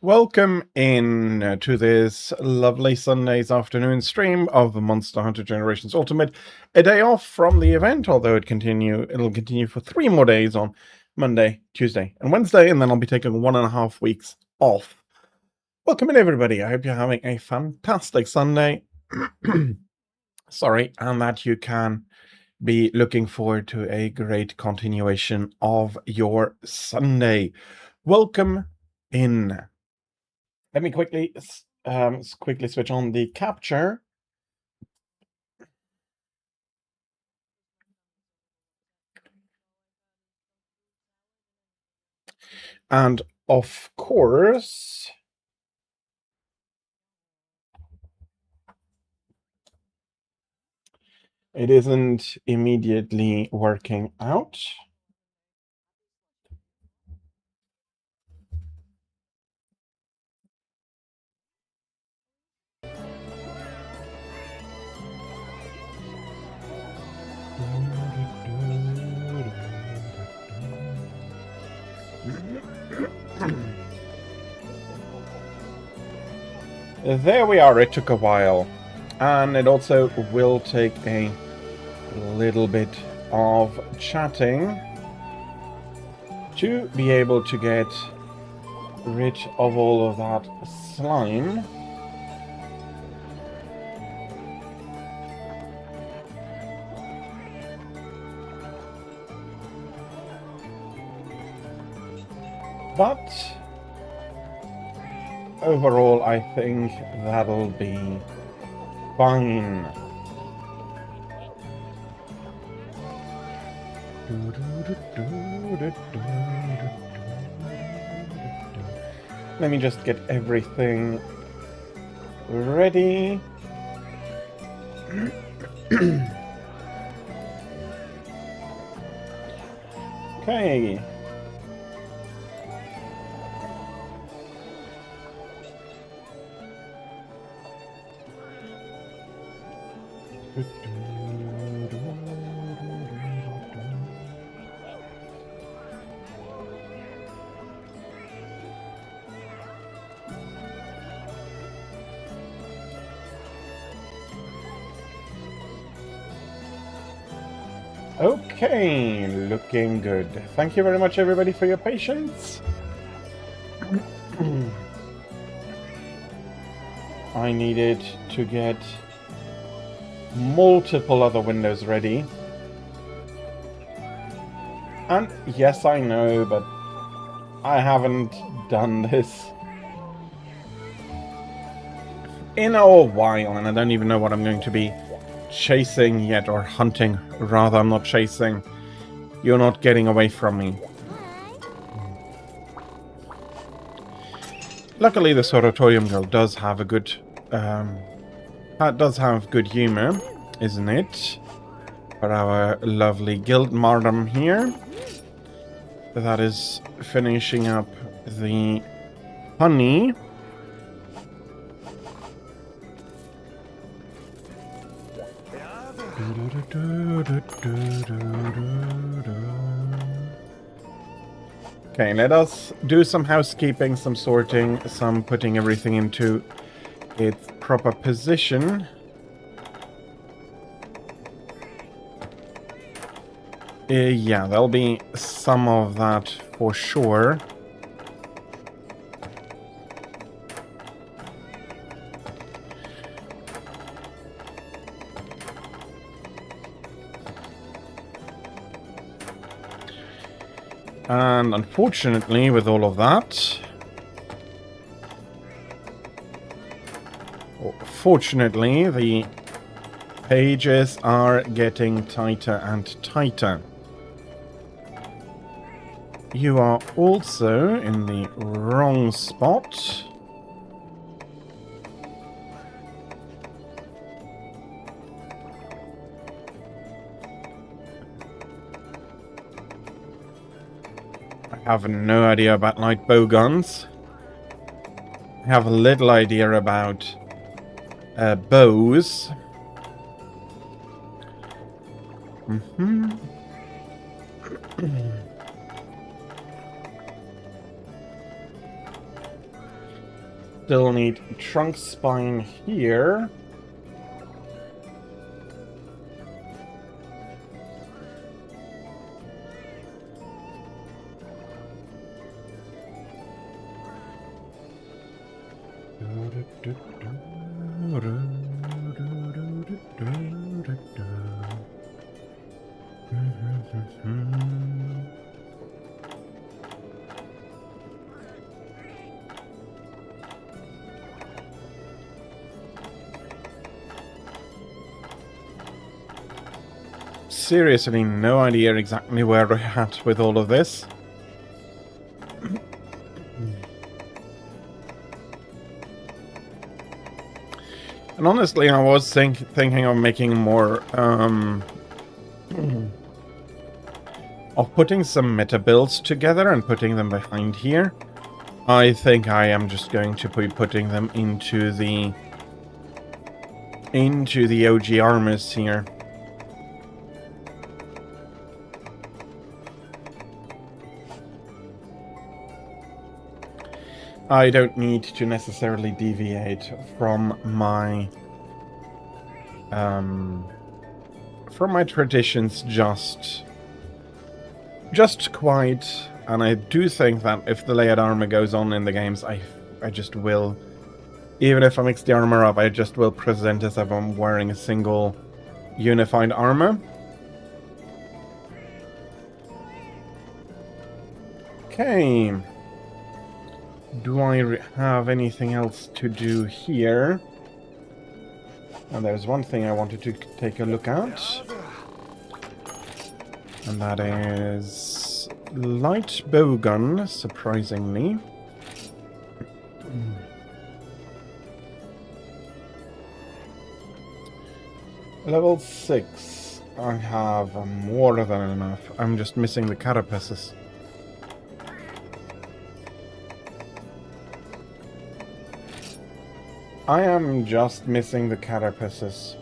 Welcome in to this lovely Sunday's afternoon stream of Monster Hunter Generations Ultimate. A day off from the event, although it'll continue for 3 more days on Monday, Tuesday, and Wednesday, and then I'll be taking 1.5 weeks off. Welcome in, everybody. I hope you're having a fantastic Sunday. Sorry, and that you can be looking forward to a great continuation of your Sunday. Welcome in. Let me quickly switch on the capture. And of course, it isn't immediately working out. There we are. It took a while, and it also will take a little bit of chatting to be able to get rid of all of that slime. But overall, I think that'll be fine. Let me just get everything ready. Okay. Okay, looking good. Thank you very much, everybody, for your patience. I needed to get multiple other windows ready. And yes, I know, but I haven't done this in a while, and I don't even know what I'm going to be chasing yet, or hunting. Rather, I'm not chasing. You're not getting away from me. Luckily, the Sorotorium girl does have a good, good humor, isn't it? For our lovely guild madam here, that is finishing up the honey. Okay, let us do some housekeeping, some sorting, some putting everything into its proper position. Yeah, there'll be some of that for sure. And unfortunately, with all of that, fortunately, the pages are getting tighter and tighter. You are also in the wrong spot. I have no idea about light bow guns. I have a little idea about bows. still need trunk spine here. Seriously, no idea exactly where we're at with all of this. And honestly, I was thinking of making more, of putting some meta builds together and putting them behind here. I think I am just going to be putting them into the OG armors here. I don't need to necessarily deviate from my traditions just quite, and I do think that if the layered armor goes on in the games, I just will, even if I mix the armor up, I just will present as if I'm wearing a single unified armor. Okay. Do I have anything else to do here? And there's one thing I wanted to take a look at. And that is light bowgun, surprisingly. Level 6. I have more than enough. I'm just missing the carapaces. I am just missing the carapaces.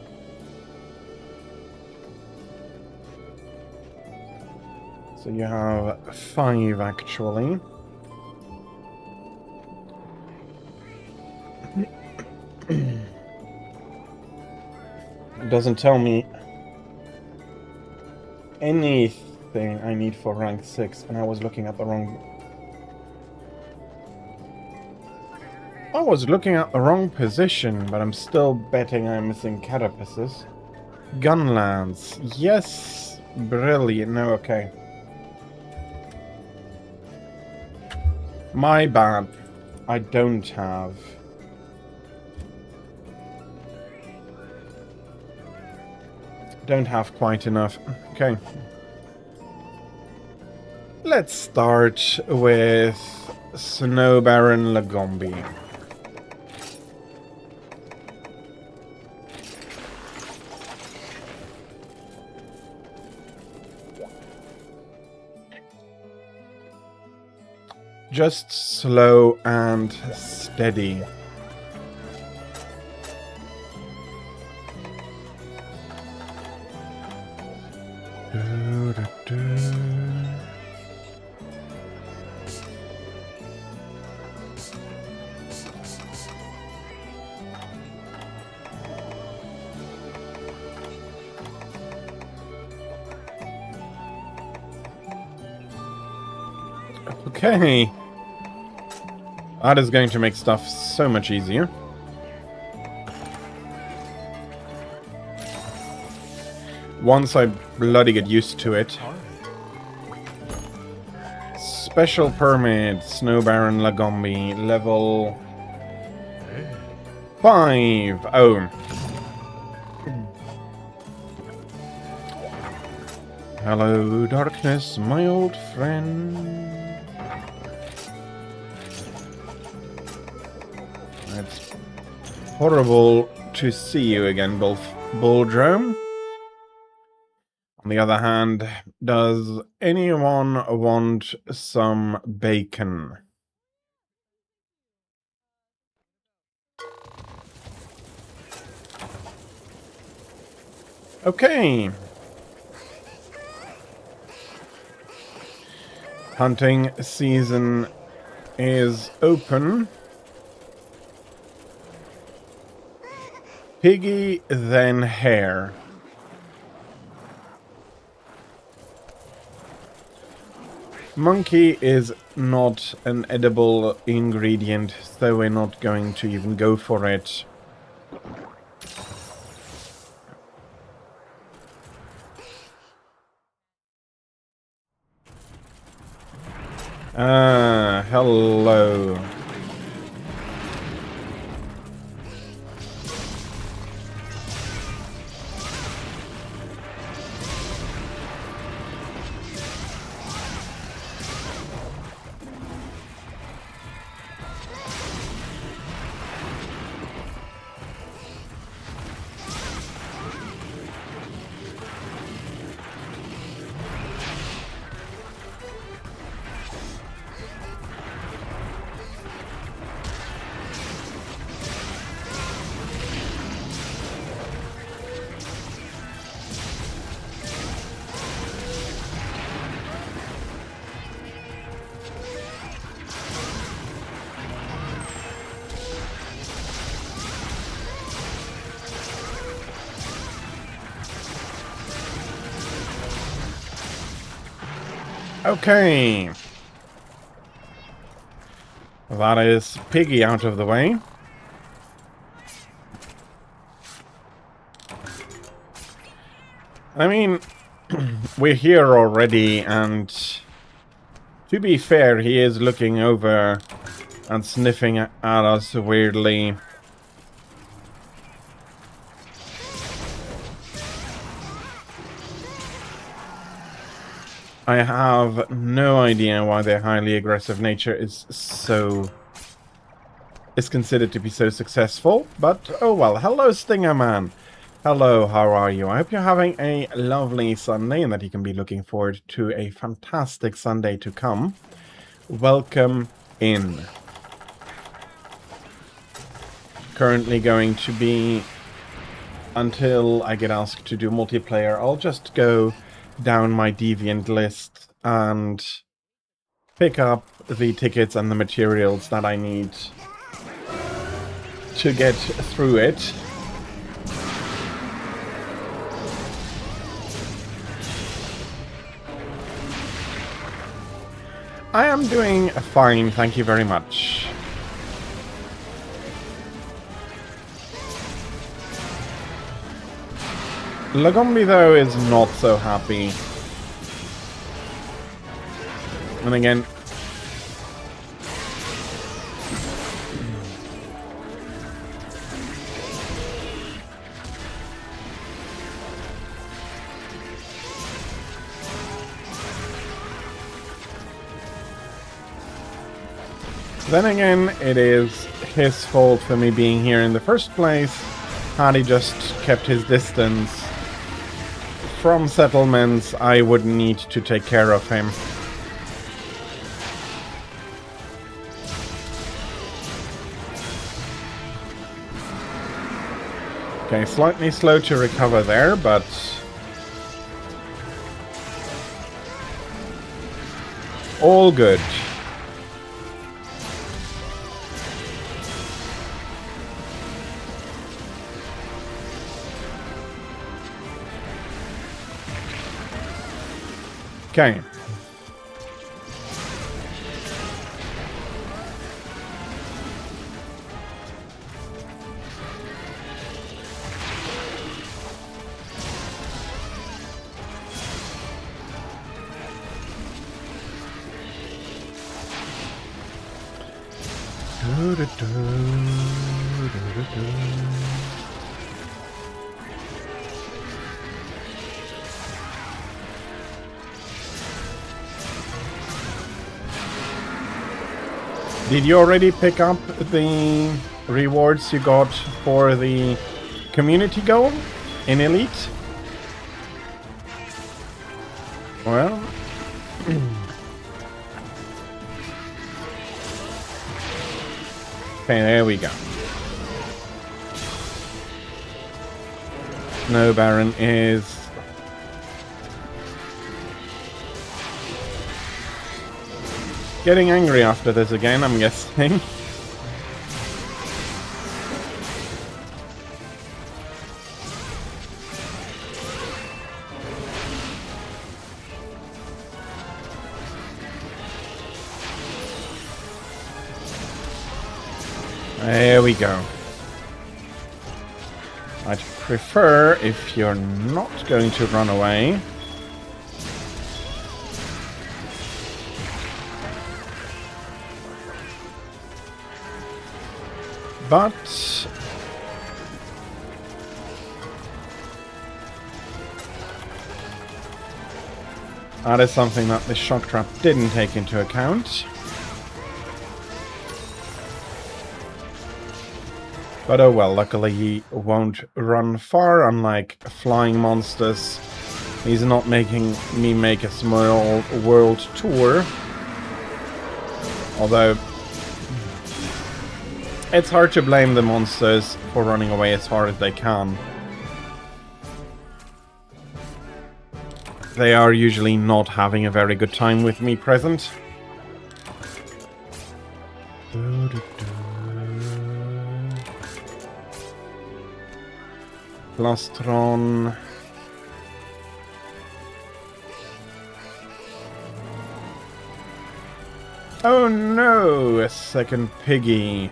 So you have 5 actually. It doesn't tell me anything I need for rank 6, and I was looking at the wrong... I was looking at the wrong position, but I'm still betting I'm missing carapaces. Gunlance. Yes. Brilliant. No, okay. My bad. I don't have. Don't have quite enough. Okay. Let's start with Snow Baron Lagombi. Just slow and steady. Okay. That is going to make stuff so much easier. Once I bloody get used to it. Special permit, Snow Baron Lagombi, level 5. Oh. Hello, darkness, my old friend. It's horrible to see you again, Buldrome. On the other hand, does anyone want some bacon? Okay. Hunting season is open. Piggy, then hare. Monkey is not an edible ingredient, so we're not going to even go for it. Ah, hello. Okay. That is Piggy out of the way. I mean, we're here already, and to be fair, he is looking over and sniffing at us weirdly. I have no idea why their highly aggressive nature is considered to be so successful, but oh well. Hello, Stinger Man. Hello, how are you? I hope you're having a lovely Sunday and that you can be looking forward to a fantastic Sunday to come. Welcome in. Currently going to be, until I get asked to do multiplayer, I'll just go down my Deviant list and pick up the tickets and the materials that I need to get through it. I am doing fine, thank you very much. Lagombi, though, is not so happy. And again... Then again, it is his fault for me being here in the first place. Had he just kept his distance from settlements, I would need to take care of him. Okay, slightly slow to recover there, but... all good. Okay. Did you already pick up the rewards you got for the community goal in Elite? Well... okay, there we go. Snow Baron is... getting angry after this again, I'm guessing. There we go. I'd prefer if you're not going to run away. But that is something that the shock trap didn't take into account. But oh well, luckily he won't run far, unlike flying monsters. He's not making me make a small world tour. Although, it's hard to blame the monsters for running away as far as they can. They are usually not having a very good time with me present. Plastron. Oh no, a second piggy.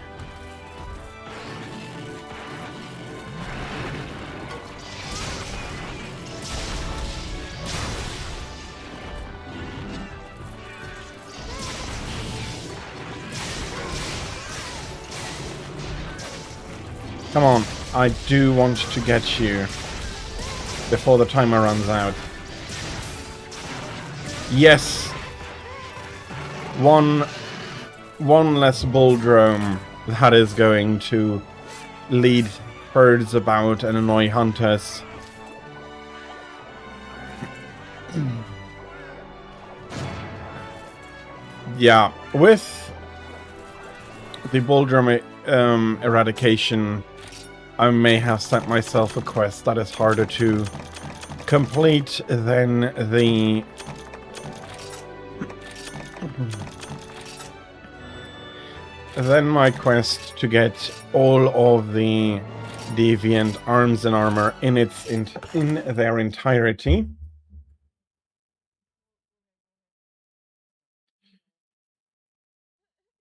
Come on, I do want to get you before the timer runs out. Yes! One less bull drone that is going to lead herds about and annoy hunters. Yeah, with the bull drone eradication, I may have set myself a quest that is harder to complete than the my quest to get all of the deviant arms and armor in their entirety.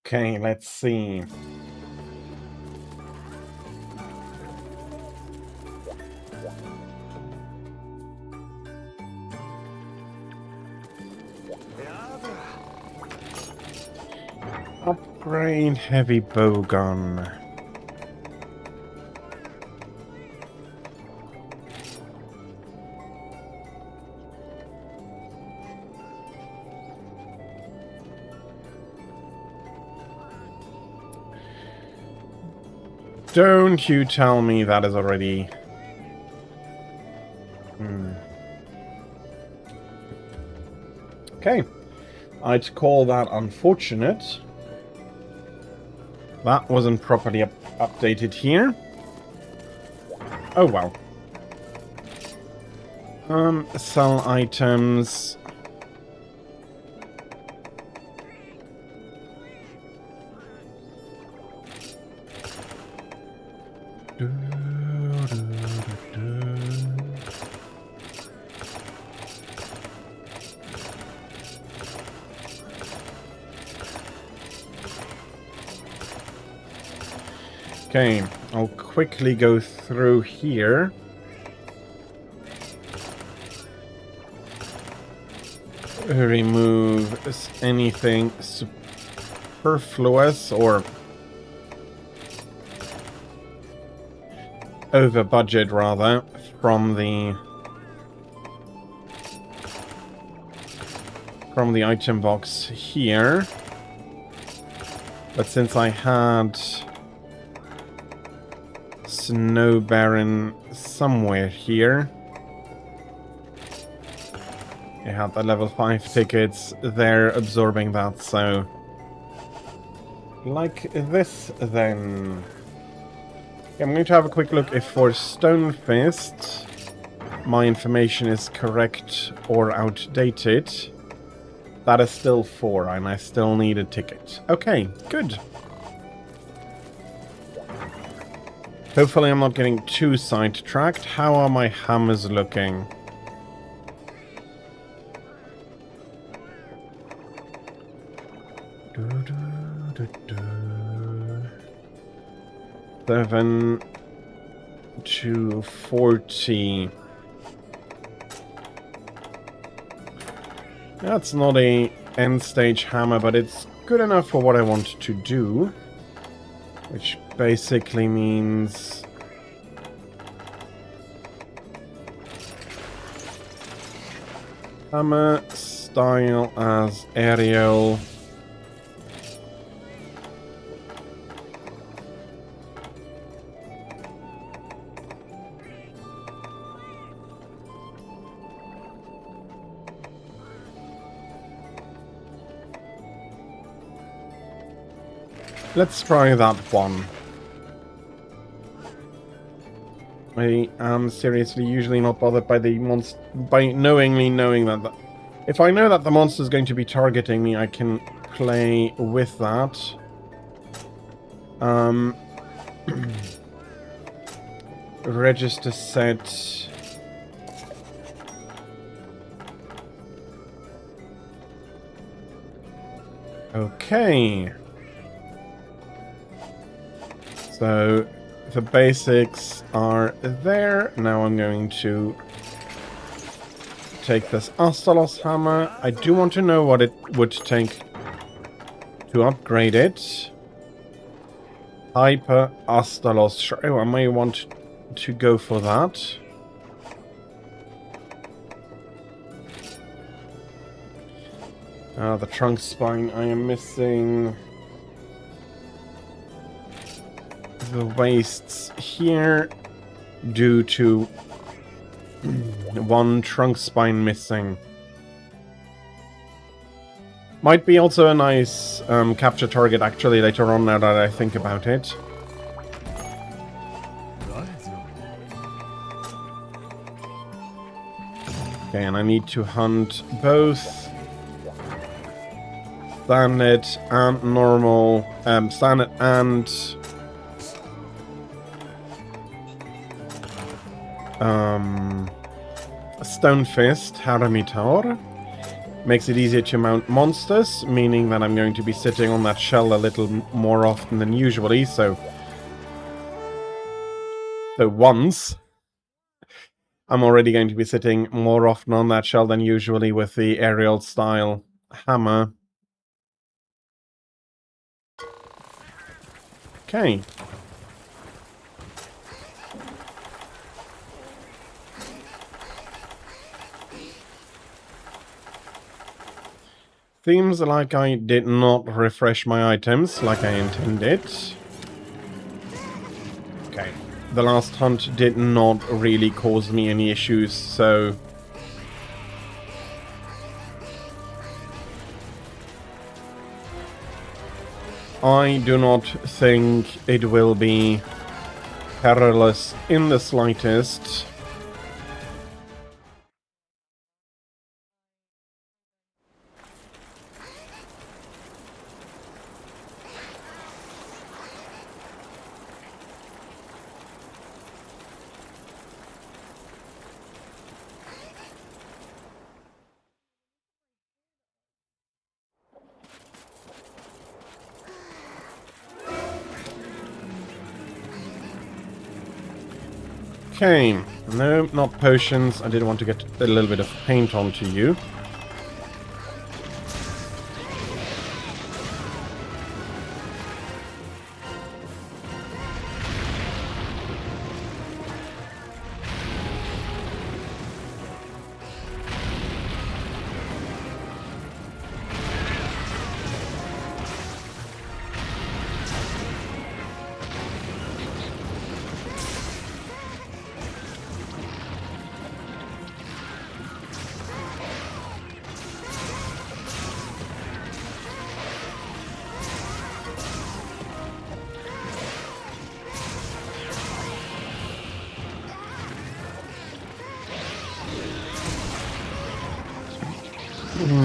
Okay, let's see. Upgrade heavy bowgun. Don't you tell me that is already... Okay. I'd call that unfortunate. That wasn't properly updated here. Oh well. Sell items. Okay, I'll quickly go through here. Remove anything superfluous or over budget rather from the item box here. But since I had Snow Baron somewhere here, I had the level 5 tickets, they're absorbing that, so like this then. I'm going to have a quick look if for Stonefist my information is correct or outdated. That is still 4 and I still need a ticket. Okay, good. Hopefully I'm not getting too sidetracked. How are my hammers looking? 7 to 40. That's not a end stage hammer, but it's good enough for what I want to do. Which basically means hammer style as aerial. Let's try that one. I am seriously usually not bothered by the monster, by knowing that if I know that the monster is going to be targeting me, I can play with that. Register set. Okay. So the basics are there. Now I'm going to take this Astalos hammer. I do want to know what it would take to upgrade it. Hyper Astalos. Sure, I may want to go for that. The trunk spine I am missing. The wastes here due to one trunk spine missing. Might be also a nice capture target actually later on, now that I think about it. Okay, and I need to hunt both standard and normal, standard and Stone Fist, Haramitor. Makes it easier to mount monsters, meaning that I'm going to be sitting on that shell a little more often than usually, so once I'm already going to be sitting more often on that shell than usually with the aerial style hammer. Okay. Seems like I did not refresh my items like I intended. Okay. The last hunt did not really cause me any issues, so I do not think it will be perilous in the slightest. Okay, no, not potions. I did want to get a little bit of paint onto you.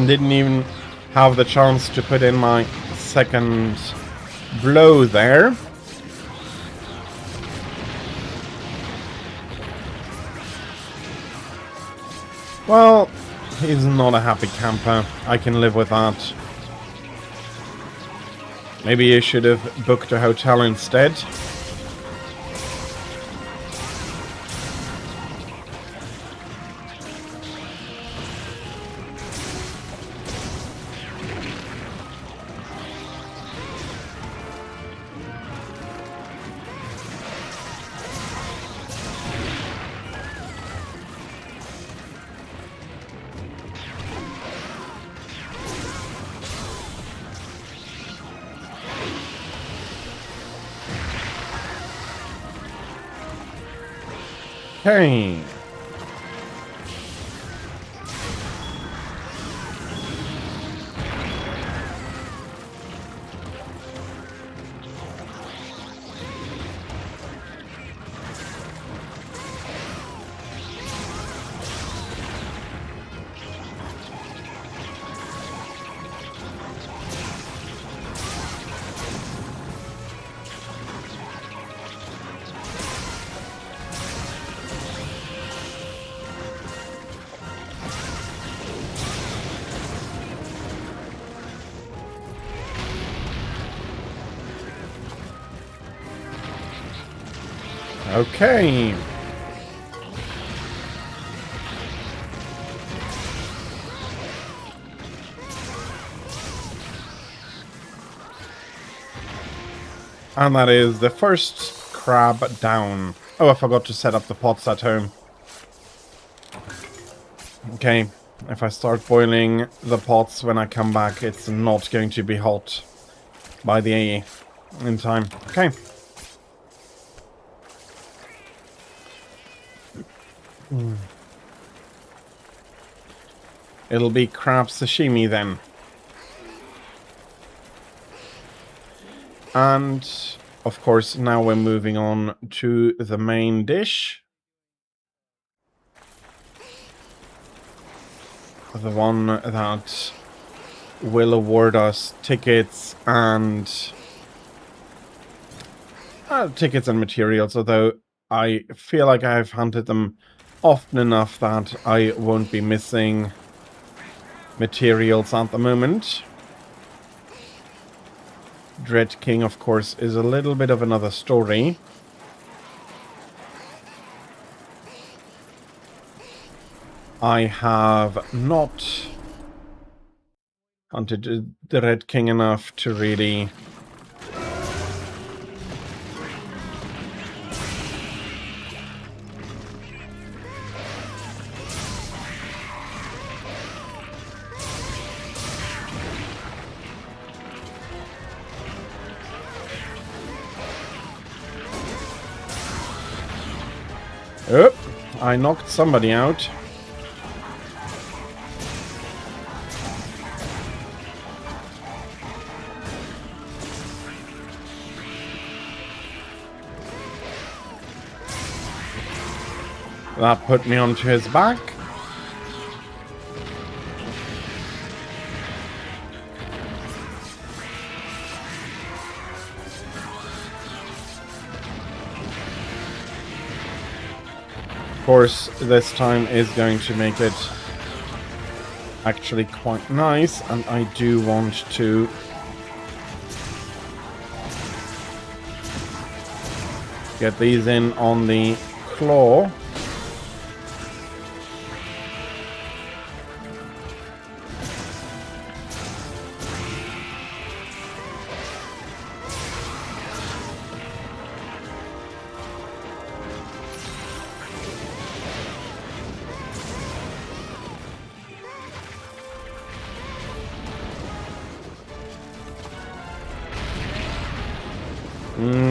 Didn't even have the chance to put in my second blow there. Well, he's not a happy camper. I can live with that. Maybe you should have booked a hotel instead. Okay. Okay. And that is the first crab down. Oh, I forgot to set up the pots at home. Okay, if I start boiling the pots when I come back, it's not going to be hot by the AE in time. Okay. It'll be crab sashimi then. And, of course, now we're moving on to the main dish. The one that will award us tickets and... tickets and materials, although I feel like I've hunted them often enough that I won't be missing materials at the moment. Dread King, of course, is a little bit of another story. I have not hunted the Red King enough to really... Oh, I knocked somebody out. That put me onto his back. Of course, this time is going to make it actually quite nice, and I do want to get these in on the claw.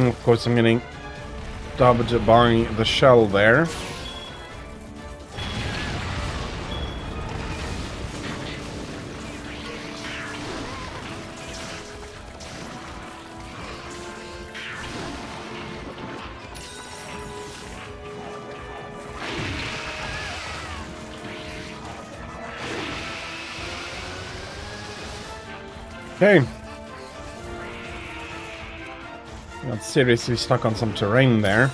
Of course, I'm getting dubbed by the shell there. Okay. Got seriously stuck on some terrain there.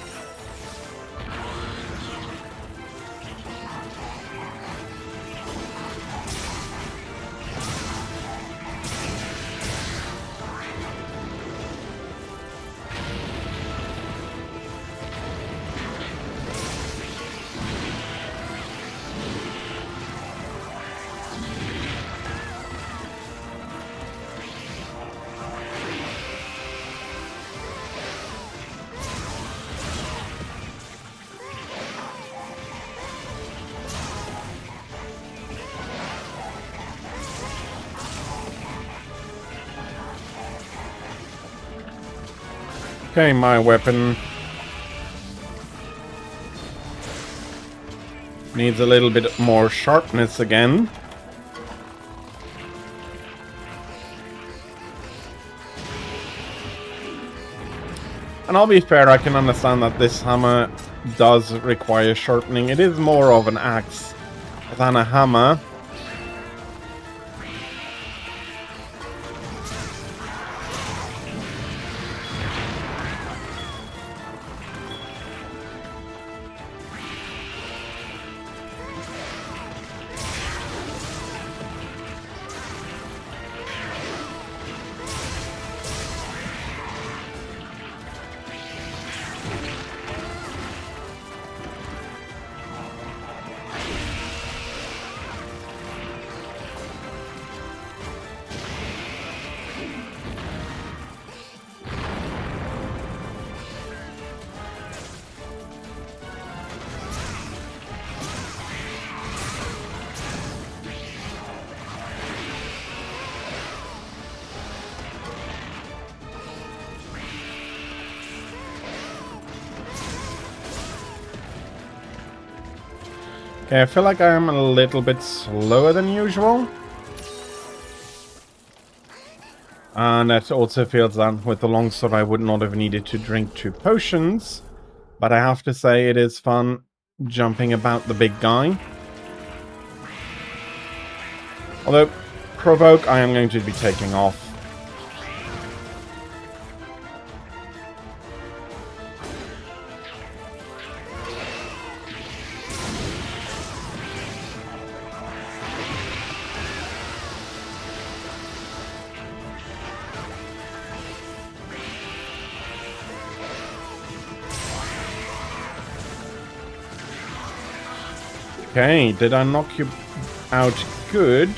Okay, my weapon Needs a little bit more sharpness again. And I'll be fair, I can understand that this hammer does require sharpening. It is more of an axe than a hammer. Okay, I feel like I am a little bit slower than usual. And it also feels that with the longsword I would not have needed to drink 2 potions. But I have to say it is fun jumping about the big guy. Although, Provoke I am going to be taking off. Okay, did I knock you out good?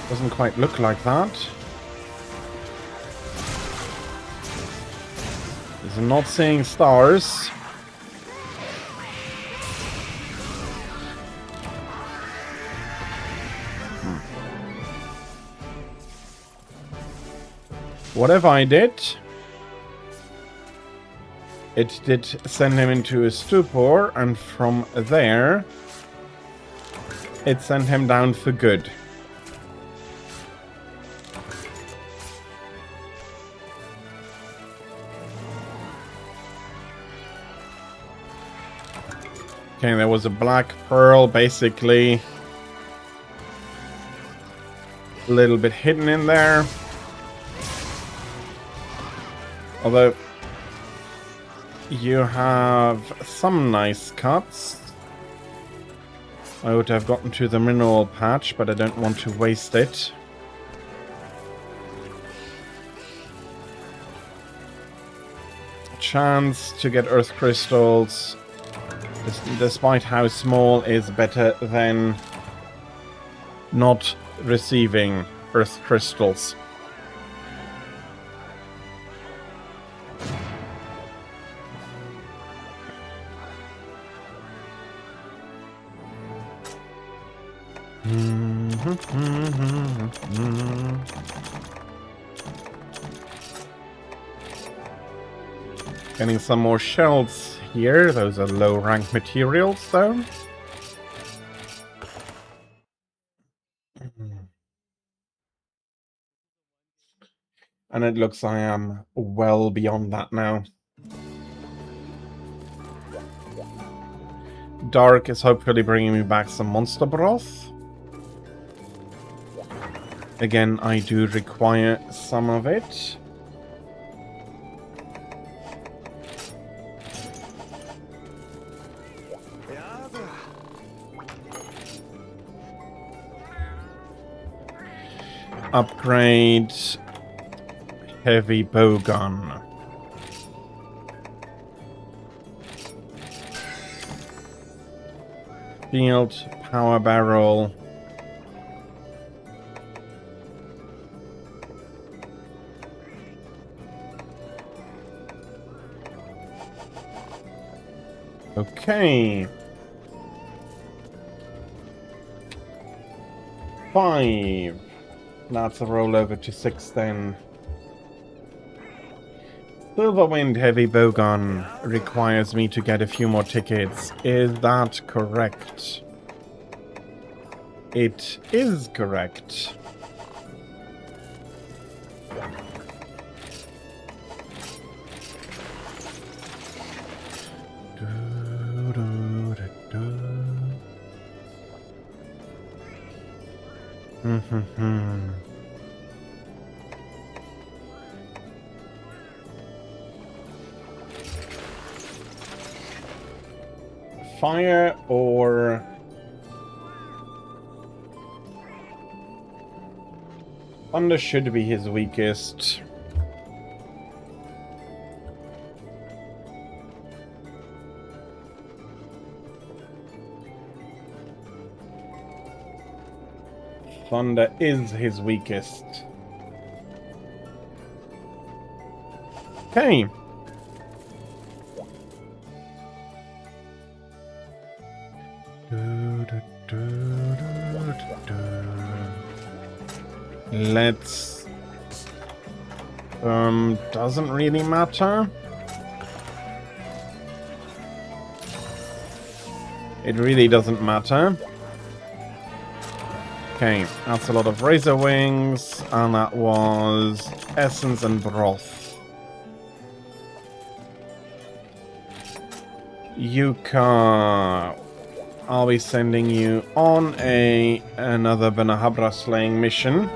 Doesn't quite look like that. He's not seeing stars. Whatever I did, it did send him into a stupor, and from there, it sent him down for good. Okay, there was a black pearl, basically a little bit hidden in there. Although, you have some nice cuts. I would have gotten to the mineral patch, but I don't want to waste it. Chance to get earth crystals, despite how small, is better than not receiving earth crystals. Getting some more shells here. Those are low rank materials though. And it looks I am well beyond that now. Dark is hopefully bringing me back some monster broth. Again, I do require some of it. Upgrade heavy bowgun. Field power barrel. Okay. 5. That's a roll over to 6 then. Silverwind Heavy Bowgun requires me to get a few more tickets. Is that correct? It is correct. Fire or thunder should be his weakest. Thunder is his weakest. Okay. Let's... doesn't really matter. It really doesn't matter. Okay, that's a lot of Razor Wings, and that was Essence and Broth. Yuka, I'll be sending you on another Benahabra slaying mission.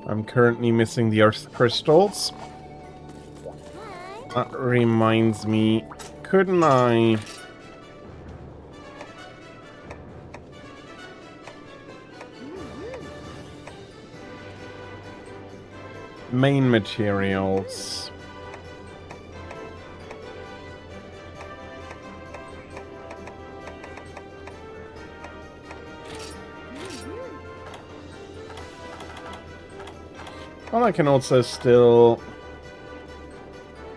I'm currently missing the Earth Crystals. That reminds me, couldn't I... Main materials. Well, I can also still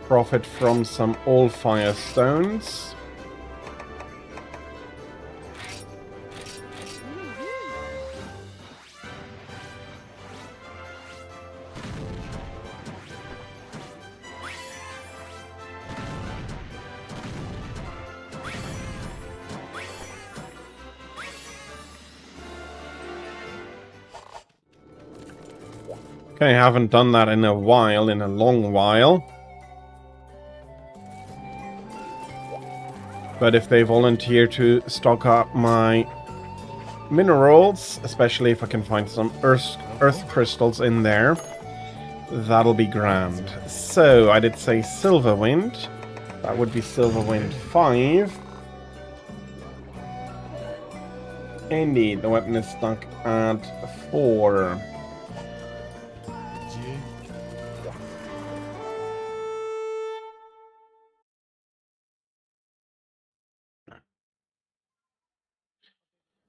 profit from some old fire stones. Okay, I haven't done that in a while, in a long while. But if they volunteer to stock up my minerals, especially if I can find some earth crystals in there, that'll be grand. So, I did say Silverwind. That would be Silverwind 5. Indeed, the weapon is stuck at 4.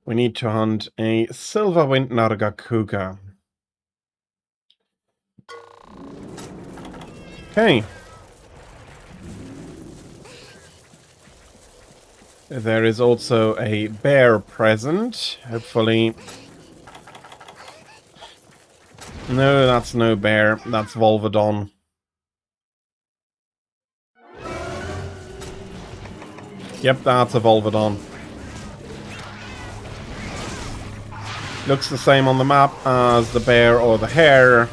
We need to hunt a Silverwind Nargacuga. Okay. There is also a bear present. Hopefully... No, that's no bear. That's Volvodon. Yep, that's a Volvodon. Looks the same on the map as the bear or the hare.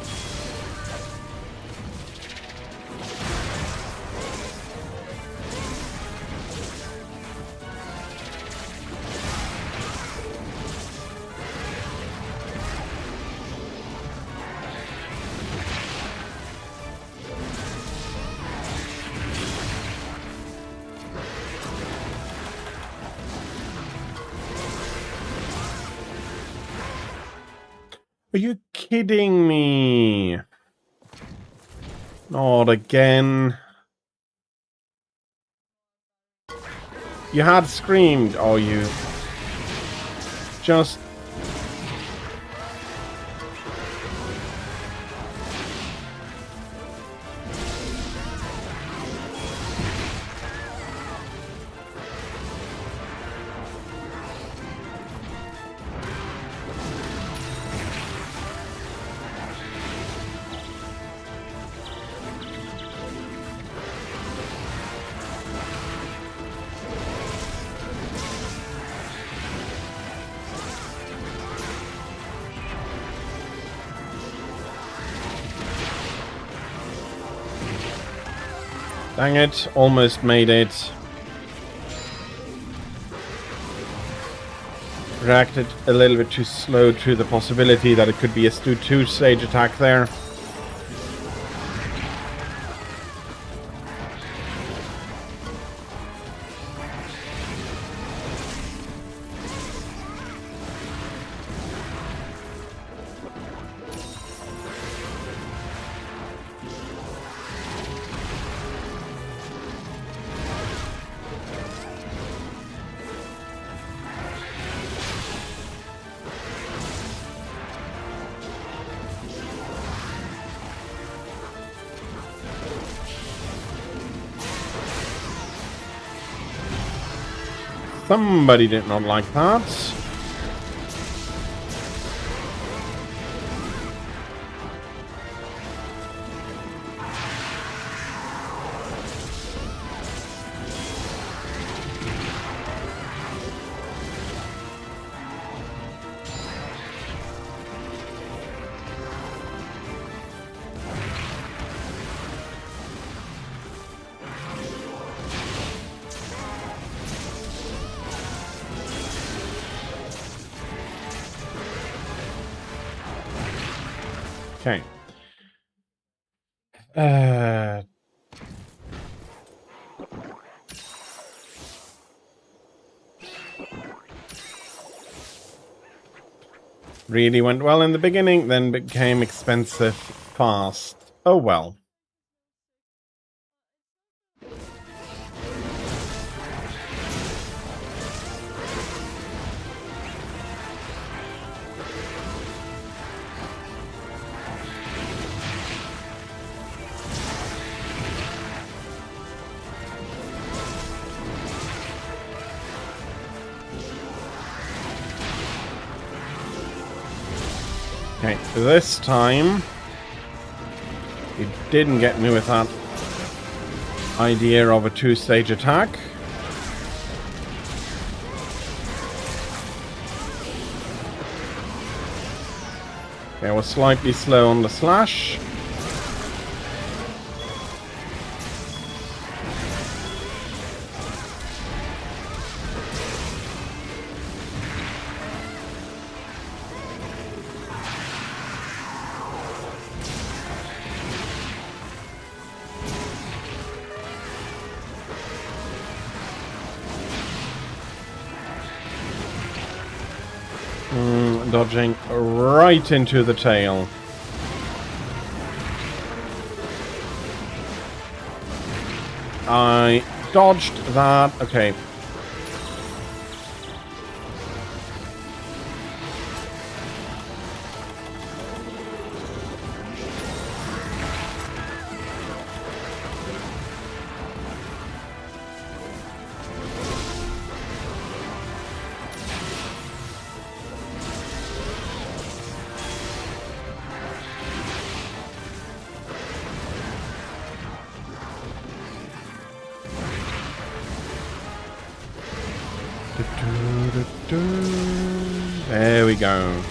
Are you kidding me? Not again. You had screamed. Oh, you just... Dang it, almost made it. Reacted a little bit too slow to the possibility that it could be a 2-stage attack there. Somebody did not like that. Okay. Really went well in the beginning, then became expensive fast. Oh well. Okay, this time it didn't get me with that idea of a 2-stage attack. Okay, I was slightly slow on the slash. Dodging right into the tail. I dodged that. Okay. There we go.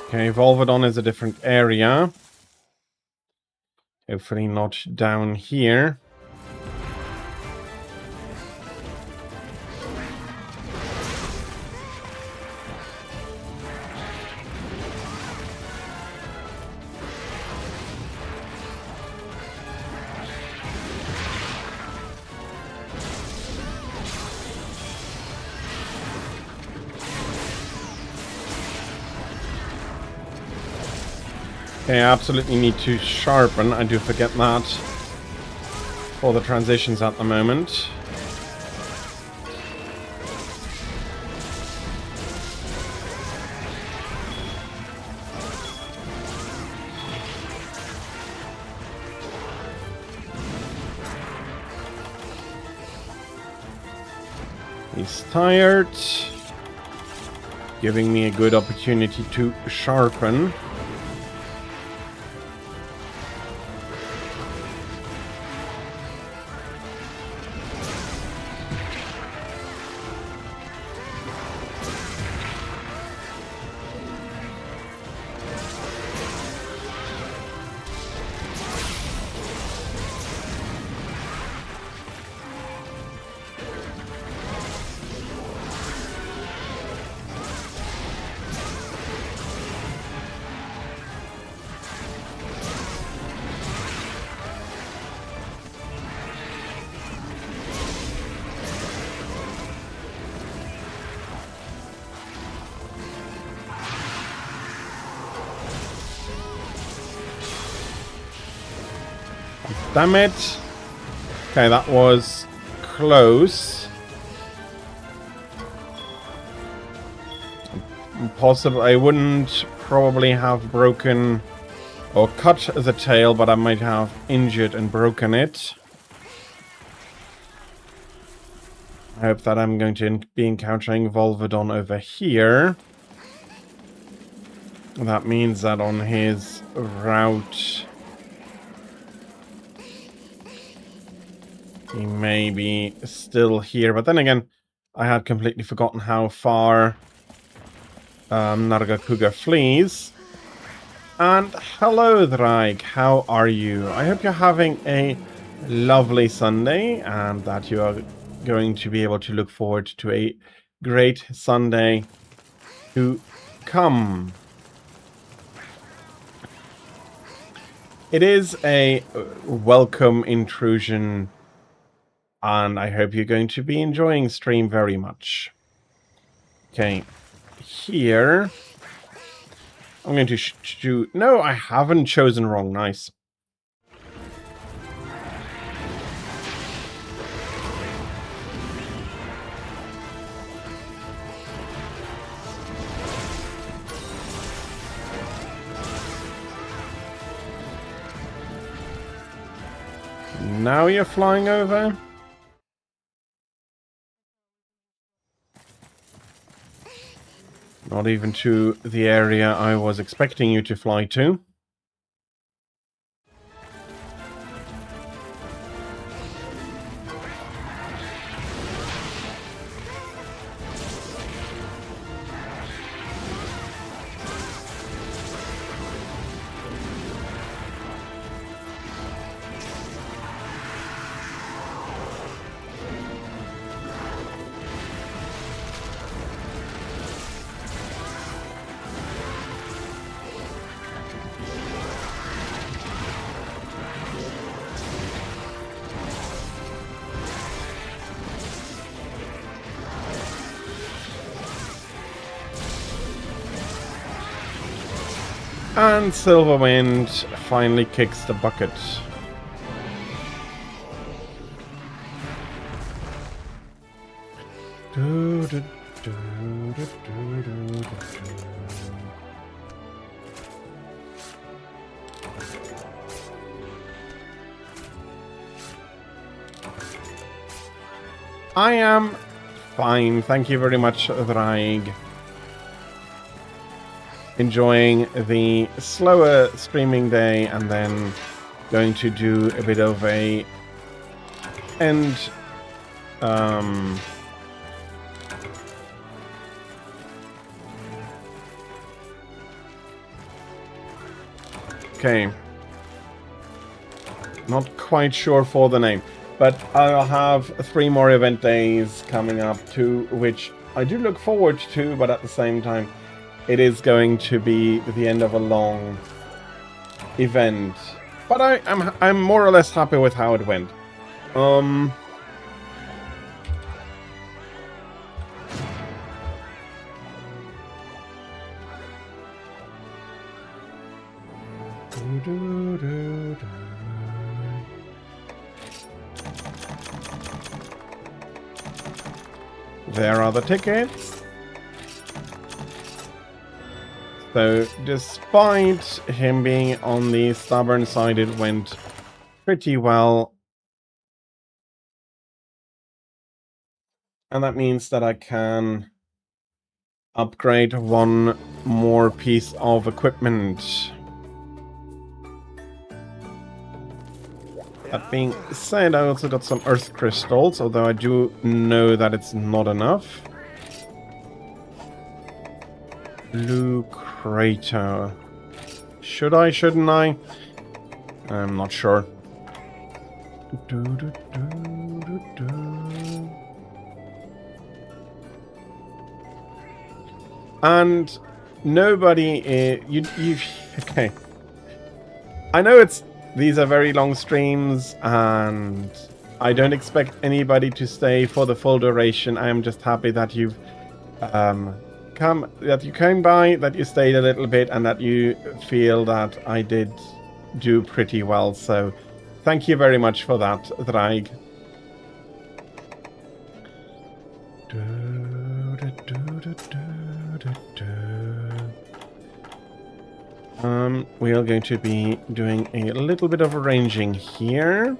Okay, Volvodon is a different area. Hopefully not down here. Okay, I absolutely need to sharpen. I do forget that for the transitions at the moment. He's tired, giving me a good opportunity to sharpen. Damn it. Okay, that was close. Possible. I wouldn't probably have broken or cut the tail, but I might have injured and broken it. I hope that I'm going to be encountering Volvidon over here. That means that on his route, he may be still here. But then again, I had completely forgotten how far Nargacuga flees. And hello, Drag. How are you? I hope you're having a lovely Sunday and that you are going to be able to look forward to a great Sunday to come. It is a welcome intrusion, and I hope you're going to be enjoying the stream very much. Okay, here I'm going to no, I haven't chosen wrong. Nice. Now you're flying over? Not even to the area I was expecting you to fly to. And Silverwind finally kicks the bucket. I am fine, thank you very much, Draig. Enjoying the slower streaming day and then going to do a bit of a end okay, not quite sure for the name, but I'll have 3 more event days coming up, to which I do look forward to, but at the same time it is going to be the end of a long event. But I'm more or less happy with how it went. There are the tickets. So, despite him being on the stubborn side, it went pretty well. And that means that I can upgrade one more piece of equipment. That being said, I also got some earth crystals, although I do know that it's not enough. Blue crater. Should I, shouldn't I? I'm not sure. And nobody, okay. I know these are very long streams, and I don't expect anybody to stay for the full duration. I am just happy that you've that you came by, that you stayed a little bit, and that you feel that I did do pretty well. So thank you very much for that, Drag. We are going to be doing a little bit of arranging here.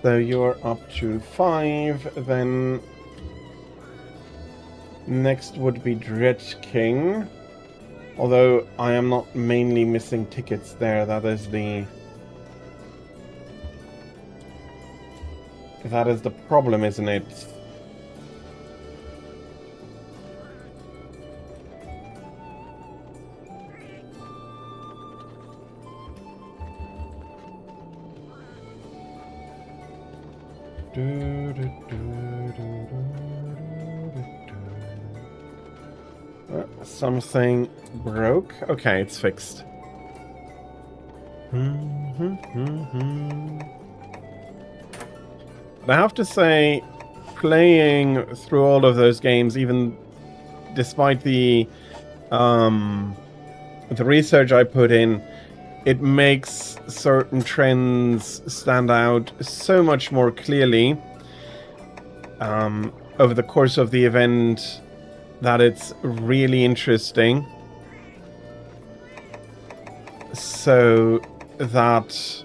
So you're up to 5, then next would be Dredge King. Although I am not mainly missing tickets there, that is the problem, isn't it? Something broke? Okay, it's fixed. But I have to say, playing through all of those games, even despite the research I put in, it makes certain trends stand out so much more clearly over the course of the event that it's really interesting. So that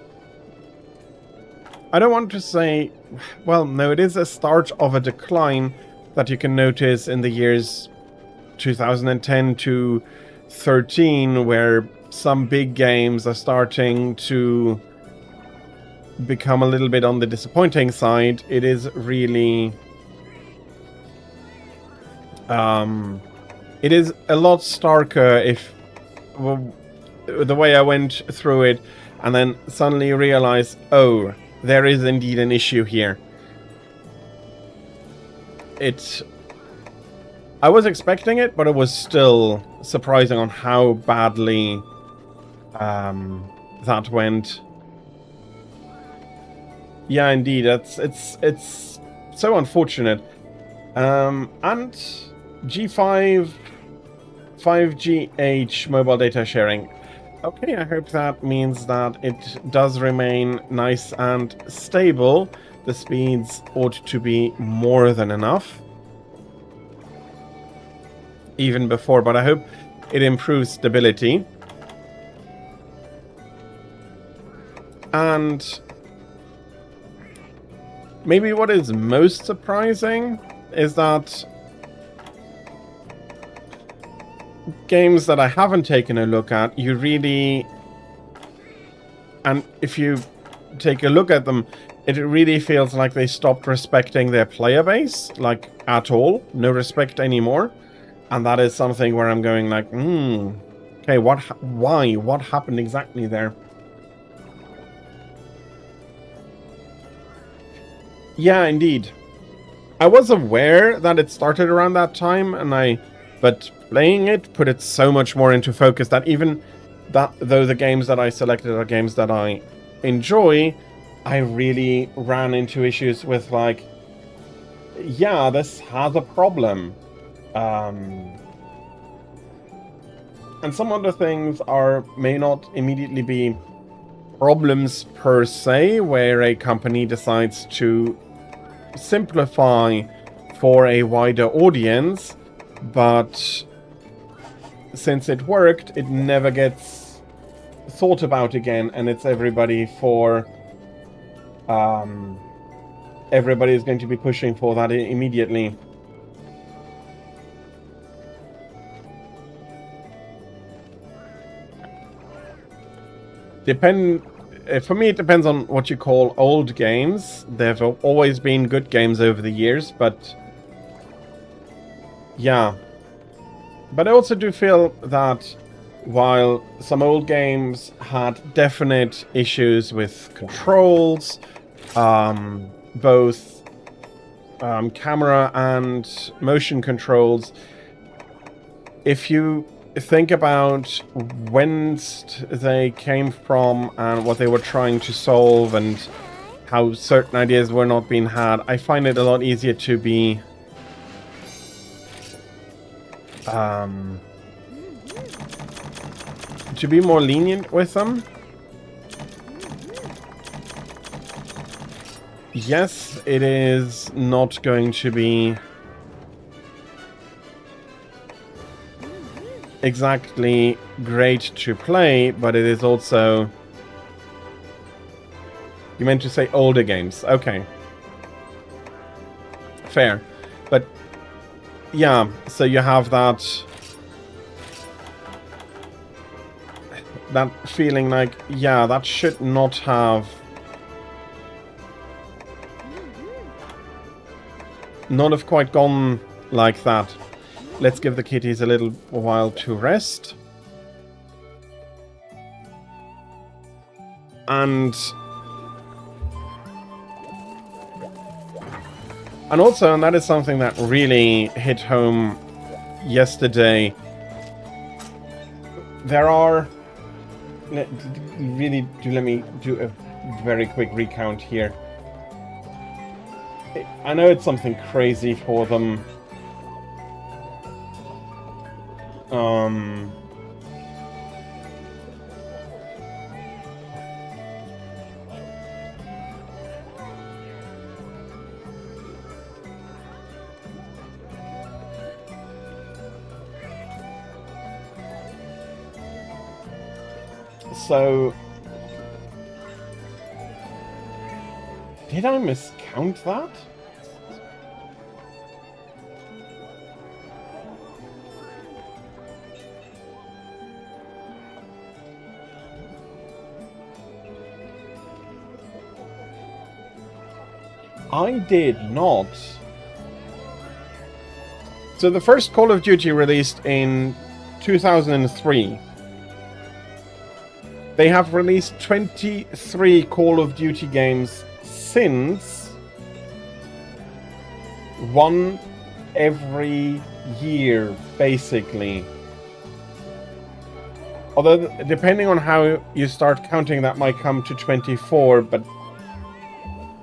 I don't want to say, well, no, it is a start of a decline that you can notice in the years 2010 to 13, where some big games are starting to become a little bit on the disappointing side. It is really it is a lot starker if the way I went through it and then suddenly realize, oh, there is indeed an issue here. I was expecting it, but it was still surprising on how badly that went. Yeah, indeed, it's so unfortunate. And G5 5GH mobile data sharing. Okay, I hope that means that it does remain nice and stable. The speeds ought to be more than enough. Even before, but I hope it improves stability. And maybe what is most surprising is that games that I haven't taken a look at, you really... And if you take a look at them, it really feels like they stopped respecting their player base, like, at all. No respect anymore. And that is something where I'm going like, okay, why? What happened exactly there? Yeah, indeed. I was aware that it started around that time, but playing it put it so much more into focus that even that, though the games that I selected are games that I enjoy, I really ran into issues with, like, yeah, this has a problem. And some other things may not immediately be problems per se, where a company decides to simplify for a wider audience, but since it worked, it never gets thought about again, and it's everybody is going to be pushing for that immediately. For me, it depends on what you call old games. There have always been good games over the years, but yeah. But I also do feel that while some old games had definite issues with controls, both camera and motion controls, if you think about whence they came from and what they were trying to solve and how certain ideas were not being had, I find it a lot easier to be more lenient with them. Yes, it is not going to be exactly great to play, but it is also... You meant to say older games. Okay. Fair. But yeah, so you have that feeling like, yeah, that should not have quite gone like that. Let's give the kitties a little while to rest. And also, and that is something that really hit home yesterday, there are... let me do a very quick recount here. I know it's something crazy for them. So, did I miscount that? I did not. So the first Call of Duty released in 2003. They have released 23 Call of Duty games since. One every year, basically. Although, depending on how you start counting, that might come to 24, but...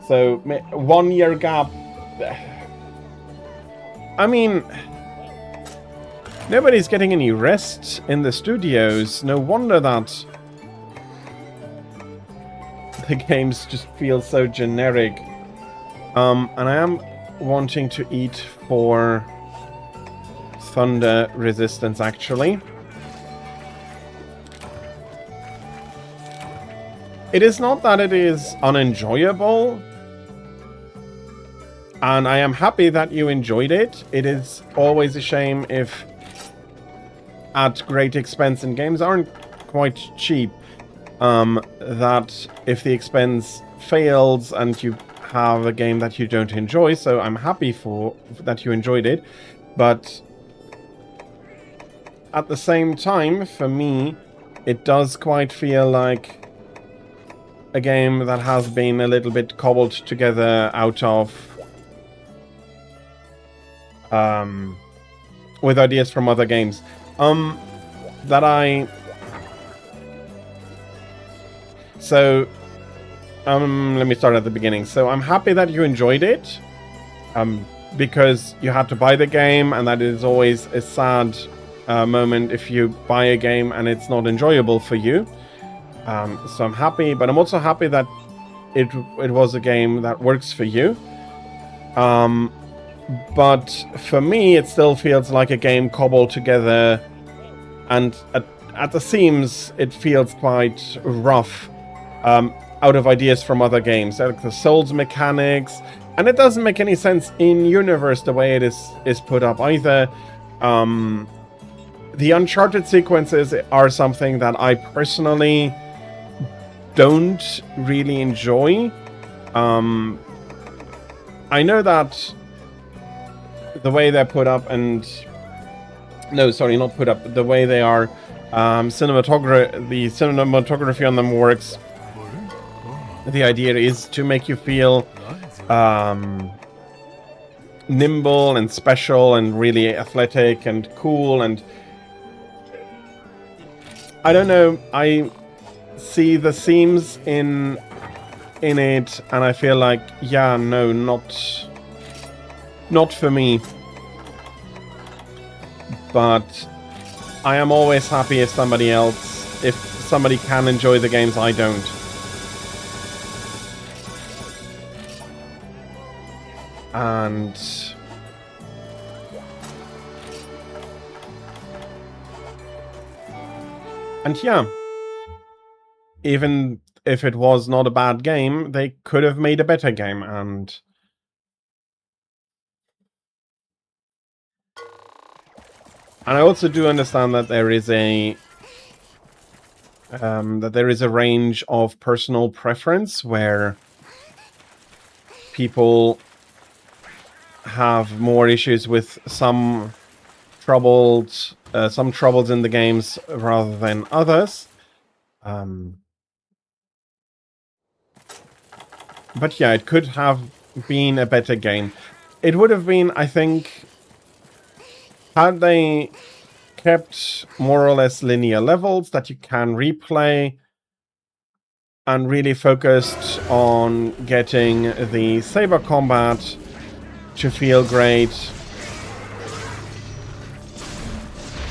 So, 1 year gap... I mean... Nobody's getting any rest in the studios. No wonder that... the games just feel so generic. And I am wanting to eat for Thunder Resistance, actually. It is not that it is unenjoyable, and I am happy that you enjoyed it. It is always a shame if at great expense, and games aren't quite cheap, that if the expense fails and you have a game that you don't enjoy, so I'm happy that you enjoyed it, but at the same time, for me, it does quite feel like a game that has been a little bit cobbled together out of with ideas from other games. So, let me start at the beginning. So, I'm happy that you enjoyed it, because you had to buy the game, and that is always a sad moment if you buy a game and it's not enjoyable for you. So I'm happy, but I'm also happy that it was a game that works for you. But for me, it still feels like a game cobbled together, and at the seams, it feels quite rough, out of ideas from other games, like the Souls mechanics, and it doesn't make any sense in universe the way it is put up either. The Uncharted sequences are something that I personally don't really enjoy. I know that the way they're put up and... No, sorry, not put up. The way they are... the cinematography on them works. The idea is to make you feel nimble and special and really athletic and cool, and I don't know, I see the seams in it and I feel like, yeah, no, not for me. But I am always happy if somebody can enjoy the games I don't. And yeah, even if it was not a bad game, they could have made a better game, and I also do understand that there is a range of personal preference where people have more issues with some troubles in the games rather than others. But yeah, it could have been a better game. It would have been, I think, had they kept more or less linear levels that you can replay and really focused on getting the saber combat to feel great,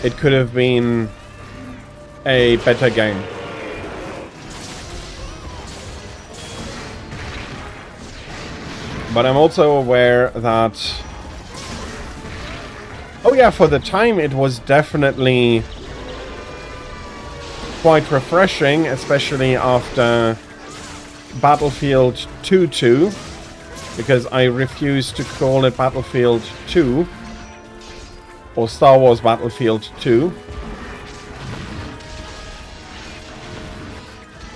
it could have been a better game. But I'm also aware that, oh yeah, for the time it was definitely quite refreshing, especially after Battlefield 2, because I refuse to call it Battlefield 2 or Star Wars Battlefield 2.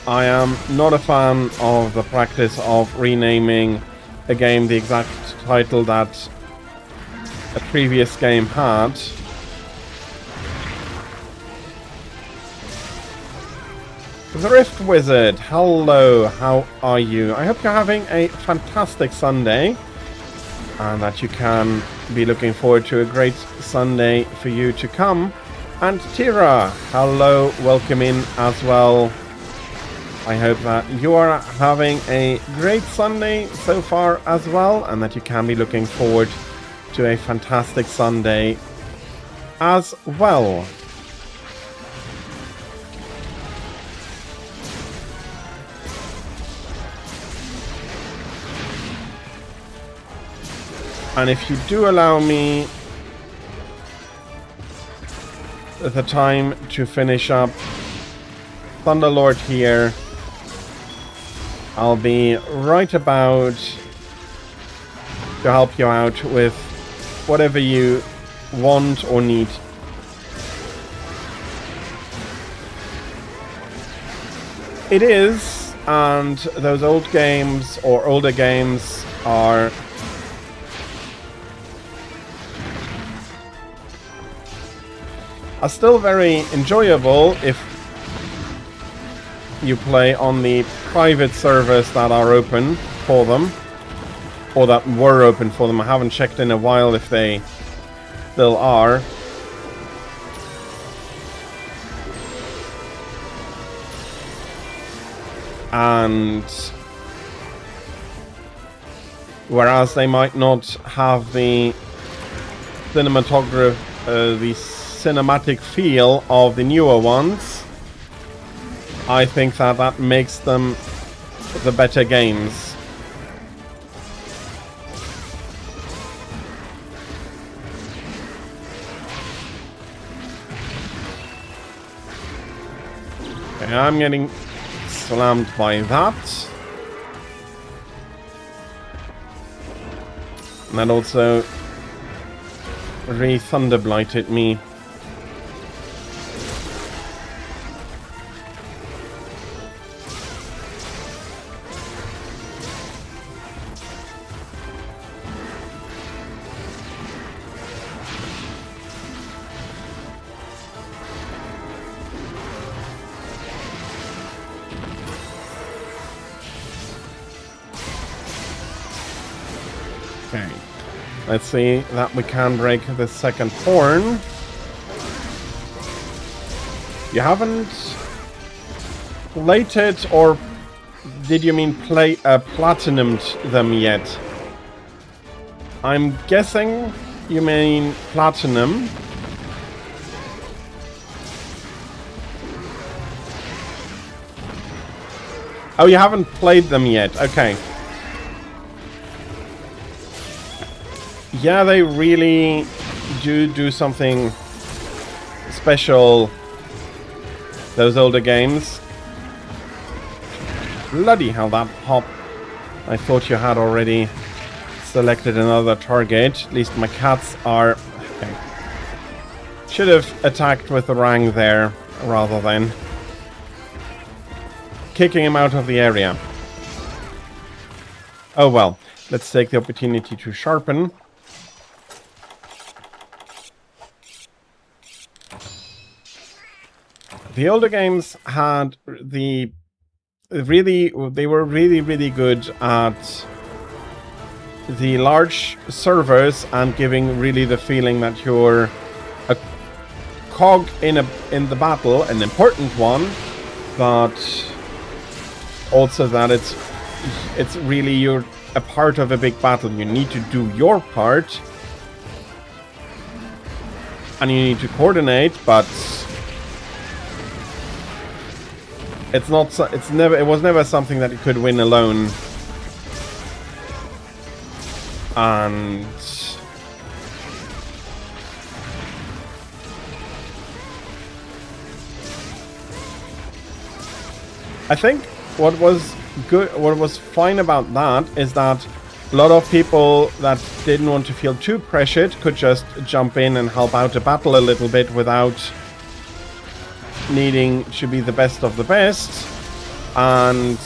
I am not a fan of the practice of renaming a game the exact title that a previous game had. The Rift Wizard, hello, how are you? I hope you're having a fantastic Sunday and that you can be looking forward to a great Sunday for you to come. And Tira, hello, welcome in as well. I hope that you are having a great Sunday so far as well, and that you can be looking forward to a fantastic Sunday as well. And if you do allow me the time to finish up Thunderlord here, I'll be right about to help you out with whatever you want or need. It is, and those old games or older games are still very enjoyable if you play on the private servers that are open for them, or that were open for them. I haven't checked in a while if they still are. And whereas they might not have the cinematography, the cinematic feel of the newer ones, I think that makes them the better games. Okay, I'm getting slammed by that. And that also re-thunderblighted me. Okay, let's see that we can break the second horn. You haven't plated, or did you mean platinumed them yet? I'm guessing you mean platinum. Oh, you haven't played them yet. Okay. Yeah, they really do something special, those older games. Bloody hell, that hop. I thought you had already selected another target. At least my cats are... Okay. Should have attacked with the Rang there, rather than kicking him out of the area. Oh well, let's take the opportunity to sharpen. The older games had they were really good at the large servers and giving really the feeling that you're a cog in the battle, an important one, but also that it's really you're a part of a big battle. You need to do your part and you need to coordinate, but it was never something that you could win alone. And I think what was fine about that is that a lot of people that didn't want to feel too pressured could just jump in and help out the battle a little bit without needing to be the best of the best, and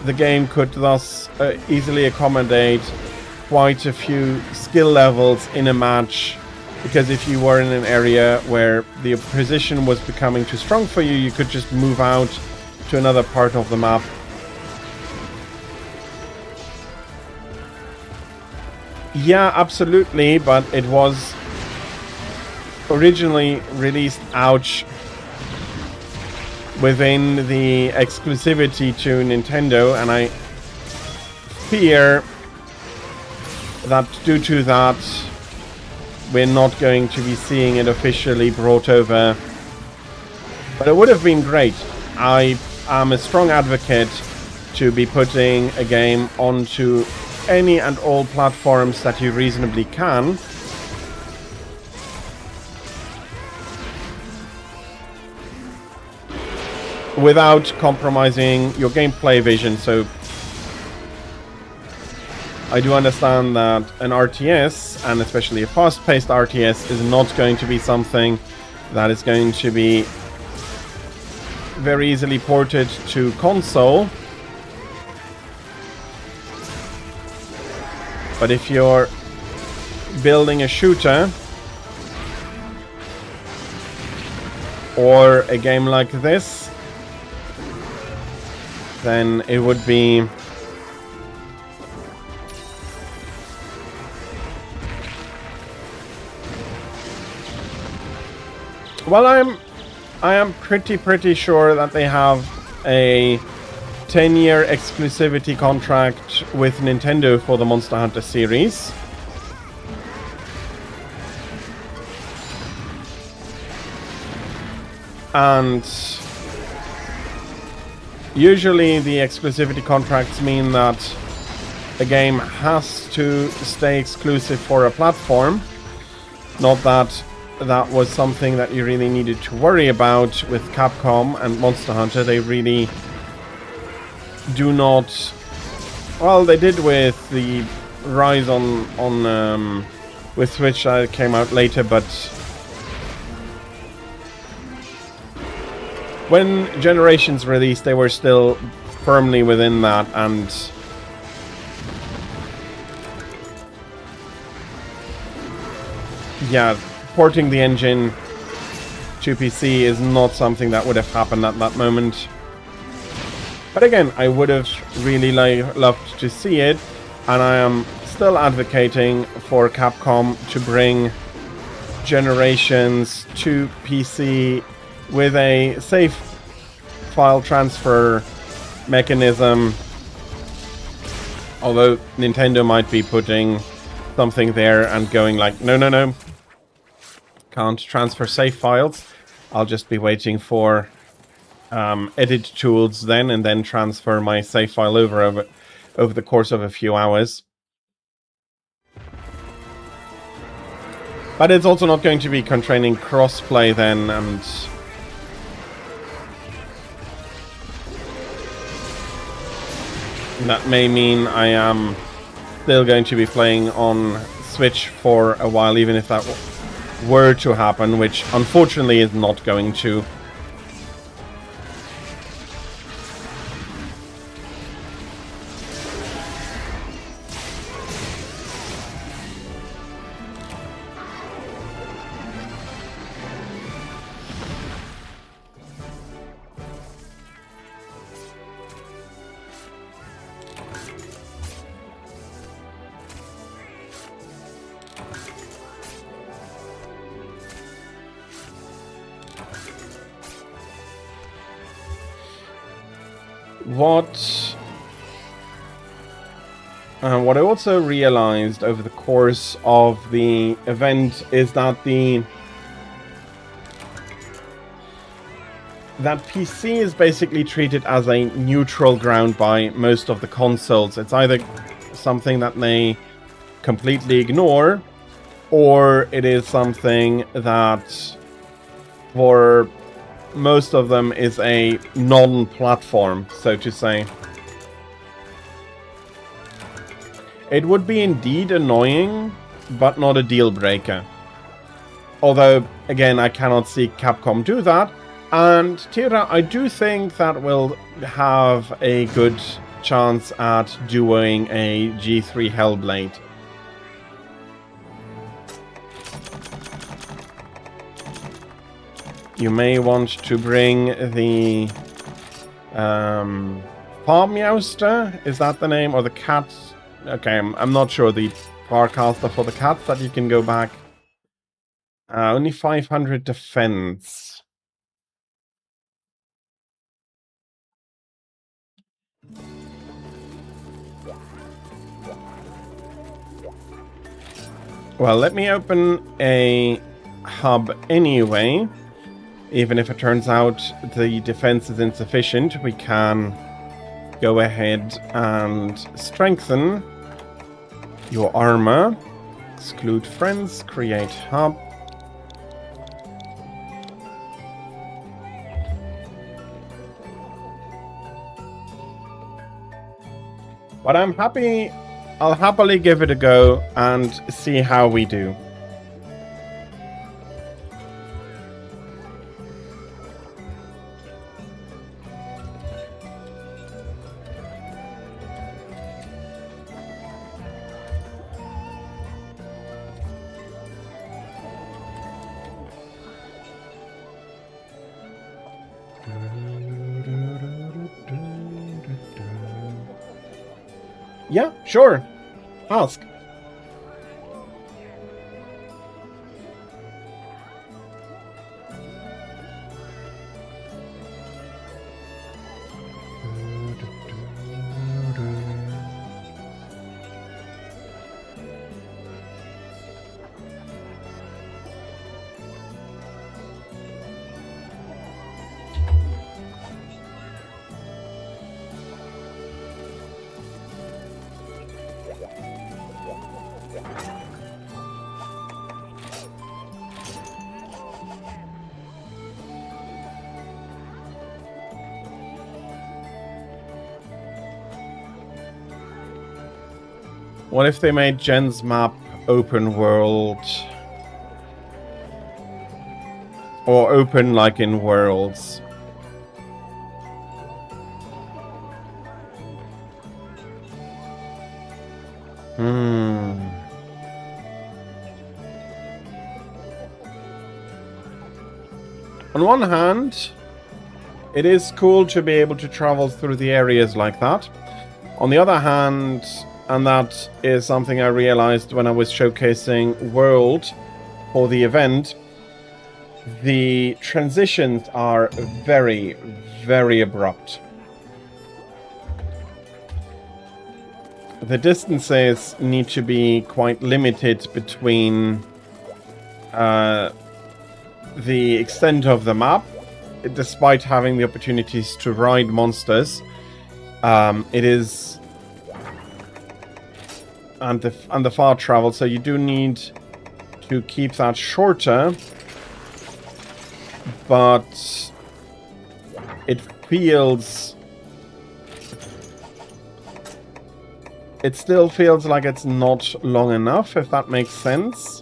the game could thus easily accommodate quite a few skill levels in a match, because if you were in an area where the position was becoming too strong for you, you could just move out to another part of the map. Yeah, absolutely, but it was originally released within the exclusivity to Nintendo, and I fear that due to that we're not going to be seeing it officially brought over. But it would have been great. I am a strong advocate to be putting a game onto any and all platforms that you reasonably can. Without compromising your gameplay vision. So I do understand that an RTS, and especially a fast-paced RTS, is not going to be something that is going to be very easily ported to console. But if you're building a shooter or a game like this, then it would be well, I am pretty sure that they have a 10-year exclusivity contract with Nintendo for the Monster Hunter series. And usually the exclusivity contracts mean that a game has to stay exclusive for a platform. Not that that was something that you really needed to worry about with Capcom and Monster Hunter. They really do not... Well, they did with the Rise on with Switch that came out later, but when Generations released, they were still firmly within that, and yeah, porting the engine to PC is not something that would have happened at that moment. But again, I would have really loved to see it, and I am still advocating for Capcom to bring Generations to PC with a safe file transfer mechanism. Although Nintendo might be putting something there and going like, no, can't transfer save files. I'll just be waiting for edit tools then, and then transfer my save file over the course of a few hours. But it's also not going to be constraining crossplay then, and that may mean I am still going to be playing on Switch for a while, even if that were to happen, which unfortunately is not going to. What I also realized over the course of the event is that that PC is basically treated as a neutral ground by most of the consoles. It's either something that they completely ignore, or it is something that for most of them is a non-platform, so to say. It would be indeed annoying, but not a deal breaker. Although, again, I cannot see Capcom do that. And Tira, I do think that will have a good chance at doing a G3 Hellblade. You may want to bring the Farmyouster, is that the name? Or the cat? Okay, I'm not sure. The Farcaster for the cats that you can go back. Only 500 defense. Well, let me open a hub anyway. Even if it turns out the defense is insufficient, we can go ahead and strengthen your armor. Exclude friends, create hub. But I'll happily give it a go and see how we do. Yeah, sure. Ask. What if they made Jen's map open world? Or open like in worlds? On one hand, it is cool to be able to travel through the areas like that. On the other hand, and that is something I realized when I was showcasing World for the event, the transitions are very, very abrupt. The distances need to be quite limited between the extent of the map, despite having the opportunities to ride monsters. It is and the far travel, so you do need to keep that shorter, but it still feels like it's not long enough, if that makes sense.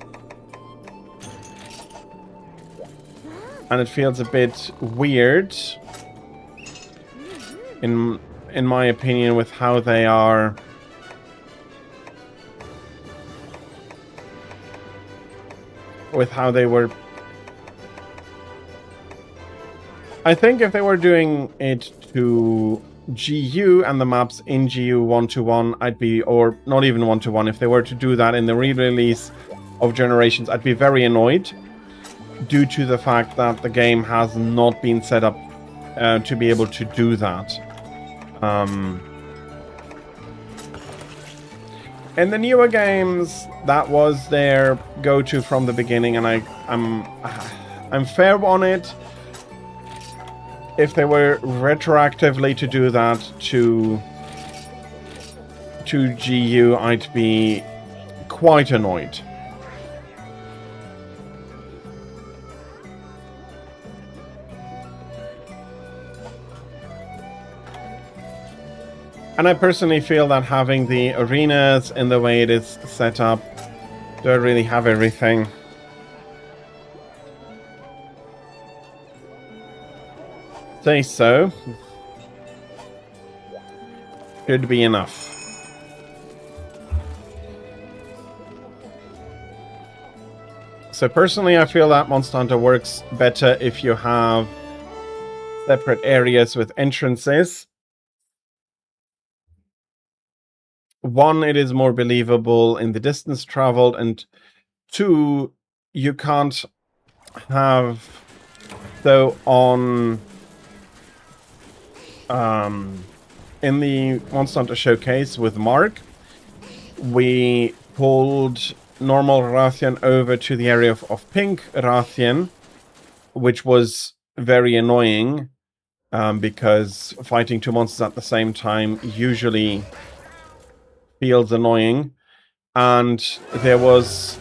And it feels a bit weird, in my opinion, with how they are. With how they were. I think if they were doing it to GU and the maps in GU 1-to-1, I'd be, or not even 1-to-1, if they were to do that in the re-release of Generations, I'd be very annoyed, due to the fact that the game has not been set up to be able to do that. In the newer games, that was their go-to from the beginning, and I'm fair on it. If they were retroactively to do that to GU, I'd be quite annoyed. And I personally feel that having the arenas in the way it is set up don't really have everything. Say so. Should be enough. So personally, I feel that Monster Hunter works better if you have separate areas with entrances. One, it is more believable in the distance traveled, and two, you can't have... So on... in the Monster Hunter Showcase with Mark, we pulled normal Rathian over to the area of pink Rathian, which was very annoying, because fighting two monsters at the same time usually feels annoying. And there was...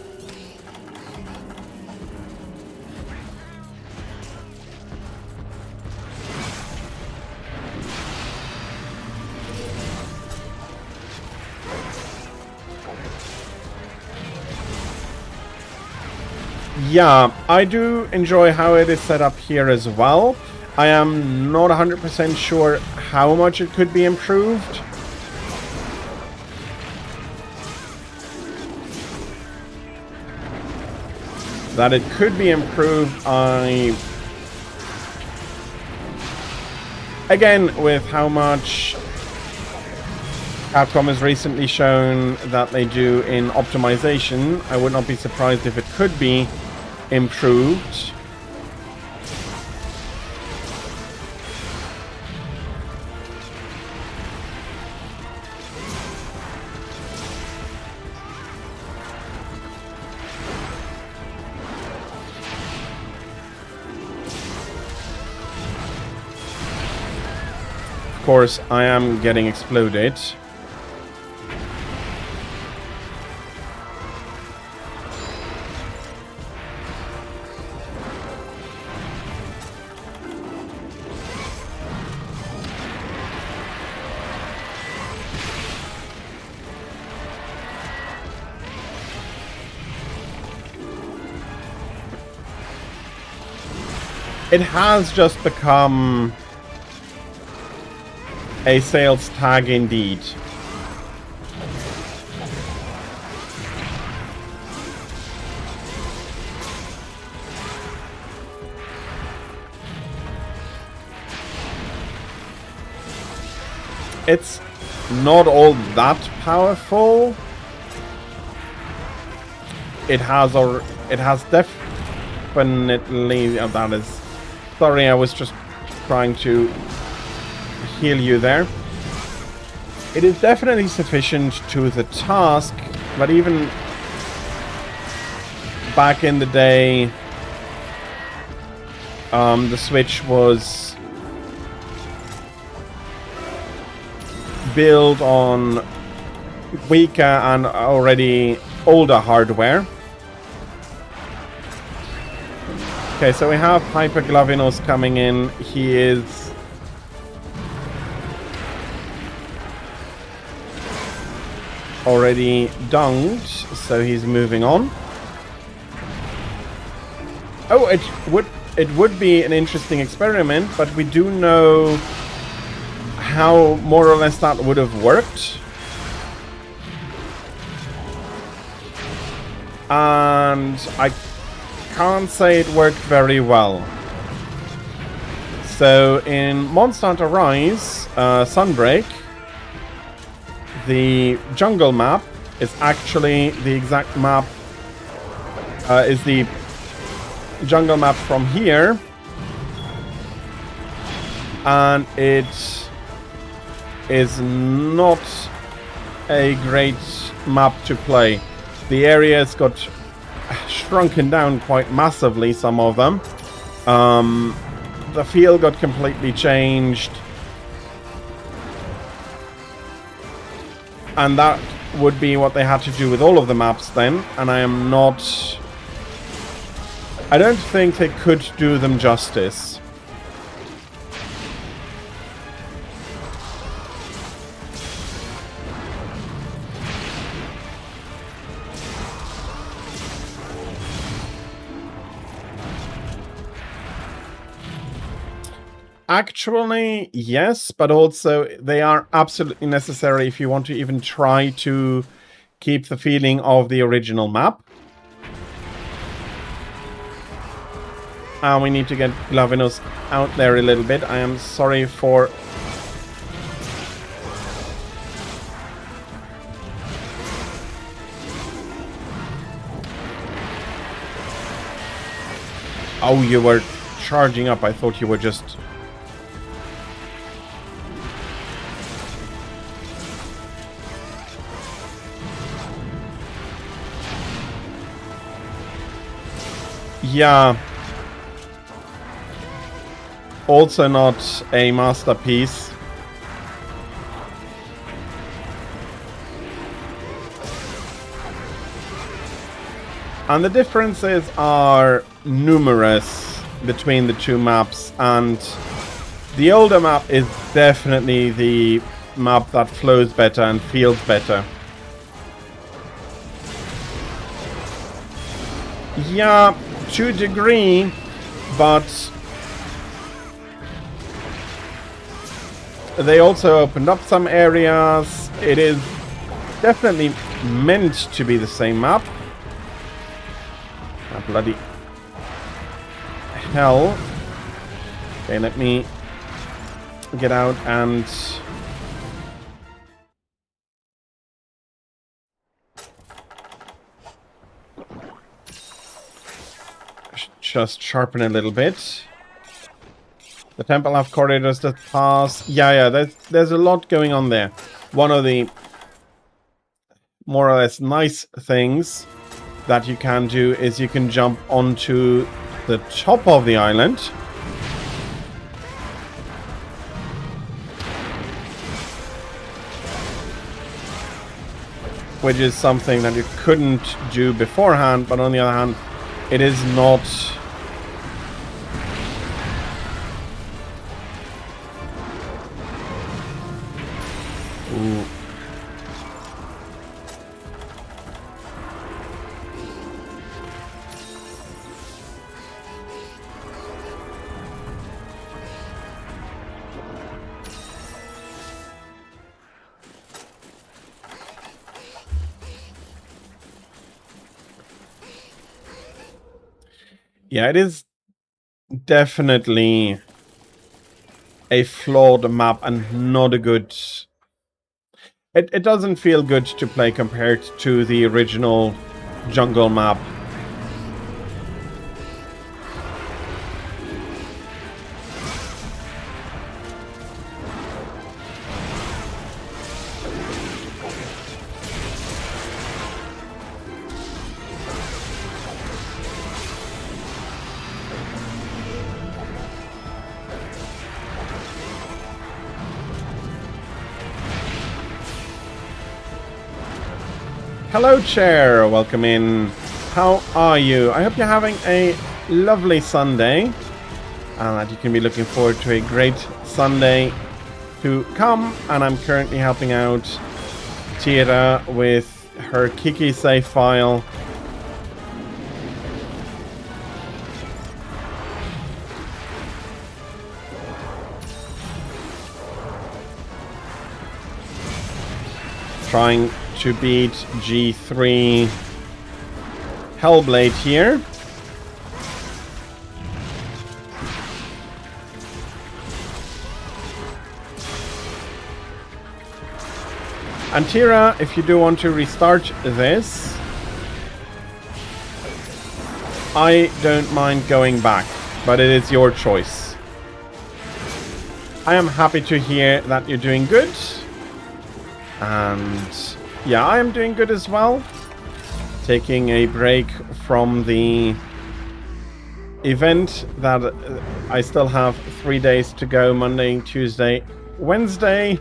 Yeah, I do enjoy how it is set up here as well. I am not 100% sure how much it could be improved. That it could be improved, again, with how much Capcom has recently shown that they do in optimization, I would not be surprised if it could be improved. Of course, I am getting exploded. it has just become a sales tag indeed. It's not all that powerful. It has definitely, that is, sorry, I was just trying to heal you there. It is definitely sufficient to the task, but even back in the day, the Switch was built on weaker and already older hardware. Okay, so we have Hyperglavinus coming in. He is already dunged, so he's moving on. Oh, it would be an interesting experiment, but we do know how more or less that would have worked. And I can't say it worked very well. So in Monster Hunter Rise, Sunbreak, the jungle map is actually the exact map, is the jungle map from here. And it is not a great map to play. The areas got shrunken down quite massively, some of them. The feel got completely changed. And that would be what they had to do with all of the maps then. And I don't think they could do them justice. Actually, yes, but also they are absolutely necessary if you want to even try to keep the feeling of the original map. And we need to get Glavinus out there a little bit. I am sorry for... Oh, you were charging up. I thought you were just... Yeah. Also not a masterpiece. And the differences are numerous between the two maps, and the older map is definitely the map that flows better and feels better. Yeah, to a degree, but they also opened up some areas. It is definitely meant to be the same map. Ah, bloody hell. Okay, let me get out and... just sharpen a little bit. The temple have corridors that pass. Yeah, there's a lot going on there. One of the more or less nice things that you can do is you can jump onto the top of the island. Which is something that you couldn't do beforehand, but on the other hand, it is not... Ooh. Yeah, it is definitely a flawed map and not a good... It doesn't feel good to play compared to the original jungle map. Hello, Chair. Welcome in. How are you? I hope you're having a lovely Sunday and that you can be looking forward to a great Sunday to come. And I'm currently helping out Tira with her Kiki save file. Trying to beat G3 Hellblade here. And Tira, if you do want to restart this, I don't mind going back, but it is your choice. I am happy to hear that you're doing good. And yeah, I am doing good as well. Taking a break from the event that I still have 3 days to go. Monday, Tuesday, Wednesday.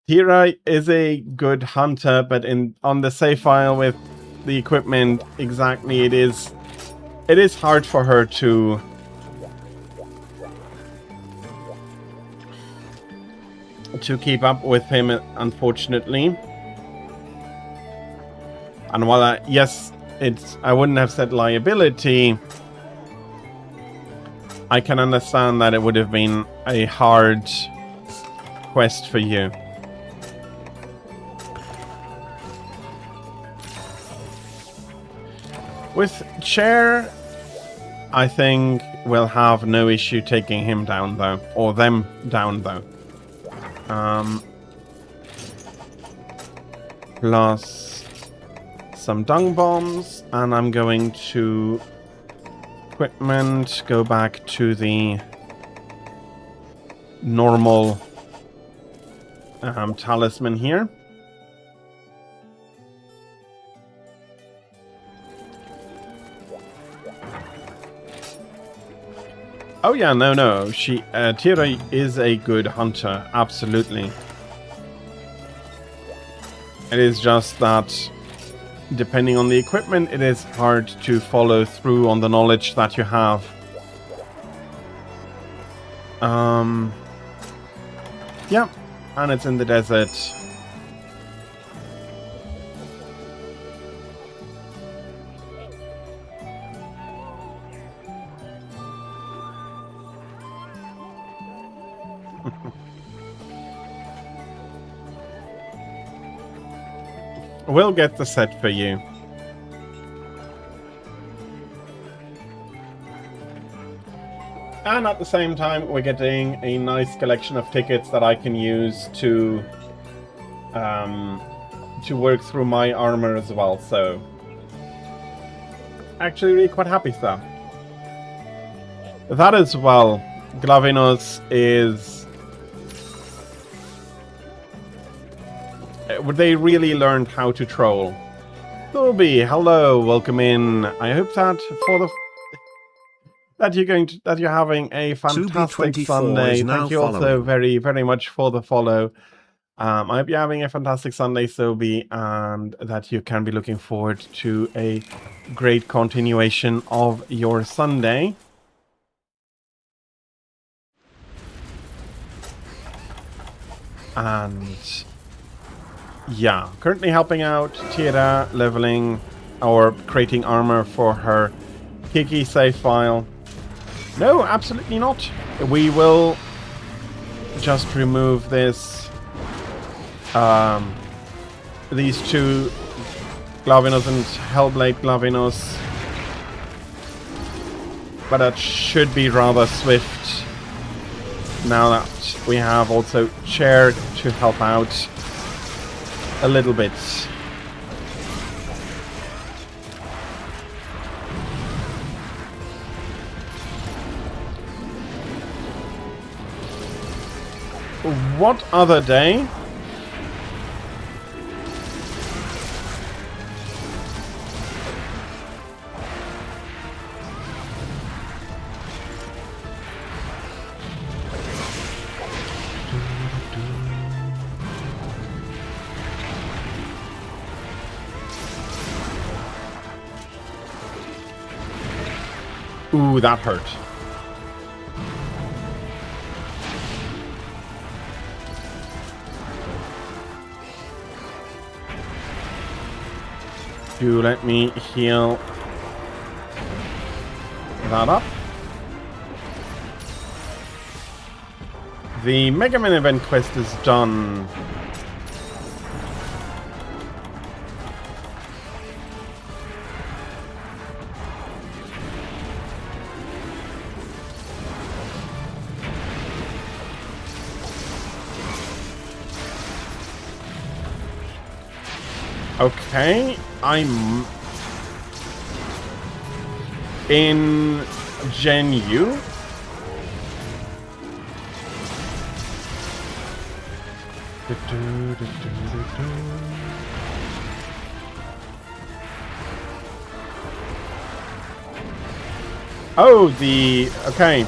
Tira is a good hunter, but on the save file with the equipment, exactly, it is hard for her to keep up with him, unfortunately. And while I wouldn't have said liability, I can understand that it would have been a hard quest for you. With Chair, I think we'll have no issue taking him down, though. Or them down, though. Plus some dung bombs. And I'm going to equipment, go back to the normal talisman here. Oh yeah, no. Tira is a good hunter, absolutely. It is just that, depending on the equipment, it is hard to follow through on the knowledge that you have. Yeah, and it's in the desert. We'll get the set for you. And at the same time, we're getting a nice collection of tickets that I can use to work through my armor as well. So, actually, really quite happy with that. That as well, Glavinos is... They really learned how to troll. Thorby, hello, welcome in. I hope that you're having a fantastic Sunday. Thank you also very, very much for the follow. I hope you're having a fantastic Sunday, Sobi, and that you can be looking forward to a great continuation of your Sunday. And yeah, currently helping out Tira, leveling or creating armor for her Kiki save file. No, absolutely not. We will just remove this. These two Glavenus and Hellblade Glavenus. But that should be rather swift. Now that we have also Chair to help out a little bit. What other day? Ooh, that hurt. Do let me heal that up. The Mega Man event quest is done. Okay, I'm in Gen U. Oh, okay.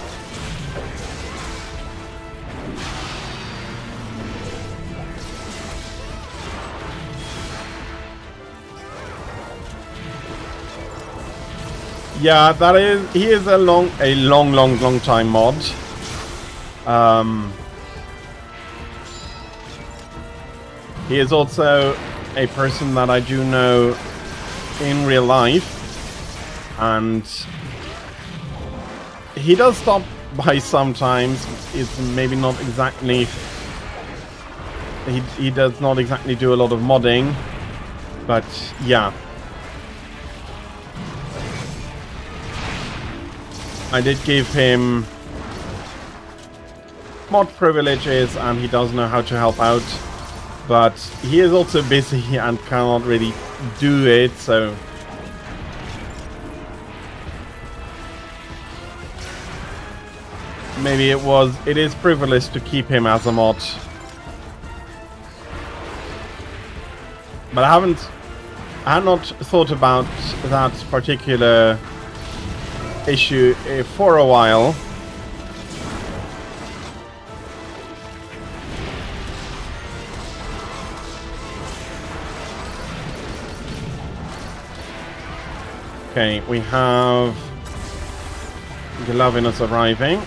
Yeah, he is a long time mod. He is also a person that I do know in real life, and he does stop by sometimes. It's maybe not exactly. He does not exactly do a lot of modding, but yeah. I did give him mod privileges and he does know how to help out, but he is also busy and cannot really do it, so maybe it is privileged to keep him as a mod. But I had not thought about that particular issue for a while. Okay, we have Glavenus arriving.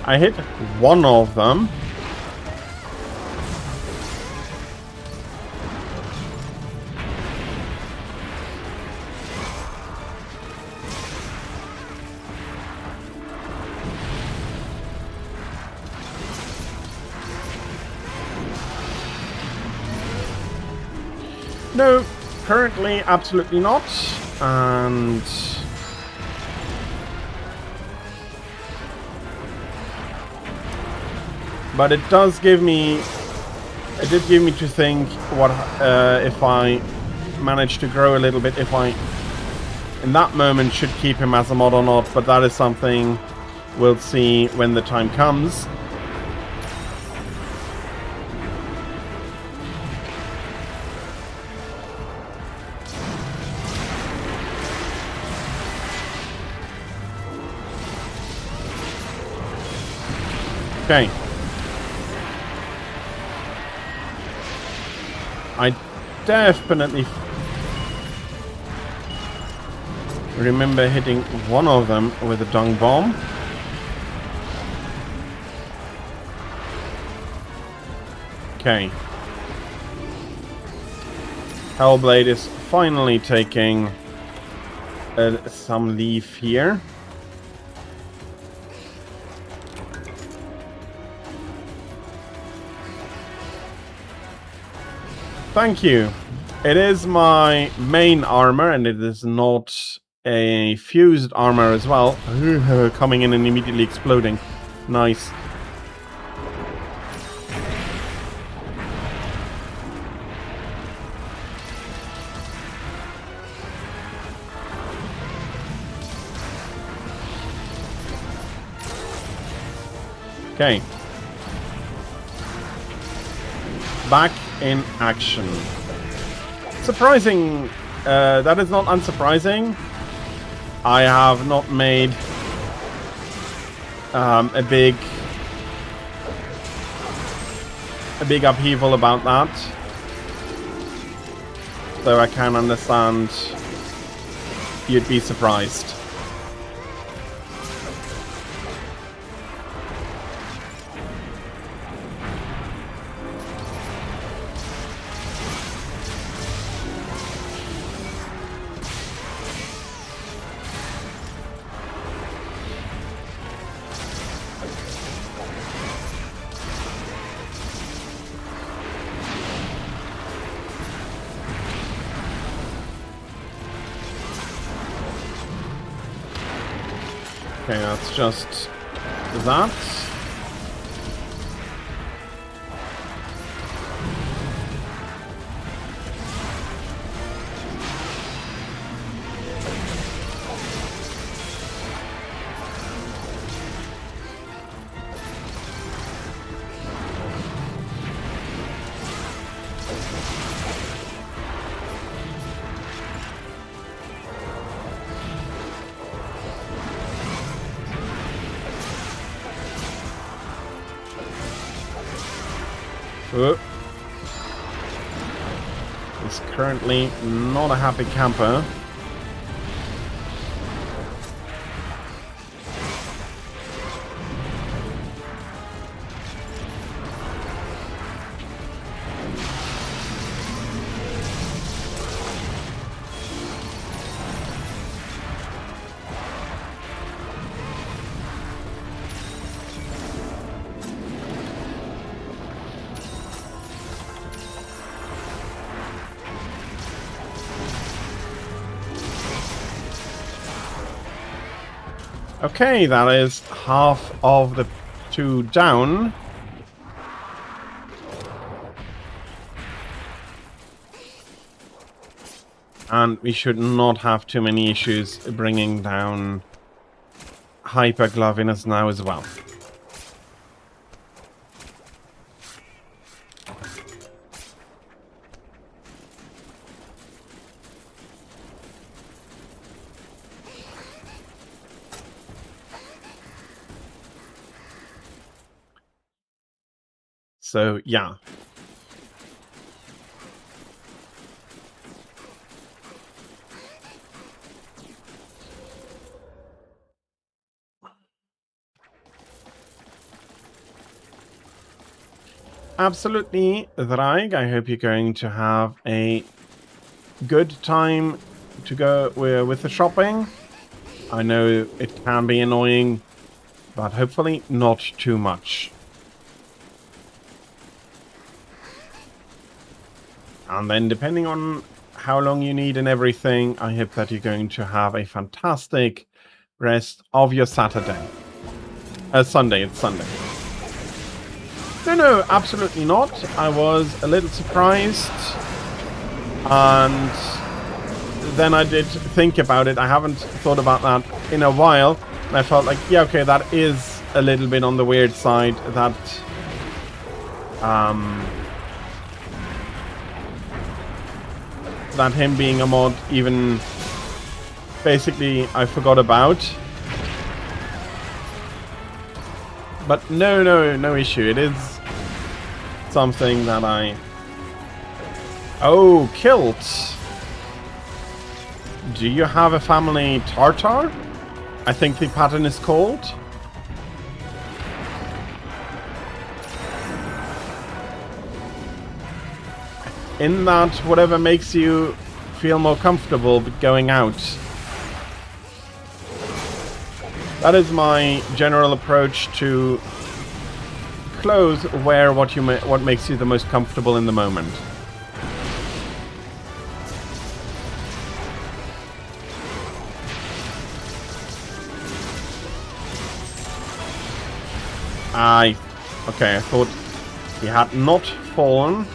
I hit one of them. No, currently absolutely not. And but it did give me to think what if I manage to grow a little bit, if I in that moment should keep him as a mod or not, but that is something we'll see when the time comes. Okay. I definitely remember hitting one of them with a dung bomb. Okay. Hellblade is finally taking some leaf here. Thank you. It is my main armor, and it is not a fused armor as well. Coming in and immediately exploding. Nice. Okay. Back in action. Surprising. That is not unsurprising. I have not made a big upheaval about that. So I can understand you'd be surprised. Okay, that's just that. He's currently not a happy camper. Okay, that is half of the two down. And we should not have too many issues bringing down Hyperglavinus now as well. So, yeah. Absolutely, Drag. I hope you're going to have a good time to go with the shopping. I know it can be annoying, but hopefully not too much. And then depending on how long you need and everything, I hope that you're going to have a fantastic rest of your Saturday. Sunday, it's Sunday. No, absolutely not. I was a little surprised. And then I did think about it. I haven't thought about that in a while. And I felt like, yeah, okay, that is a little bit on the weird side. That him being a mod, even basically I forgot about. But no issue. It is something that I... Oh, Kilt. Do you have a family Tartar? I think the pattern is called. in that whatever makes you feel more comfortable going out. That is my general approach to clothes. Wear what makes you the most comfortable in the moment. Okay, I thought he had not fallen.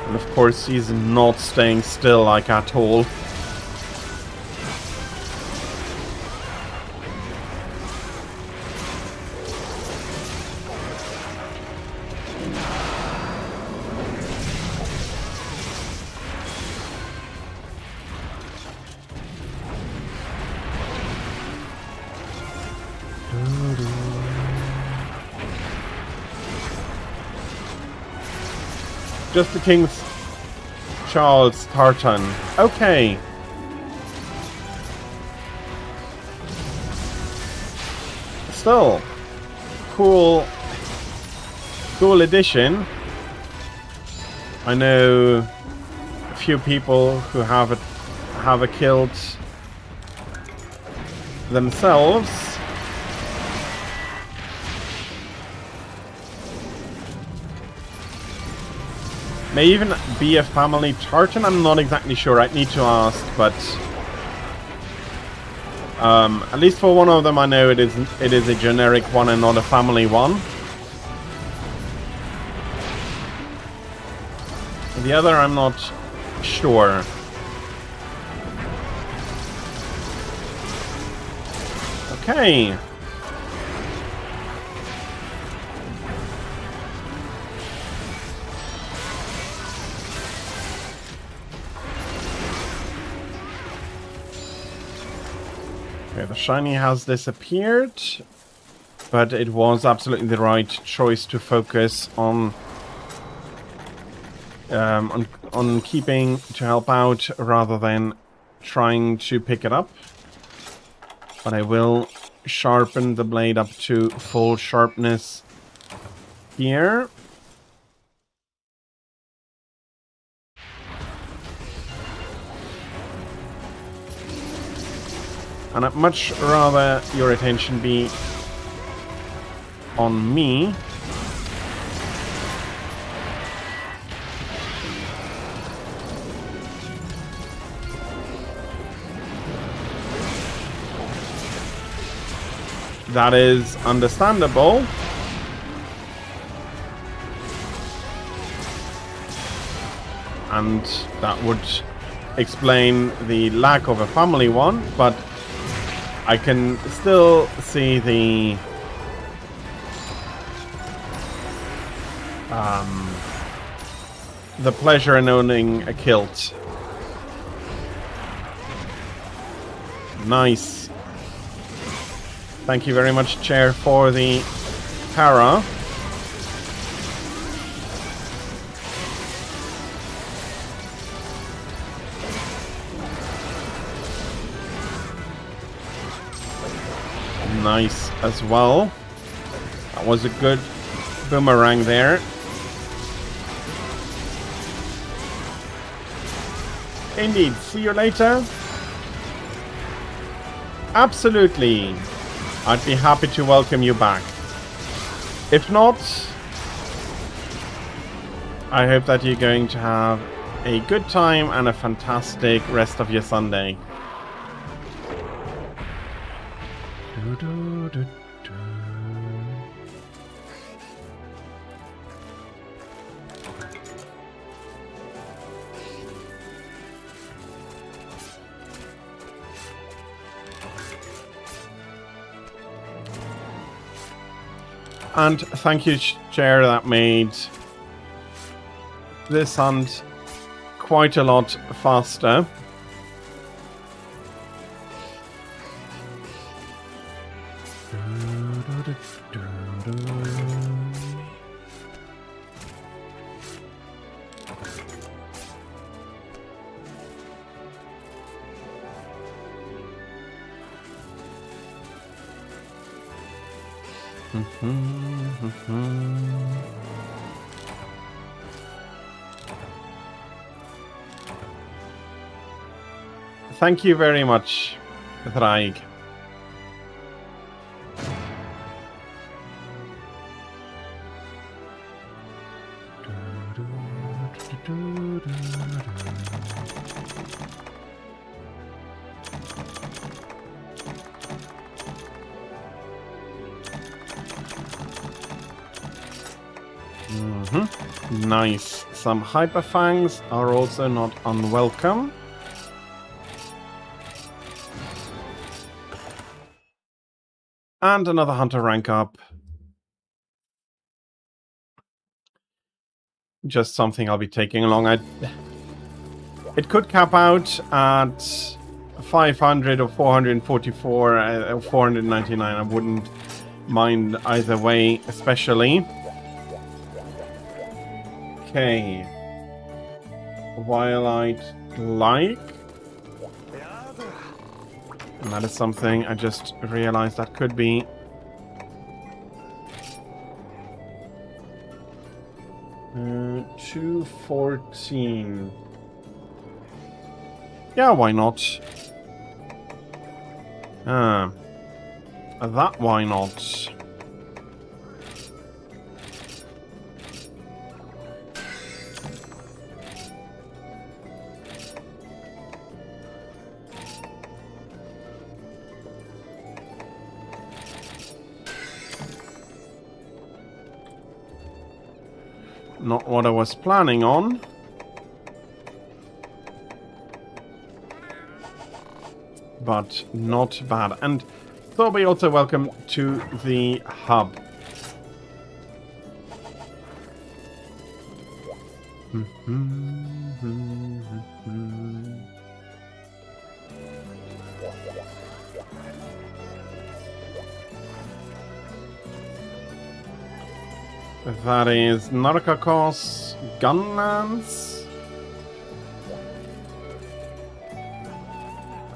And of course he's not staying still like at all. Just the King Charles Tartan. Okay. Still, cool addition. I know a few people who have a kilt themselves. May even be a family tartan. I'm not exactly sure. I'd need to ask, but at least for one of them, I know it is a generic one and not a family one. The other, I'm not sure. Okay. Okay, the shiny has disappeared, but it was absolutely the right choice to focus on keeping to help out rather than trying to pick it up. But I will sharpen the blade up to full sharpness here. And I'd much rather your attention be on me. That is understandable. And that would explain the lack of a family one, but I can still see the pleasure in owning a kilt. Nice. Thank you very much, Chair, for the para. Nice as well. That was a good boomerang there. Indeed. See you later. Absolutely. I'd be happy to welcome you back. If not, I hope that you're going to have a good time and a fantastic rest of your Sunday. And thank you, Chair, that made this hunt quite a lot faster. Thank you very much, Thraig. Nice. Some Hyperfangs are also not unwelcome. And another Hunter rank up. Just something I'll be taking along. It could cap out at 500 or 444 or 499. I wouldn't mind either way, especially. Okay. Wildlight like. And that is something I just realized that could be. Uh, 214. Yeah, why not? That why not? Not what I was planning on. But not bad. And Thorby, also welcome to the hub. That is Narcakos Gunlance.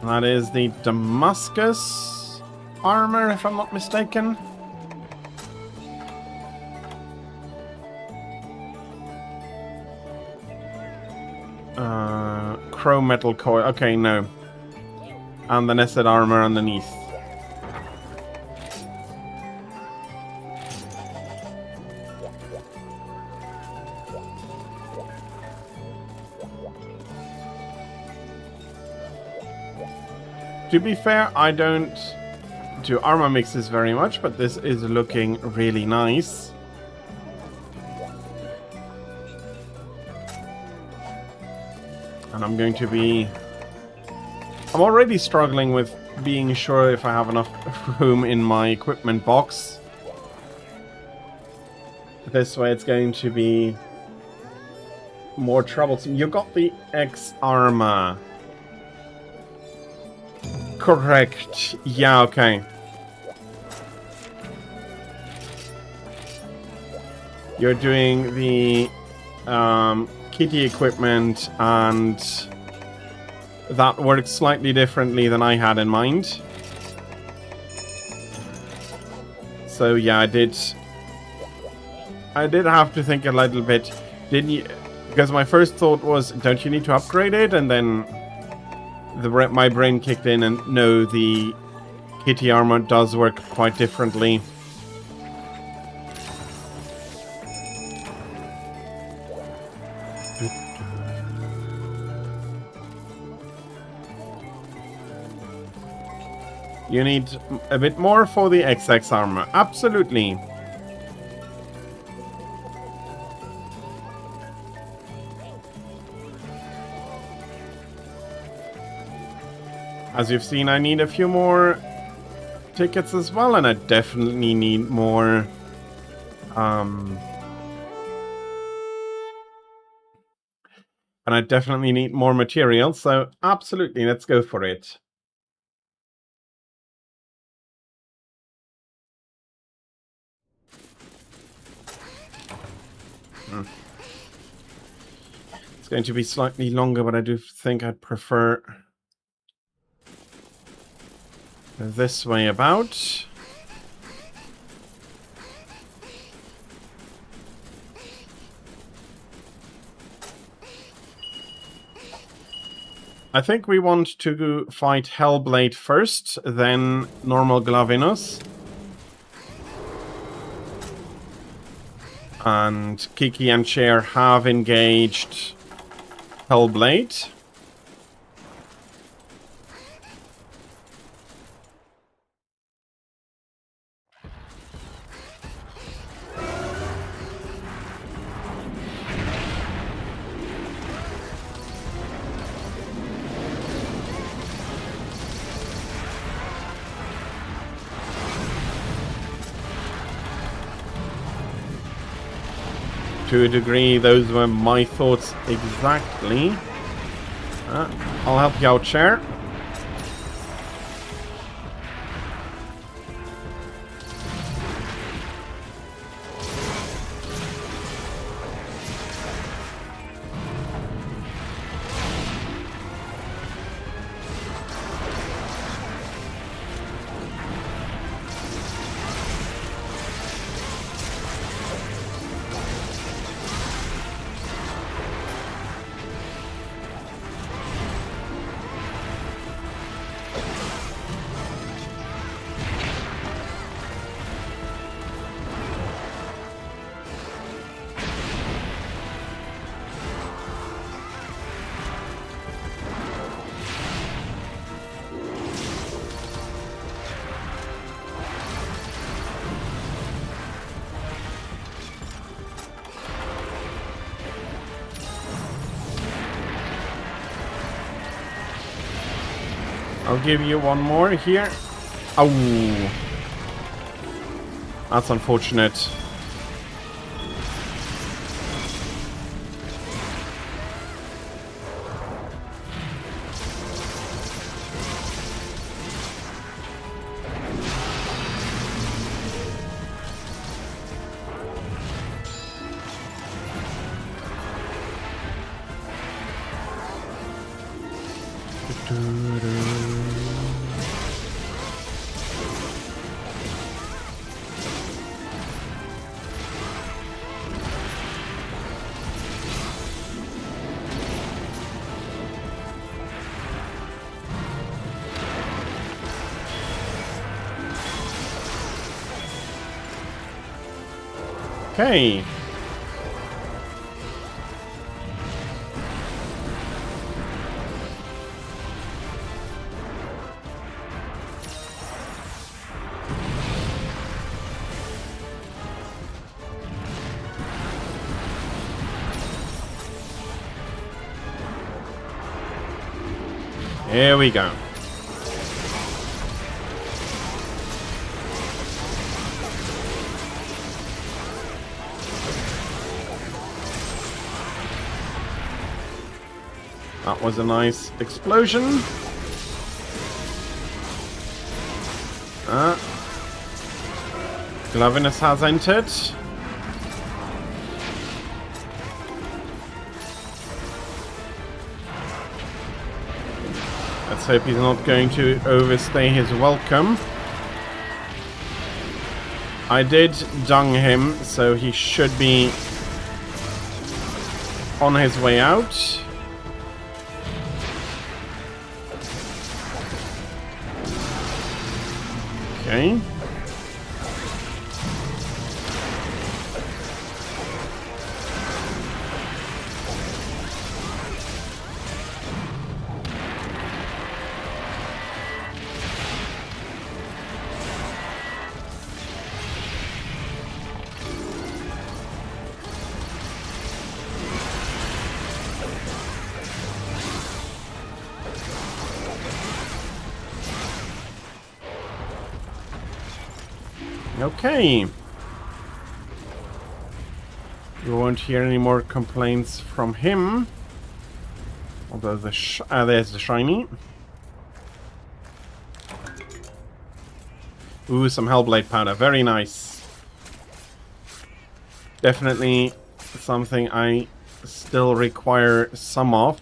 That is the Damascus armor, if I'm not mistaken. Chrome metal coil. Okay, no. And the nested armor underneath. To be fair, I don't do armor mixes very much, but this is looking really nice. And I'm going to be... I'm already struggling with being sure if I have enough room in my equipment box. This way it's going to be more troublesome. You got the X armor. Correct. Yeah, okay. You're doing the kitty equipment, and that works slightly differently than I had in mind. So yeah, I did have to think a little bit. Didn't you? Because my first thought was, don't you need to upgrade it? And then my brain kicked in, and no, the kitty armor does work quite differently. You need a bit more for the XX armor. Absolutely. As you've seen, I need a few more tickets as well, and I definitely need more and I definitely need more material, so absolutely, let's go for it. It's going to be slightly longer, but I do think I'd prefer this way about. I think we want to fight Hellblade first, then normal Glavinus. And Kiki and Cher have engaged Hellblade. To a degree, those were my thoughts exactly. I'll help you out, Cher. I'll give you one more here. Oh, that's unfortunate. Okay. Here we go. That was a nice explosion. Glavinus has entered. Let's hope he's not going to overstay his welcome. I did dung him, so he should be on his way out. Okay. Okay. You won't hear any more complaints from him. Although there's the shiny. Ooh, some Hellblade powder. Very nice. Definitely something I still require some of.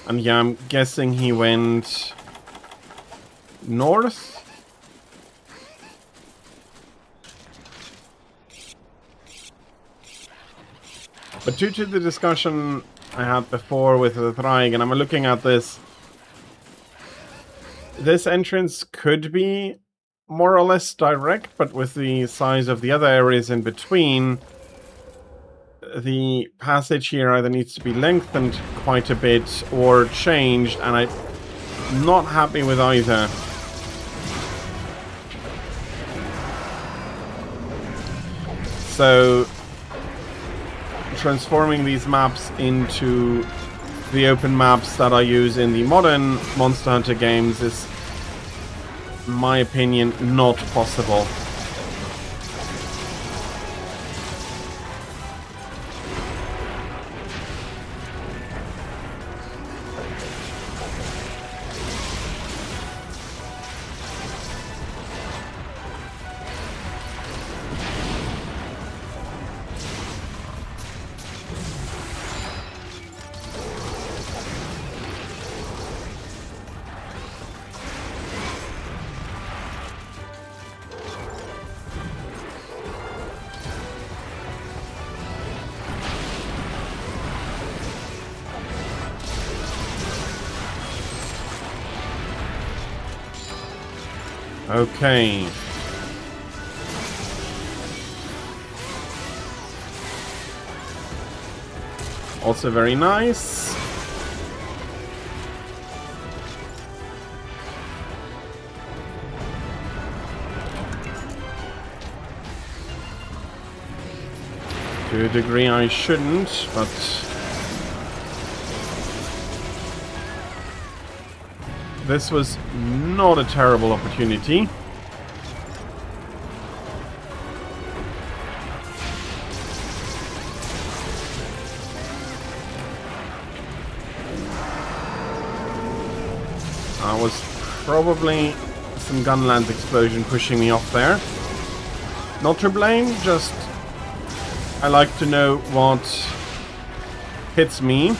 And yeah, I'm guessing he went north. But due to the discussion I had before with the Thraig, and I'm looking at this, this entrance could be more or less direct, but with the size of the other areas in between, the passage here either needs to be lengthened quite a bit or changed, and I'm not happy with either. So, transforming these maps into the open maps that I use in the modern Monster Hunter games is, in my opinion, not possible. Okay. Also very nice. To a degree I shouldn't, but this was not a terrible opportunity. That was probably some Gunland's explosion pushing me off there. Not to blame, just I like to know what hits me.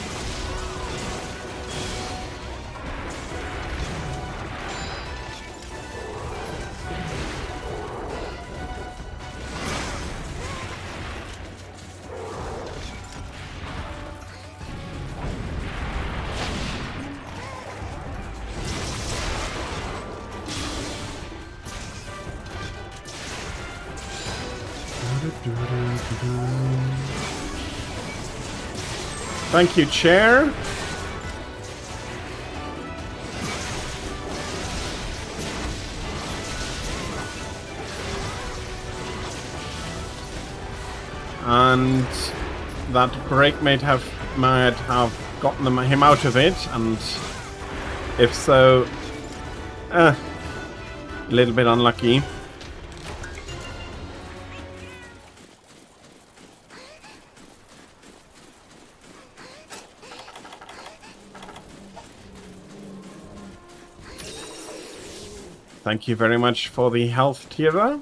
Thank you, chair. And that break might have gotten him out of it, and if so, a little bit unlucky. Thank you very much for the health, Tira.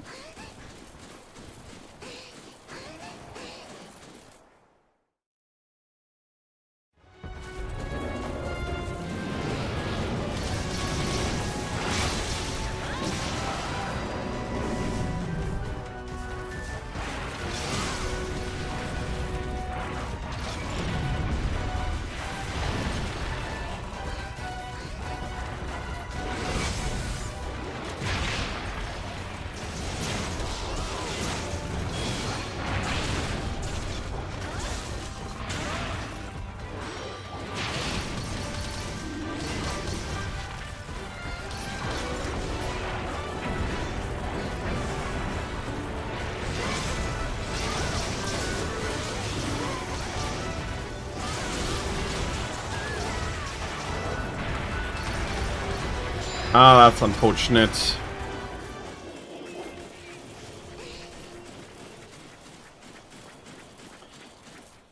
Ah, that's unfortunate.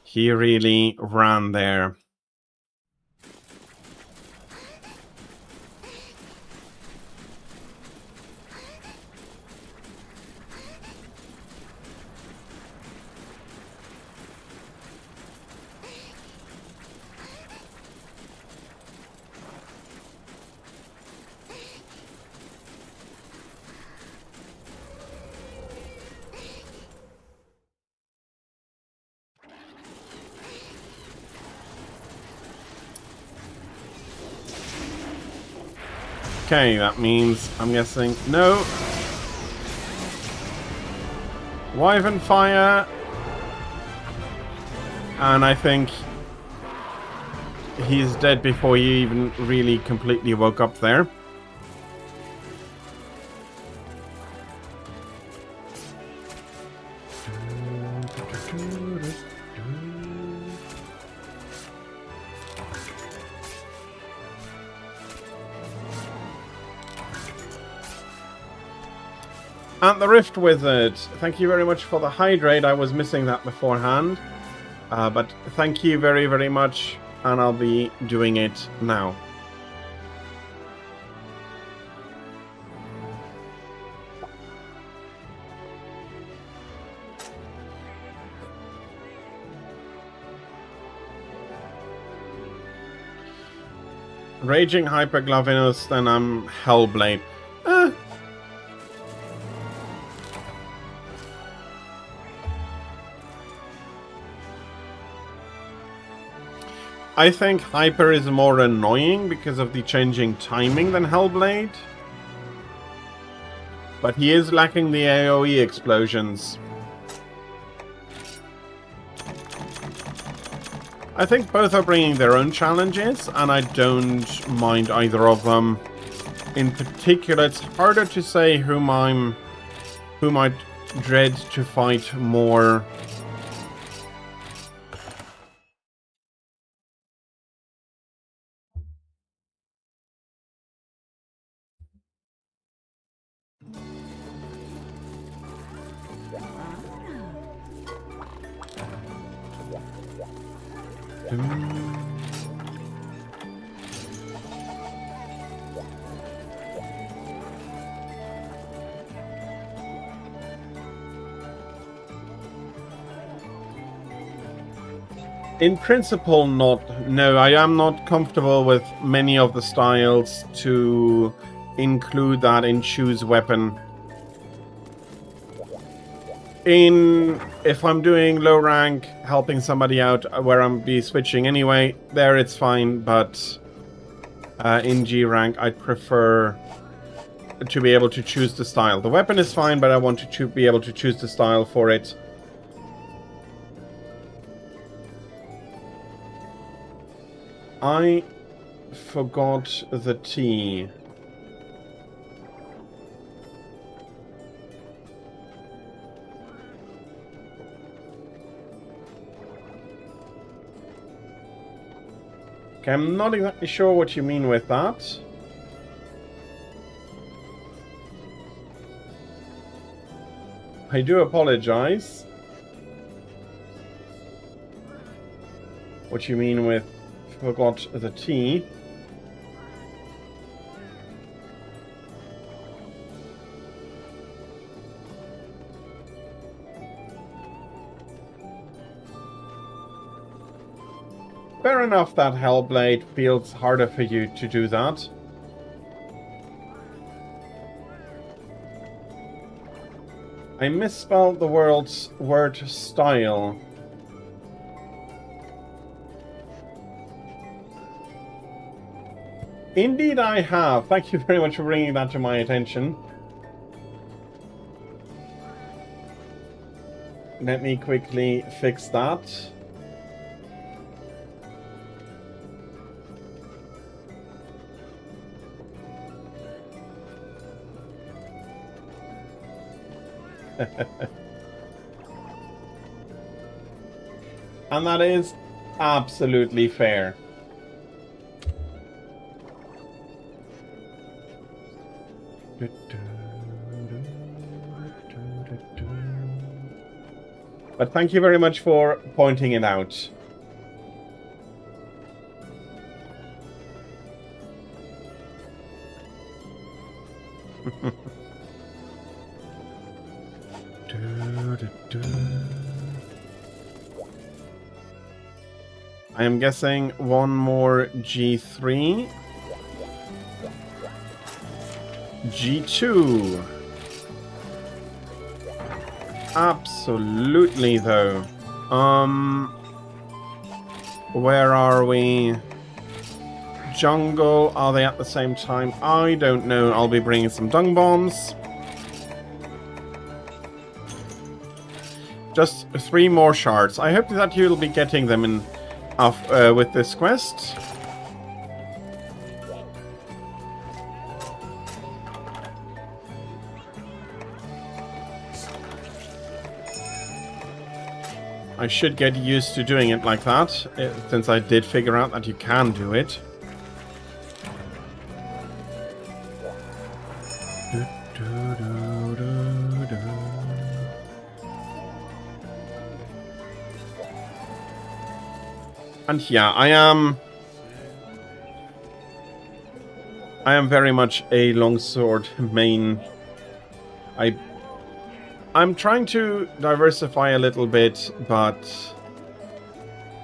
He really ran there. Okay, that means, I'm guessing, no. Wyvern Fire. And I think he's dead before he even really completely woke up there. And the Rift Wizard, thank you very much for the hydrate. I was missing that beforehand. But thank you very, very much. And I'll be doing it now. Raging Hyperglavinus, then I'm Hellblade. I think Hyper is more annoying because of the changing timing than Hellblade. But he is lacking the AoE explosions. I think both are bringing their own challenges, and I don't mind either of them. In particular, it's harder to say whom I'd dread to fight more. In principle, not. No, I am not comfortable with many of the styles to include that in choose weapon. If I'm doing low rank, helping somebody out where I'm be switching anyway, there it's fine, but in G rank, I'd prefer to be able to choose the style. The weapon is fine, but I want to be able to choose the style for it. I forgot the T. Okay, I'm not exactly sure what you mean with that. I do apologize. What you mean with forgot the T? Fair enough that Hellblade feels harder for you to do that. I misspelled the word style. Indeed I have. Thank you very much for bringing that to my attention. Let me quickly fix that. And that is absolutely fair. But thank you very much for pointing it out. I am guessing one more G3. G2. Absolutely, though. Where are we? jungle. Are they at the same time? I don't know. I'll be bringing some dung bombs. Just 3 more shards. I hope that you'll be getting them in with this quest. I should get used to doing it like that, since I did figure out that you can do it. And yeah, I am very much a longsword main. I'm trying to diversify a little bit, but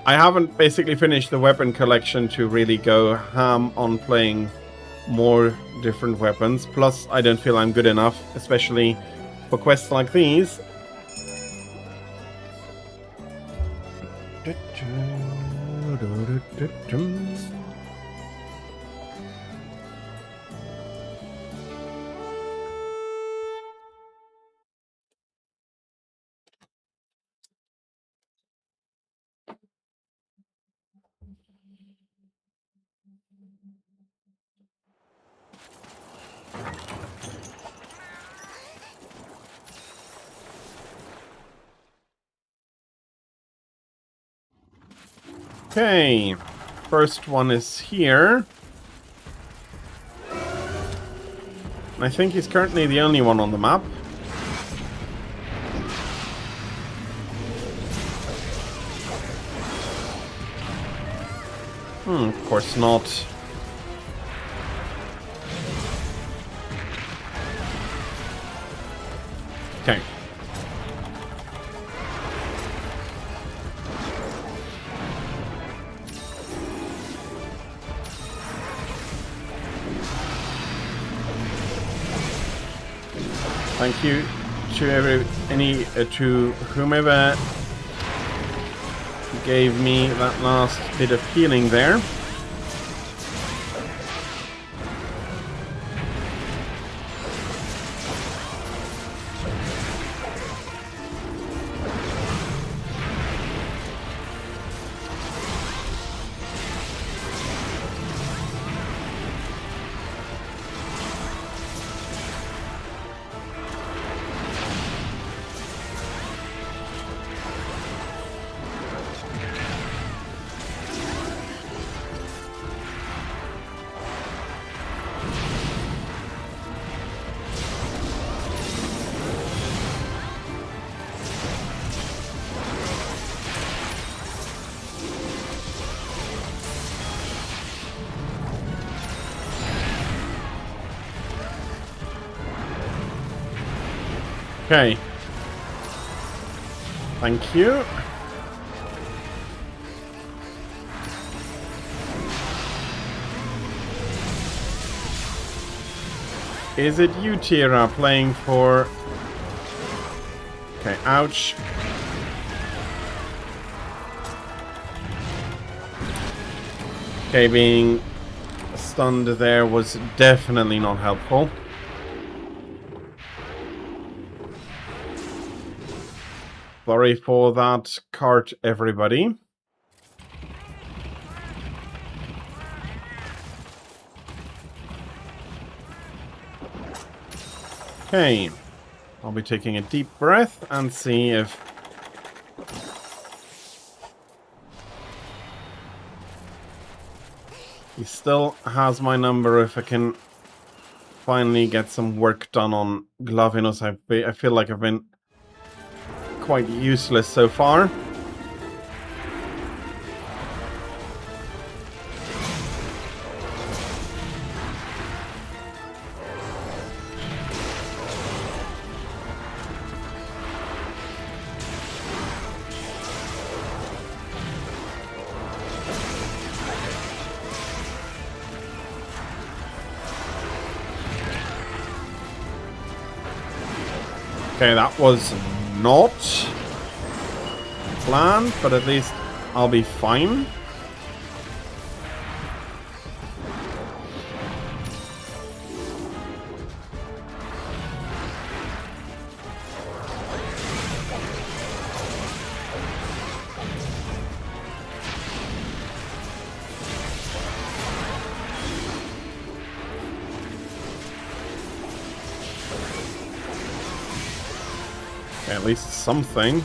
I haven't basically finished the weapon collection to really go ham on playing more different weapons. Plus, I don't feel I'm good enough, especially for quests like these. Okay, first one is here. I think he's currently the only one on the map. Of course not. Okay. Thank you to to whomever gave me that last bit of healing there. Okay. Thank you. Is it you, Tira, playing for... Okay, ouch. Okay, being stunned there was definitely not helpful. Sorry for that cart, everybody. Okay, I'll be taking a deep breath and see if... He still has my number if I can finally get some work done on Glavenus. I feel like I've been quite useless so far. Okay, that was not planned, but at least I'll be fine. At least something.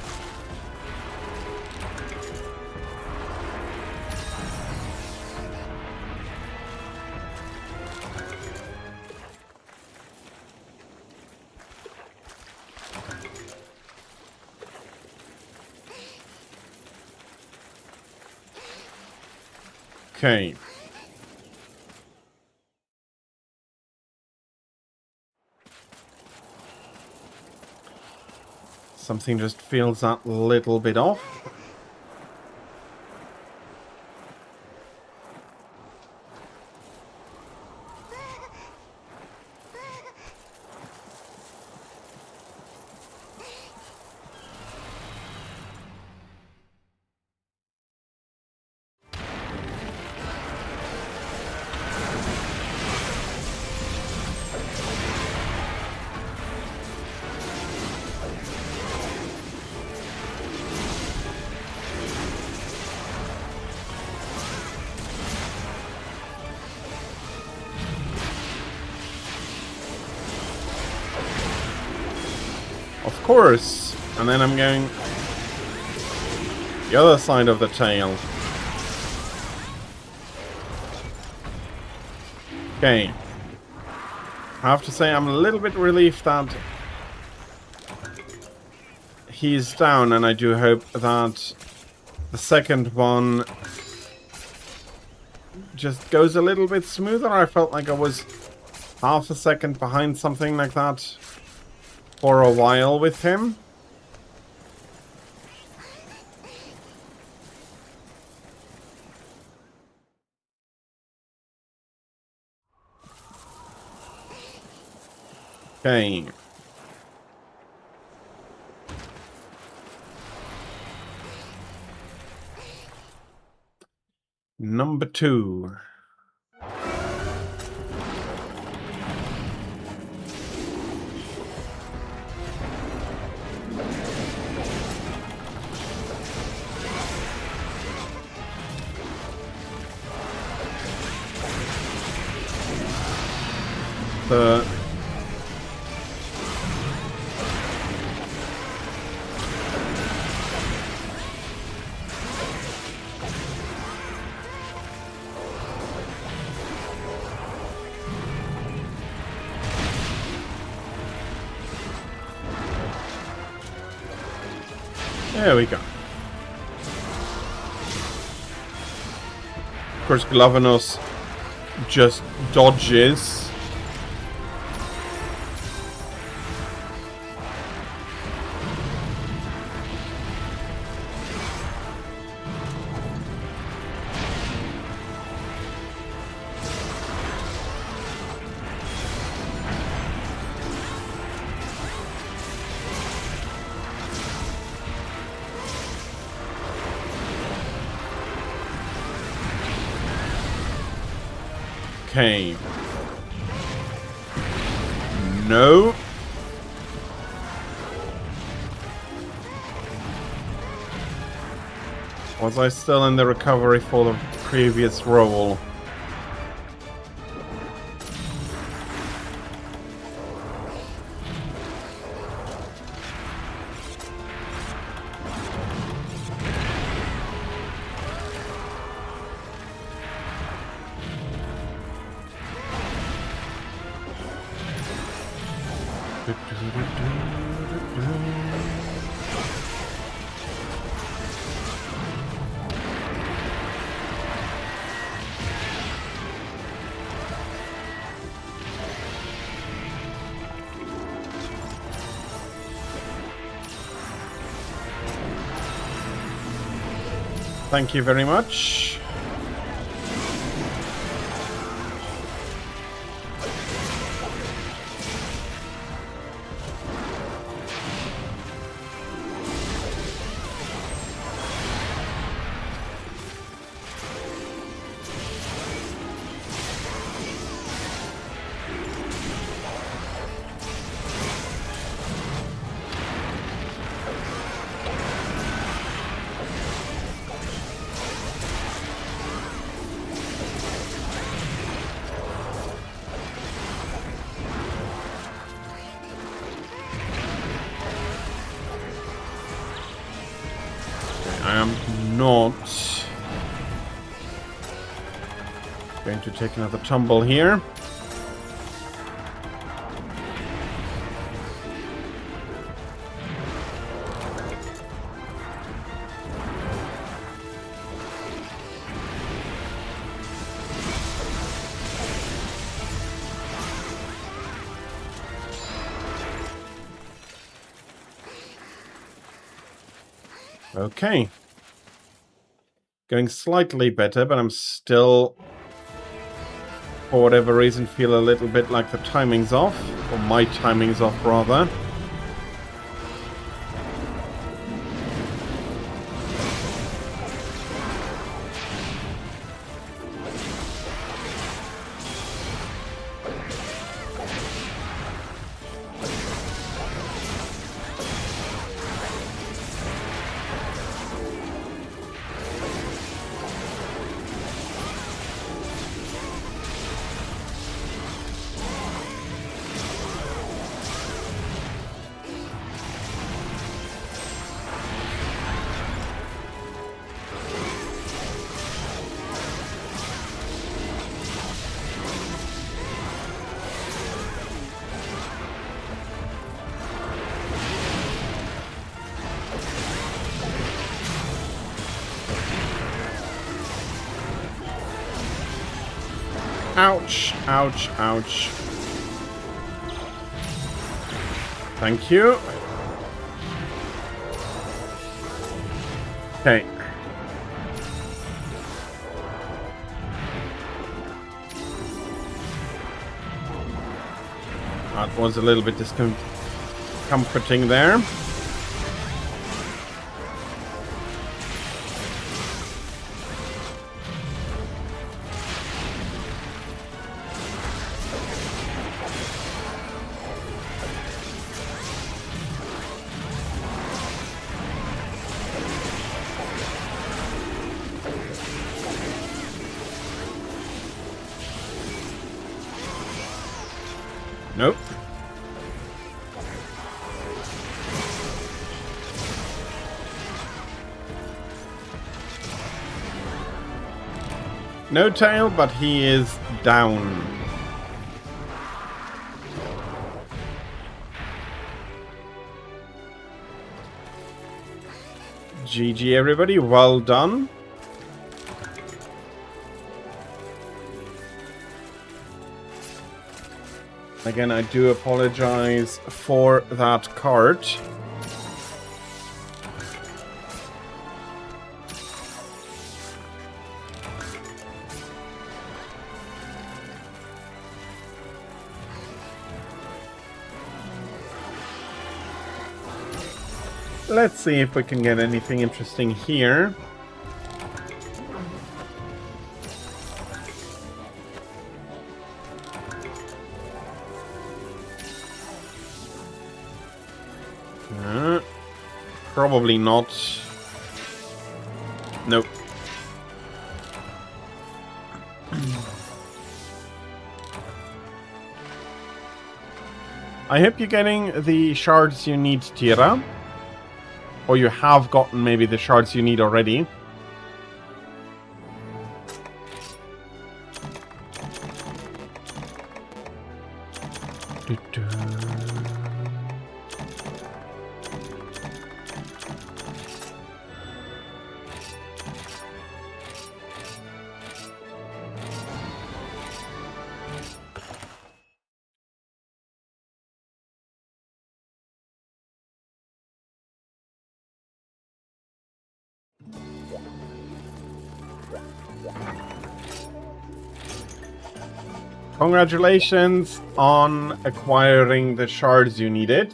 Okay. Something just feels that little bit off. Of course. And then I'm going the other side of the tail. Okay. I have to say I'm a little bit relieved that he's down, and I do hope that the second one just goes a little bit smoother. I felt like I was half a second behind something like that for a while with him. Okay. Number 2. There we go. Of course, Glavenus just dodges. Okay. No. Was I still in the recovery for the previous roll? Thank you very much. am not going to take another tumble here. Okay. Going slightly better, but I'm still, for whatever reason, feel a little bit like the timing's off. Or my timing's off, rather. Ouch, ouch, ouch. Thank you. Okay. That was a little bit discomforting there. Nope. No tail, but he is down. GG everybody, well done. Again, I do apologize for that card. Let's see if we can get anything interesting here. Probably not. Nope. I hope you're getting the shards you need, Tira. Or you have gotten maybe the shards you need already. Congratulations on acquiring the shards you needed.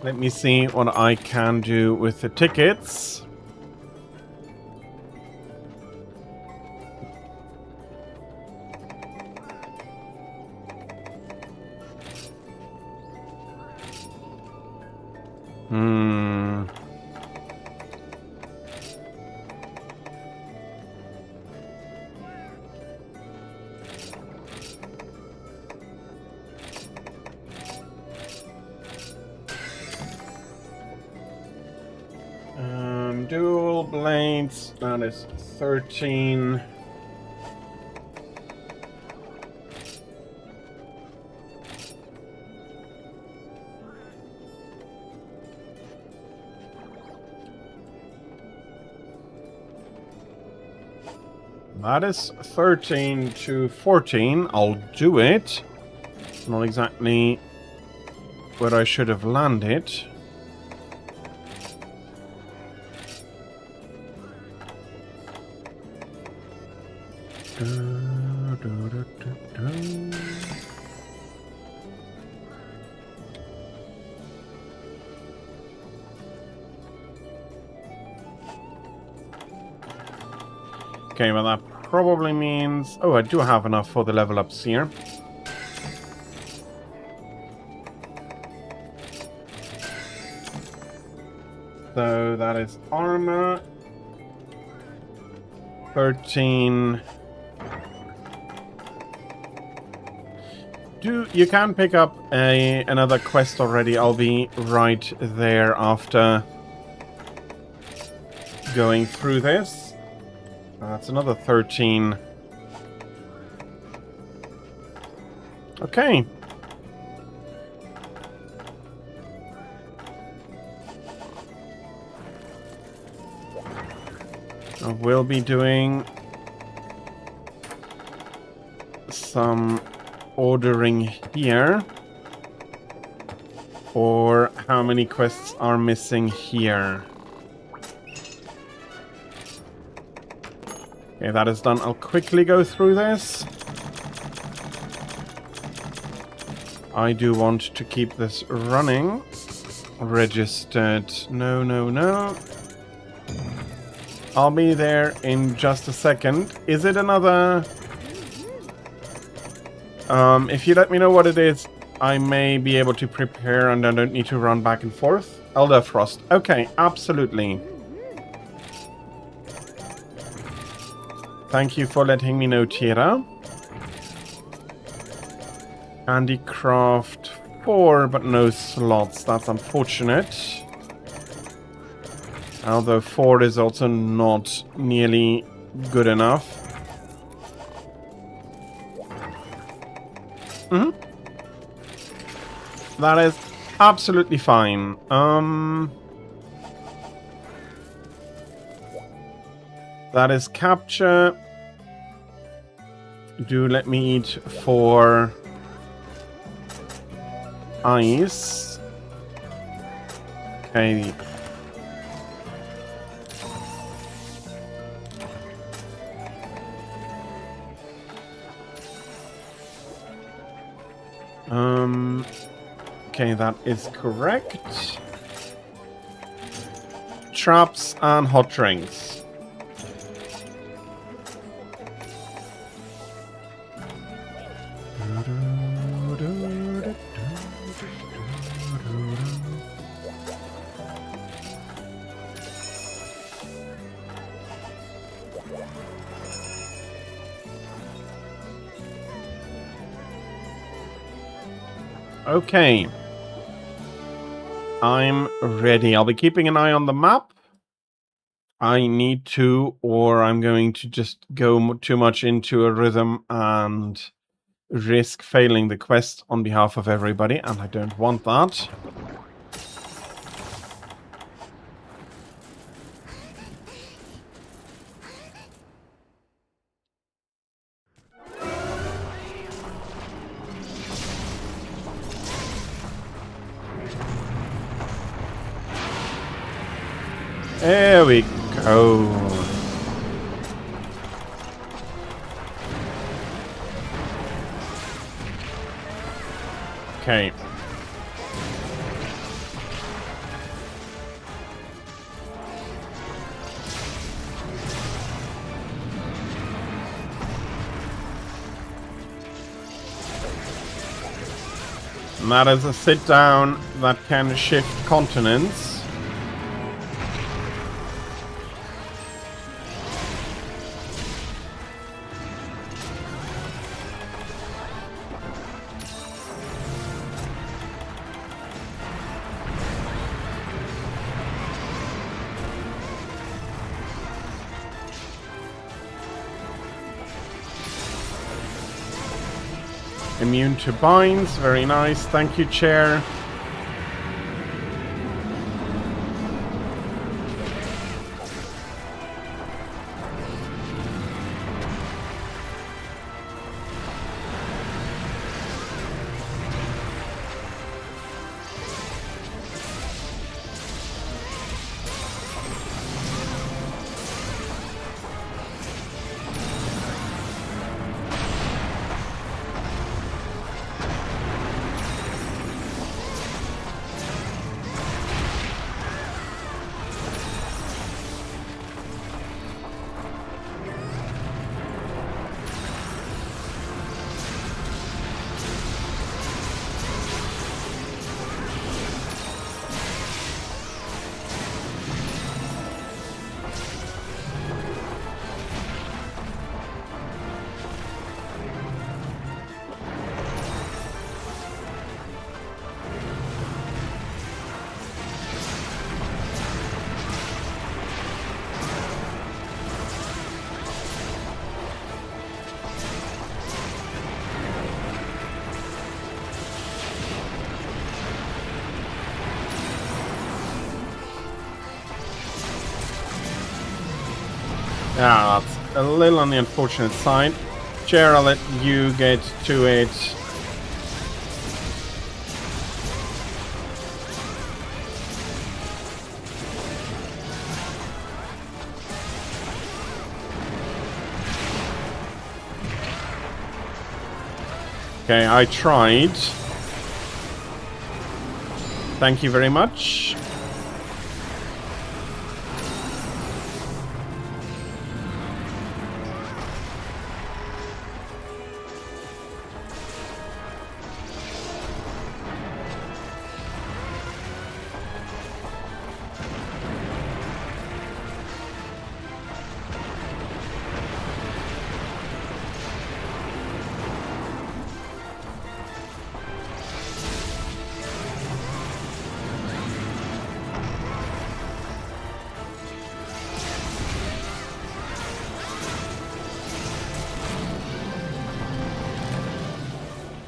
Let me see what I can do with the tickets. dual blades, that is 13. That is 13 to 14. I'll do it. Not exactly where I should have landed. Okay, well that probably means... Oh, I do have enough for the level ups here. So that is armor. 13. You can pick up another quest already. I'll be right there after going through this. That's another 13. Okay. I will be doing some ordering here. Or how many quests are missing here? Okay, that is done. I'll quickly go through this. I do want to keep this running. Registered. No, no, no. I'll be there in just a second. Is it another... if you let me know what it is, I may be able to prepare and I don't need to run back and forth. Elder Frost. Okay, absolutely. Thank you for letting me know, Tira. Handicraft 4, but no slots. That's unfortunate. Although 4 is also not nearly good enough. That is absolutely fine. That is capture. Do let me eat 4 ice. Okay. Okay, that is correct. Traps and hot drinks. Okay. I'm ready. I'll be keeping an eye on the map. I need to, or I'm going to just go too much into a rhythm and risk failing the quest on behalf of everybody, and I don't want that. There we go. Okay. And that is a sit down that can shift continents. Immune to binds. Very nice. Thank you, Chair. Yeah, that's a little on the unfortunate side. Chair, I'll let you get to it. Okay, I tried. Thank you very much.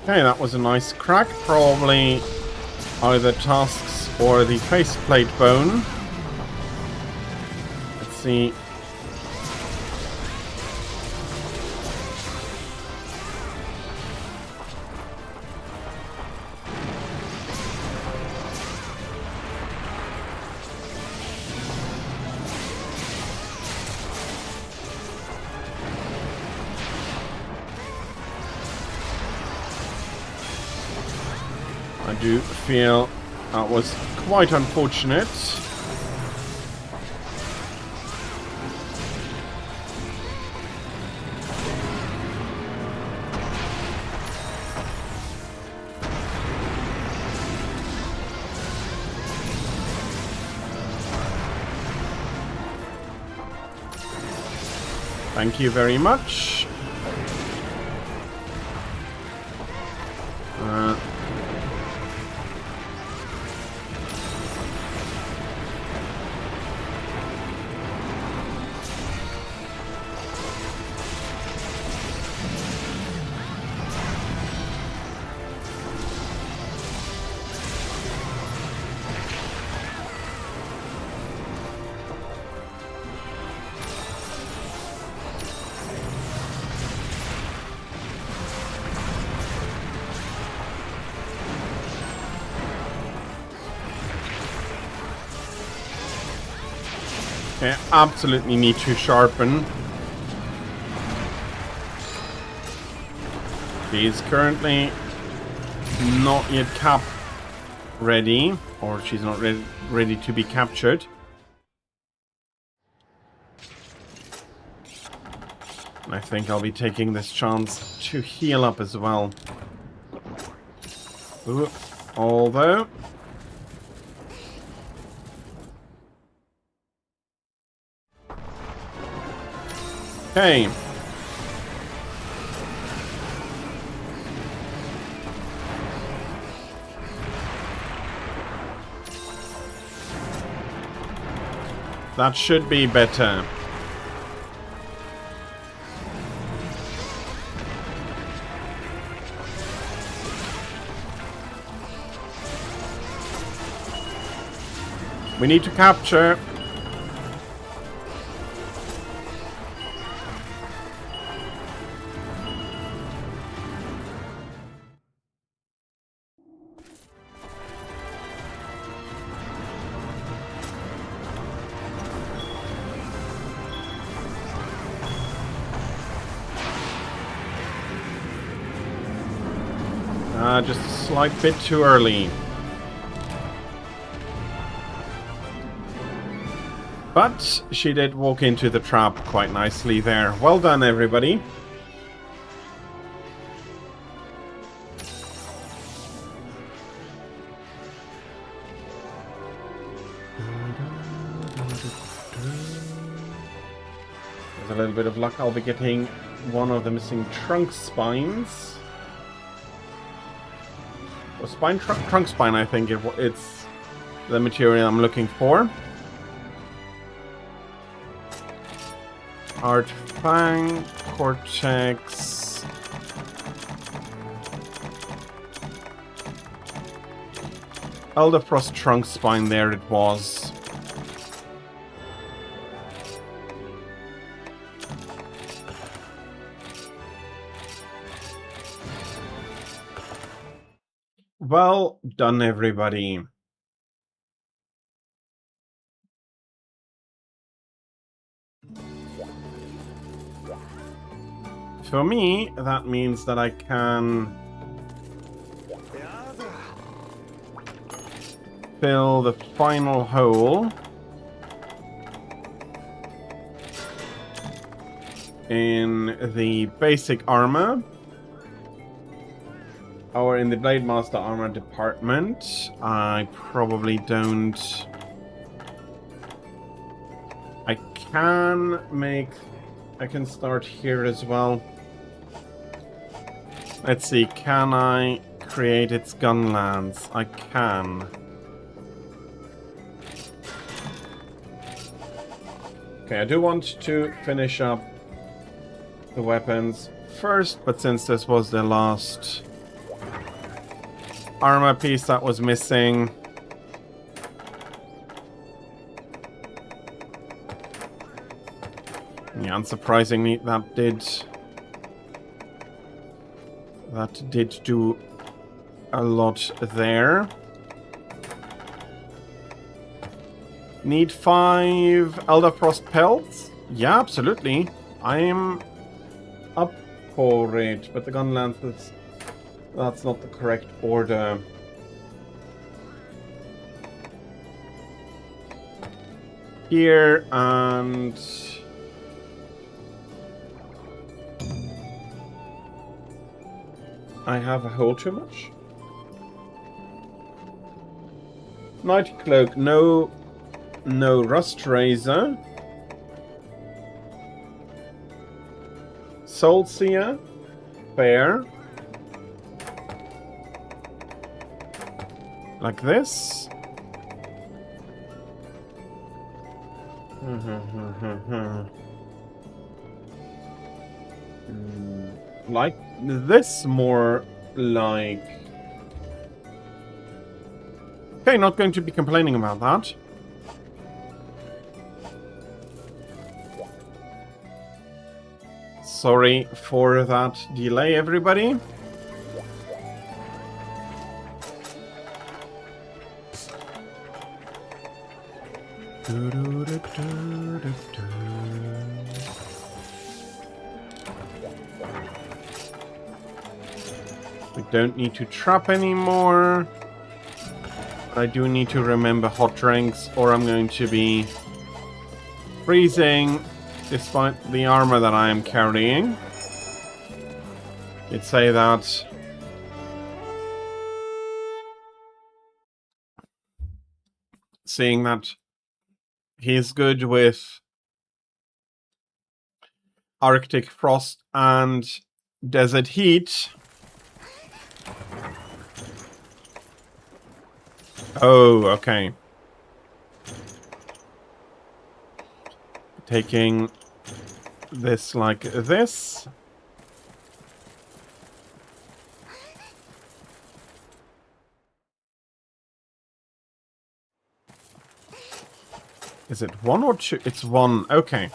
Okay, that was a nice crack. Probably either tusks or the faceplate bone. Let's see. I do feel that was quite unfortunate. Thank you very much. Okay, absolutely need to sharpen. She is currently not yet cap ready, or she's not ready to be captured. And I think I'll be taking this chance to heal up as well. Ooh, although... Okay. That should be better. We need to capture. Just a slight bit too early. But she did walk into the trap quite nicely there. Well done, everybody. With a little bit of luck, I'll be getting one of the missing trunk spines. Or spine trunk spine, I think it's the material I'm looking for. Art Fang, Cortex. Elderfrost trunk spine, there it was. Well done, everybody. For me, that means that I can fill the final hole in the basic armor. Or in the Blade Master armor department. I probably don't... I can start here as well. Let's see, can I create its gun lance? I can. Okay, I do want to finish up the weapons first, but since this was the last armor piece that was missing, yeah, unsurprisingly, that did do a lot there. Need 5 Elderfrost pelts? Yeah, absolutely. I'm up for it, but the gun lance is... That's not the correct order. Here, and... I have a hole too much? Night Cloak, no Rust Razor. Soul Seer, fair. Like this. Like this, more like... Okay, not going to be complaining about that. Sorry for that delay, everybody. We don't need to trap anymore. I do need to remember hot drinks, or I'm going to be freezing despite the armor that I am carrying. You'd say that. Seeing that he's good with Arctic frost and desert heat. Oh, okay. Taking this like this. Is it 1 or 2? It's 1. Okay.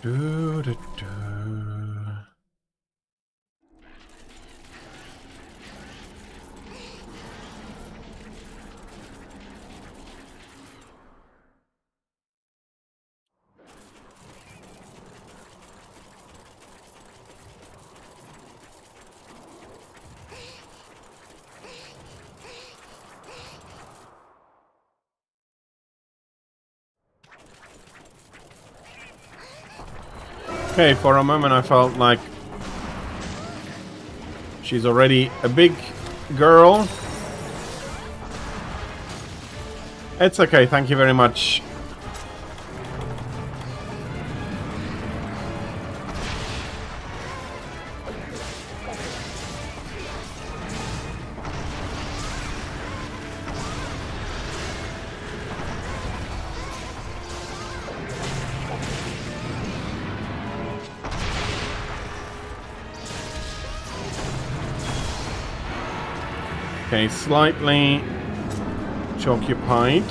Do, do, do. Okay, for a moment I felt like she's already a big girl. It's okay, thank you very much. Okay, slightly occupied.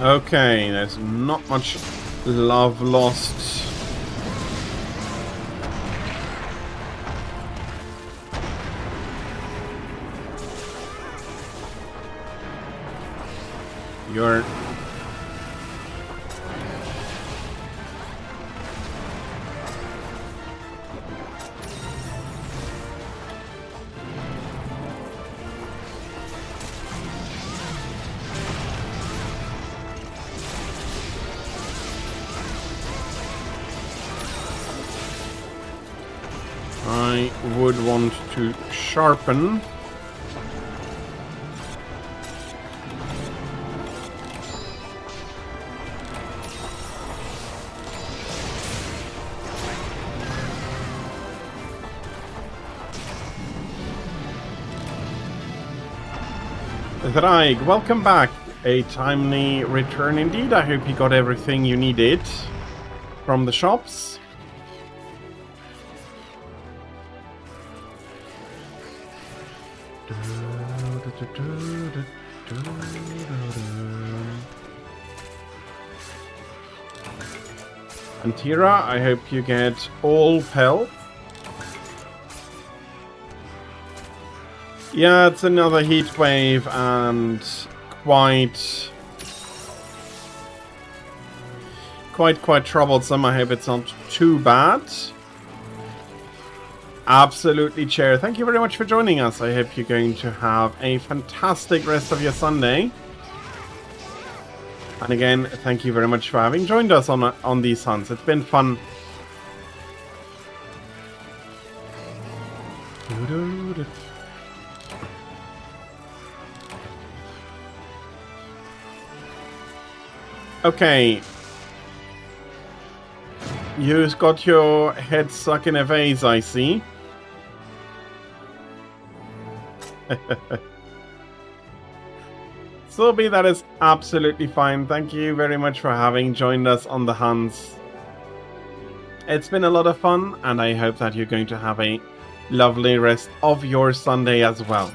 Okay, there's not much love lost. You're... I would want to sharpen. Thraig, welcome back. A timely return indeed. I hope you got everything you needed from the shops. And Tira, I hope you get all Pell. Yeah, it's another heat wave and quite troublesome. I hope it's not too bad. Absolutely, Chair. Thank you very much for joining us. I hope you're going to have a fantastic rest of your Sunday. And again, thank you very much for having joined us on these hunts. It's been fun. Okay. You've got your head stuck in a vase, I see. Silby, that is absolutely fine. Thank you very much for having joined us on the Huns. It's been a lot of fun, and I hope that you're going to have a lovely rest of your Sunday as well.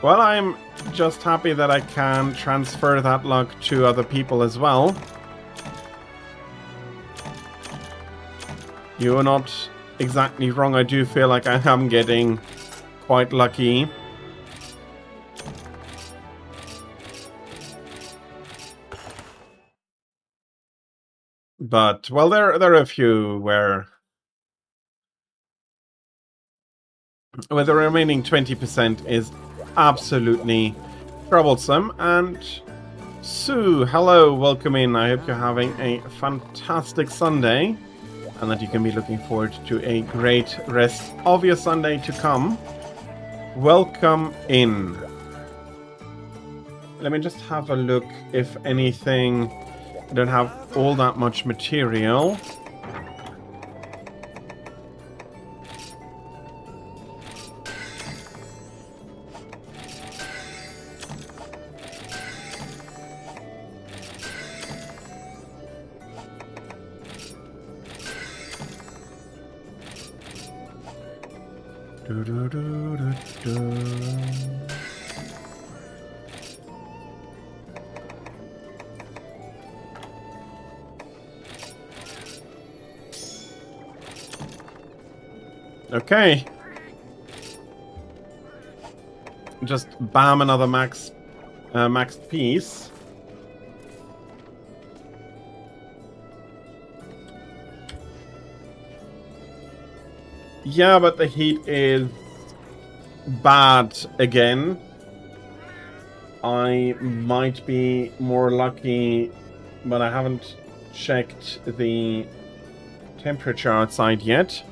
Well, I'm just happy that I can transfer that luck to other people as well. You are not exactly wrong. I do feel like I am getting quite lucky. But, well, there are a few where the remaining 20% is absolutely troublesome. And Sue, hello, welcome in. I hope you're having a fantastic Sunday and that you can be looking forward to a great rest of your Sunday to come. Welcome in. Let me just have a look if anything. I don't have all that much material. Okay. Just bam, another maxed piece. Yeah, but the heat is bad again. I might be more lucky, but I haven't checked the temperature outside yet.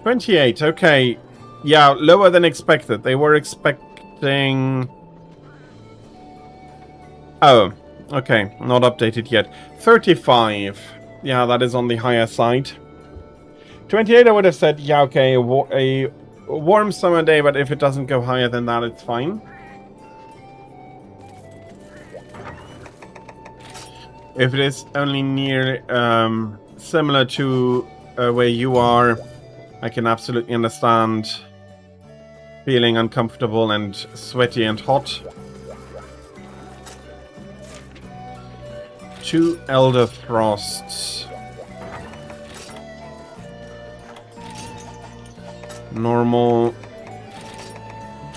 $28, okay. Yeah, lower than expected. They were expecting... Oh, okay. Not updated yet. 35. Yeah, that is on the higher side. 28, I would have said, yeah, okay, a warm summer day, but if it doesn't go higher than that, it's fine. If it is only near, similar to where you are, I can absolutely understand feeling uncomfortable and sweaty and hot. 2 Elder Thrusts. Normal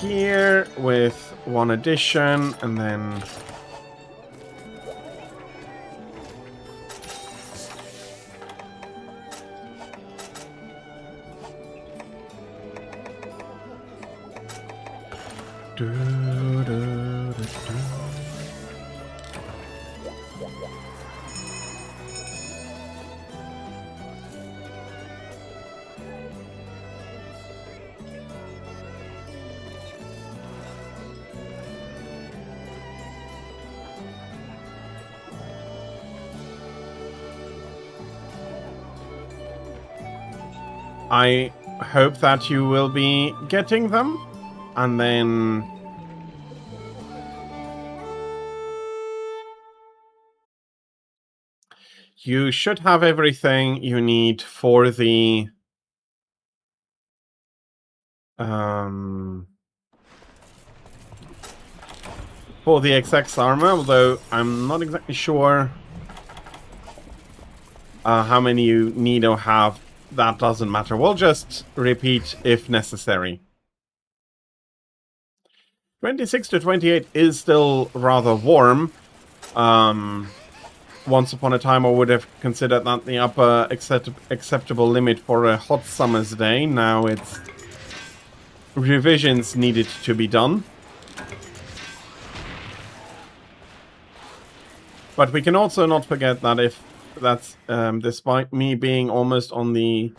gear with 1 addition, and then I hope that you will be getting them, and then you should have everything you need for the XX armor, although I'm not exactly sure how many you need or have. That doesn't matter. We'll just repeat if necessary. 26 to 28 is still rather warm. Once upon a time I would have considered that the upper acceptable limit for a hot summer's day. Now it's revisions needed to be done. But we can also not forget that if that's despite me being almost on the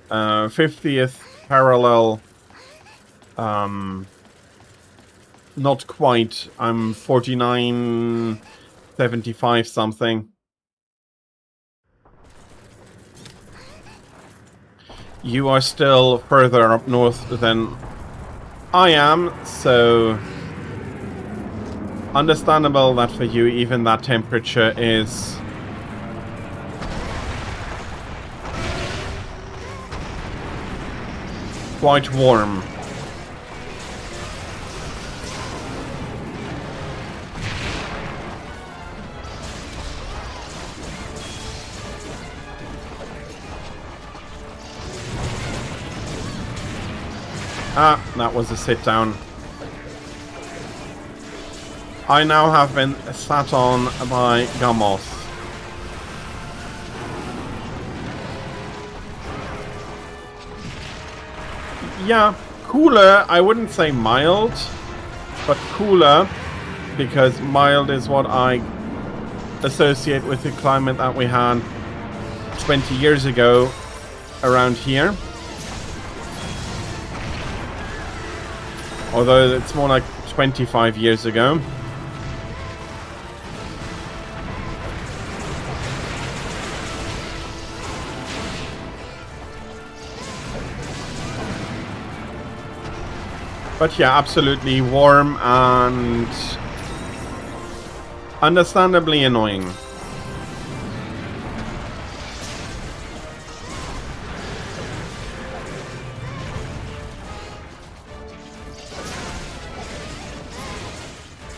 50th parallel, not quite, I'm 49.75 something. You are still further up north than I am, so understandable that for you even that temperature is quite warm. Ah, that was a sit down. I now have been sat on by Gamos. Yeah, cooler, I wouldn't say mild, but cooler, because mild is what I associate with the climate that we had 20 years ago around here. Although it's more like 25 years ago. But yeah, absolutely warm and understandably annoying.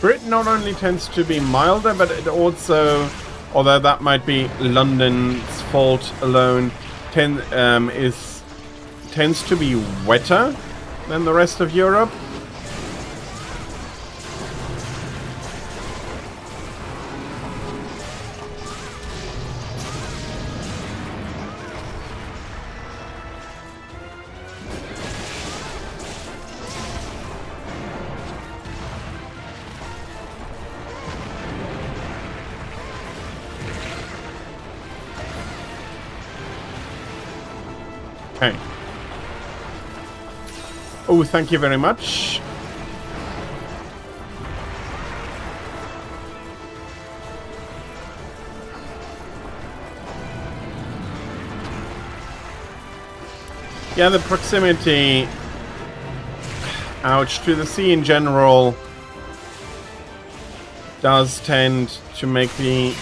Britain not only tends to be milder, but it also, although that might be London's fault alone, tends to be wetter than the rest of Europe. Okay. Oh, thank you very much. Yeah, the proximity, ouch, to the sea in general does tend to make the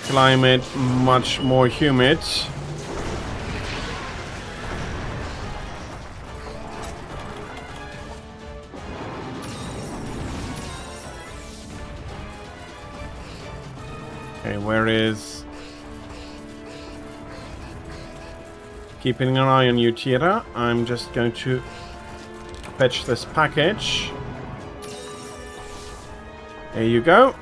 climate much more humid. Okay, where is... Keeping an eye on you, Tira. I'm just going to fetch this package. There you go.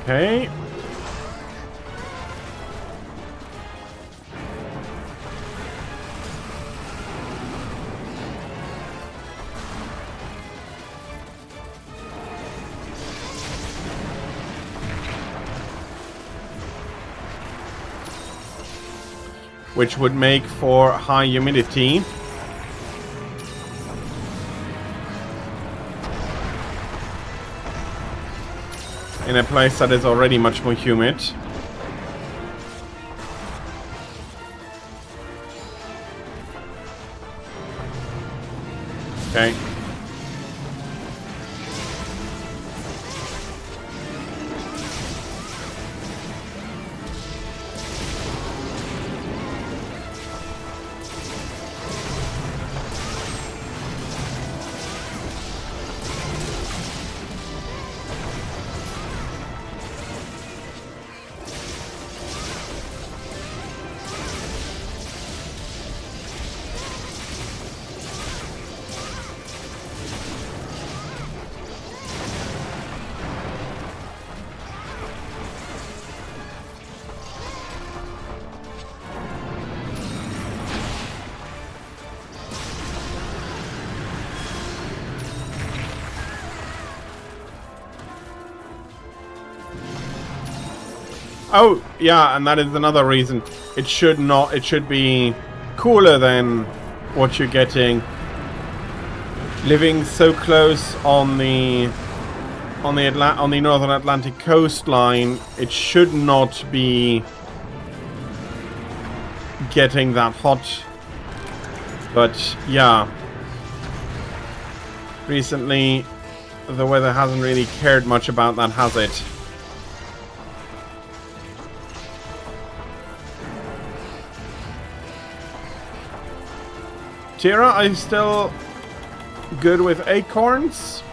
Okay. Which would make for high humidity. In a place that is already much more humid. Okay. Oh, yeah, and that is another reason. It should be cooler than what you're getting. Living so close on the northern Atlantic coastline, it should not be getting that hot. But yeah, recently the weather hasn't really cared much about that, has it? Tira, are you still good with acorns?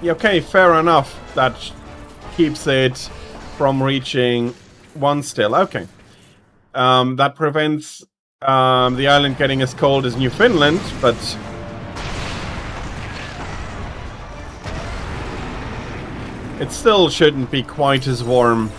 Yeah, okay, fair enough. That keeps it from reaching 1 still. Okay. That prevents the island getting as cold as Newfoundland, but... it still shouldn't be quite as warm.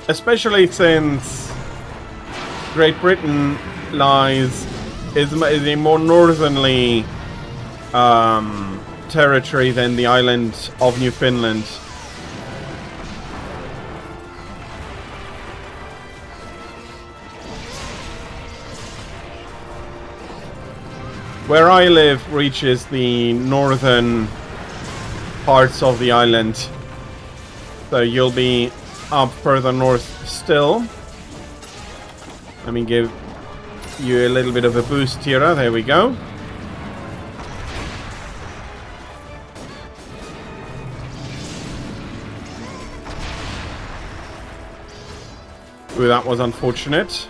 Especially since Great Britain is a more northernly territory than the island of Newfoundland. Where I live reaches the northern parts of the island, so you'll be up further north still. Let me give you a little bit of a boost, Tira. There we go. Ooh, that was unfortunate.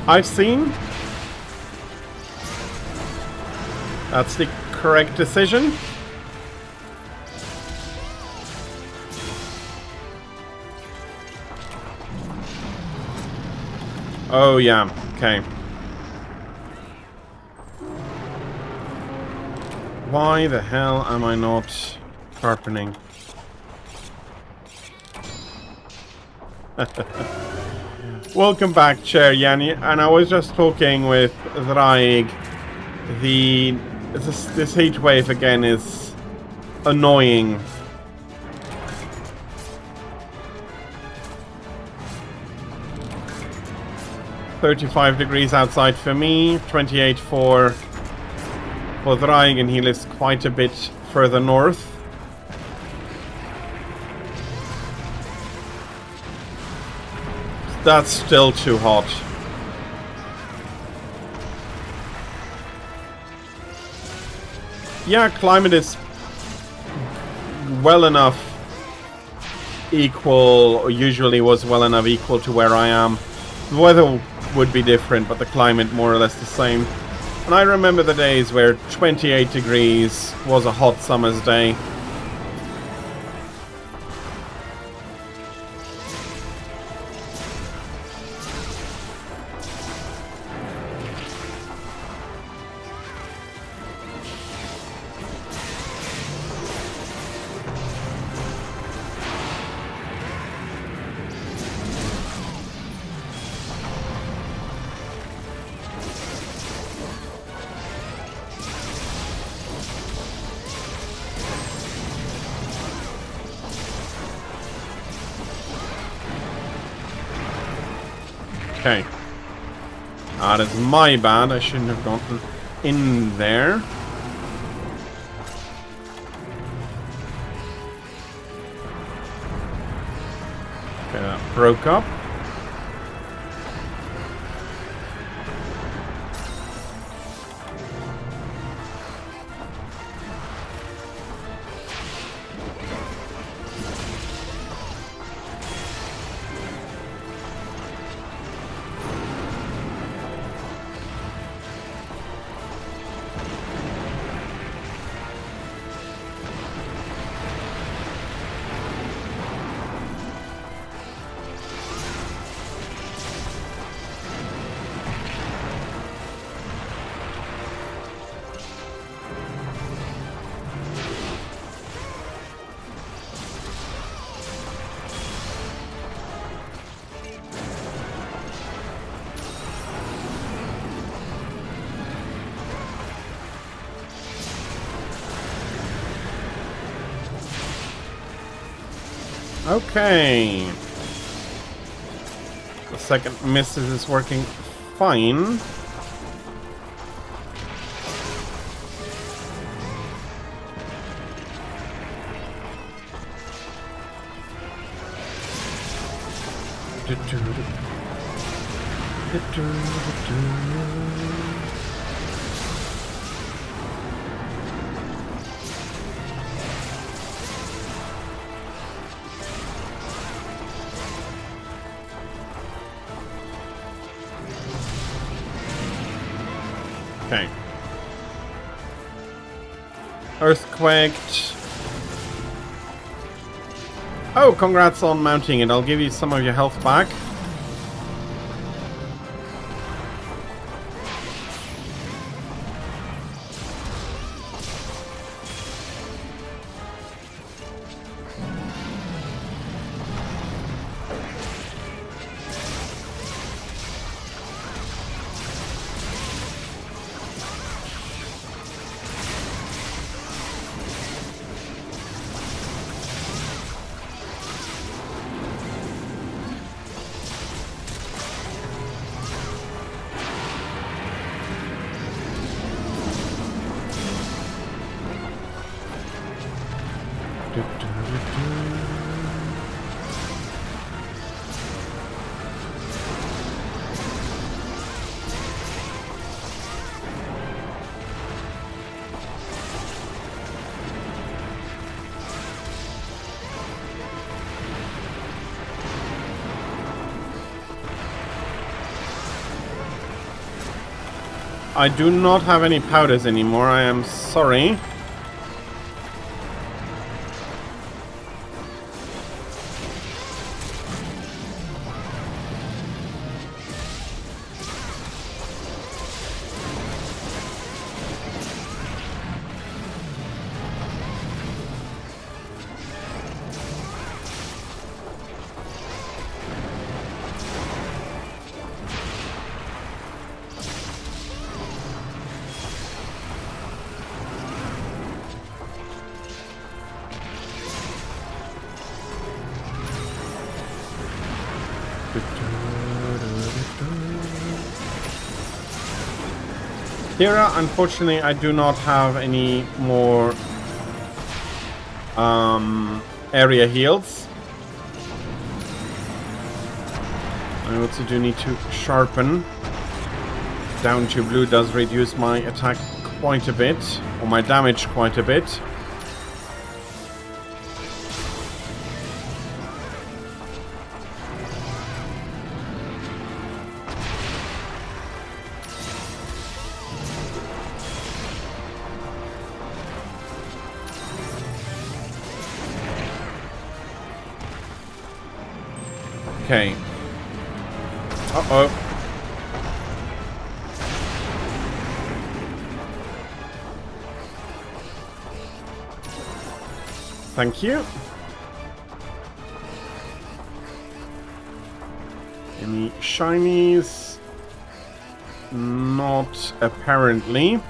I've seen. That's the correct decision. Oh, yeah. Okay. Why the hell am I not sharpening? Welcome back, Chair Yanni. And I was just talking with Draig. This heat wave again is annoying. $35 degrees outside for me, 28 for Draig, and he lives quite a bit further north. That's still too hot. Yeah, climate is well enough equal, or usually was well enough equal to where I am. The weather would be different, but the climate more or less the same. And I remember the days where 28 degrees was a hot summer's day. Okay. That is my bad. I shouldn't have gotten in there. Okay, that broke up. Okay. The second missus is working fine. Okay. Earthquaked. Oh, congrats on mounting it. I'll give you some of your health back. I do not have any powders anymore. I am sorry. Here, unfortunately, I do not have any more area heals. I also do need to sharpen. Down to blue does reduce my attack quite a bit, or my damage quite a bit. Okay. Uh-oh. Thank you. Any shinies? Not apparently.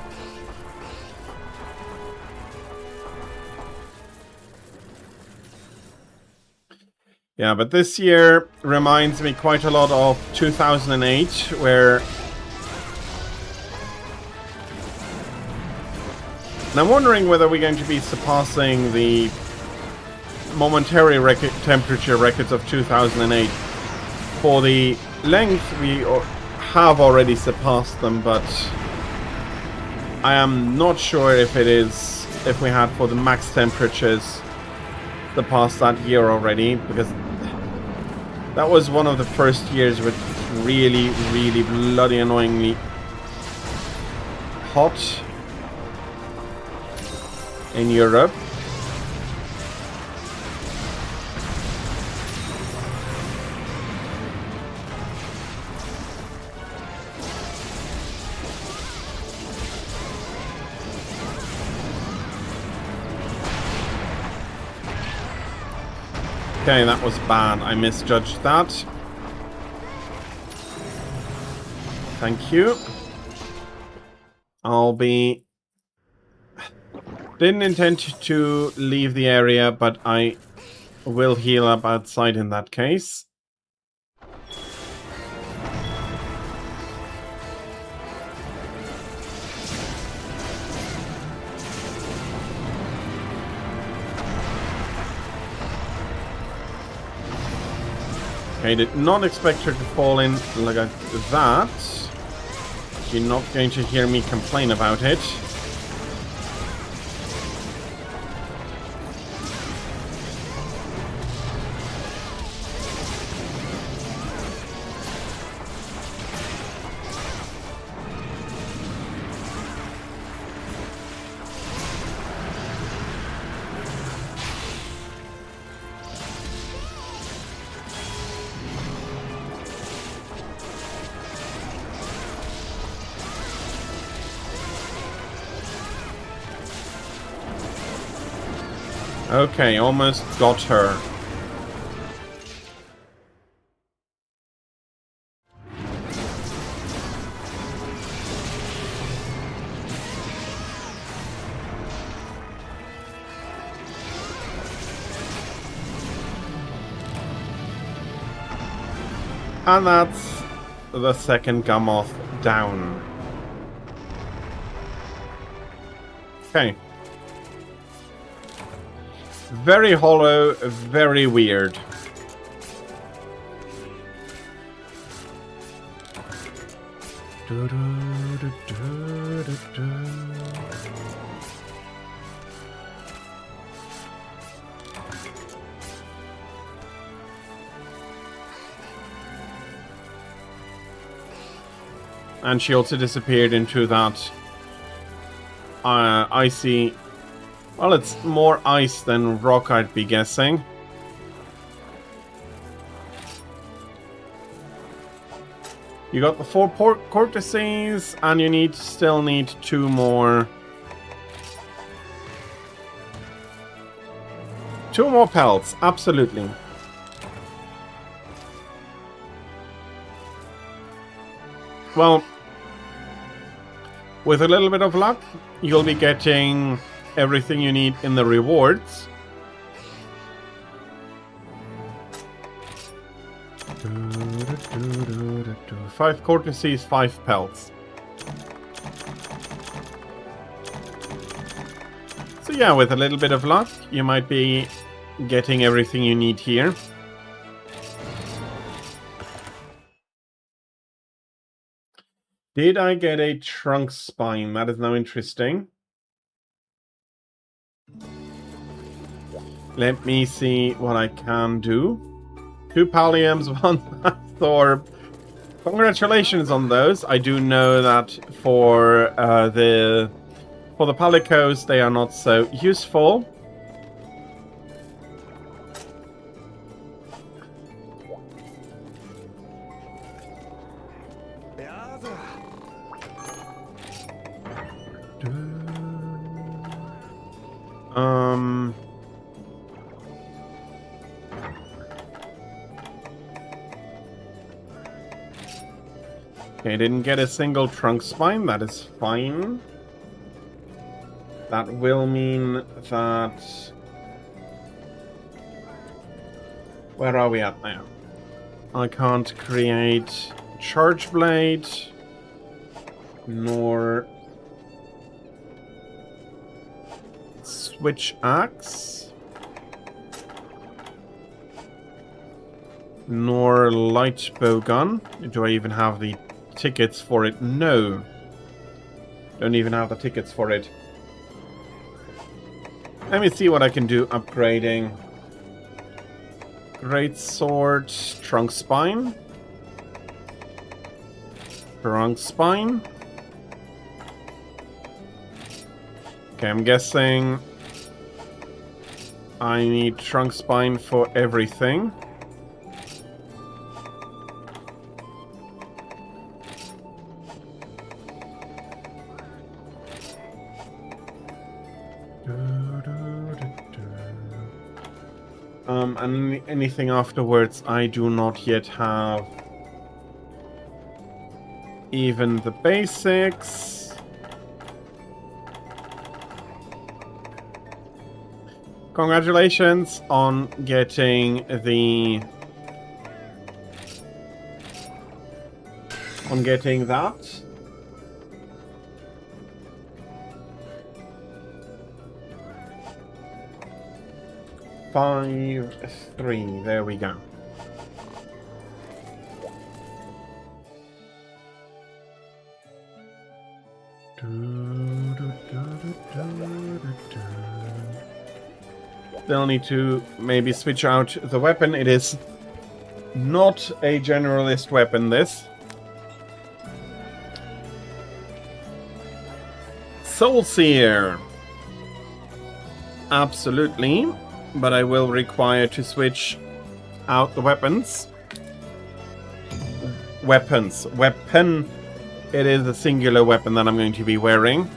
Yeah, but this year reminds me quite a lot of 2008, where... And I'm wondering whether we're going to be surpassing the momentary temperature records of 2008. For the length, we have already surpassed them, but I am not sure if it is, if we had for the max temperatures surpassed that year already, because that was one of the first years with really, really bloody annoyingly hot in Europe. Okay, that was bad. I misjudged that. Thank you. I'll be... Didn't intend to leave the area, but I will heal up outside in that case. Okay, did not expect her to fall in like that. You're not going to hear me complain about it. Okay, almost got her. And that's the second Gammoth down. Okay. Very hollow, very weird. And she also disappeared into that icy... Well, it's more ice than rock, I'd be guessing. You got the 4 cortices, and you still need 2 more. 2 more pelts, absolutely. Well, with a little bit of luck, you'll be getting everything you need in the rewards. Five courtesies, 5 pelts. So yeah, with a little bit of luck, you might be getting everything you need here. Did I get a trunk spine? That is now interesting. Let me see what I can do. 2 palliums, 1 Thorb. Congratulations on those. I do know that for the Palicos, they are not so useful. Okay, didn't get a single trunk spine. That is fine. That will mean that... Where are we at now? I can't create Charge Blade, nor Switch Axe, nor Light Bow Gun. Do I even have the tickets for it? No. Don't even have the tickets for it. Let me see what I can do upgrading. Great Sword, Trunk Spine. Trunk Spine. Okay, I'm guessing I need Trunk Spine for everything. And anything afterwards, I do not yet have even the basics. Congratulations on getting the... that. Five, 3, there we go. They'll need to maybe switch out the weapon. It is not a generalist weapon, this. Soul Seer. Absolutely. But I will require to switch out the weapons. Weapon. It is a singular weapon that I'm going to be wearing.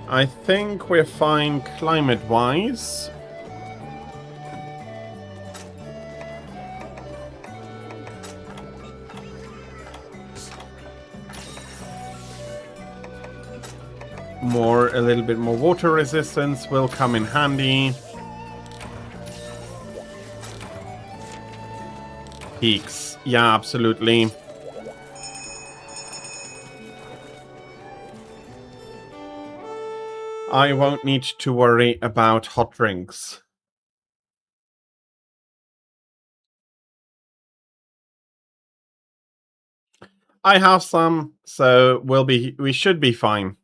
I think we're fine climate-wise. A little bit more water resistance will come in handy. Peaks. Yeah, absolutely. I won't need to worry about hot drinks. I have some, so we should be fine.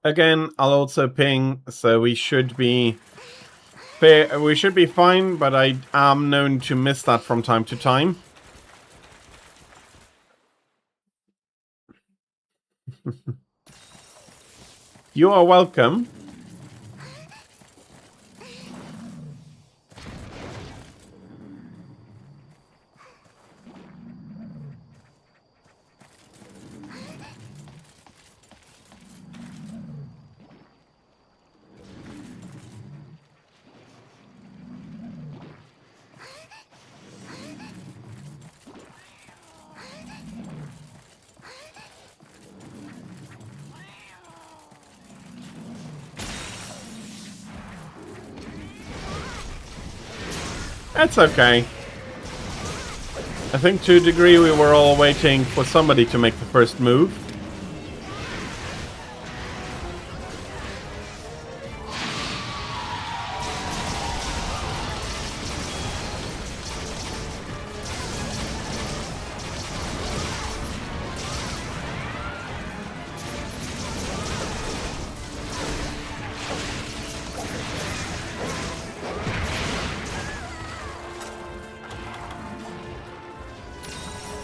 Again, I'll also ping, so we should be fine, but I am known to miss that from time to time. You are welcome. That's okay. I think to a degree we were all waiting for somebody to make the first move.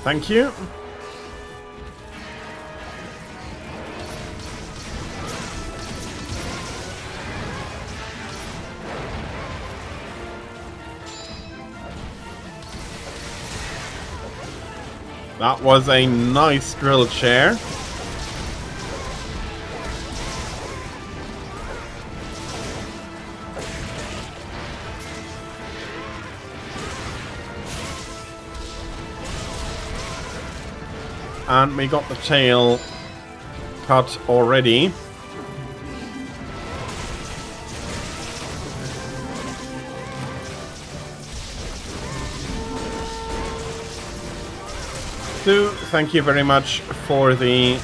Thank you. That was a nice drill chair. And we got the tail cut already. Stu, thank you very much for the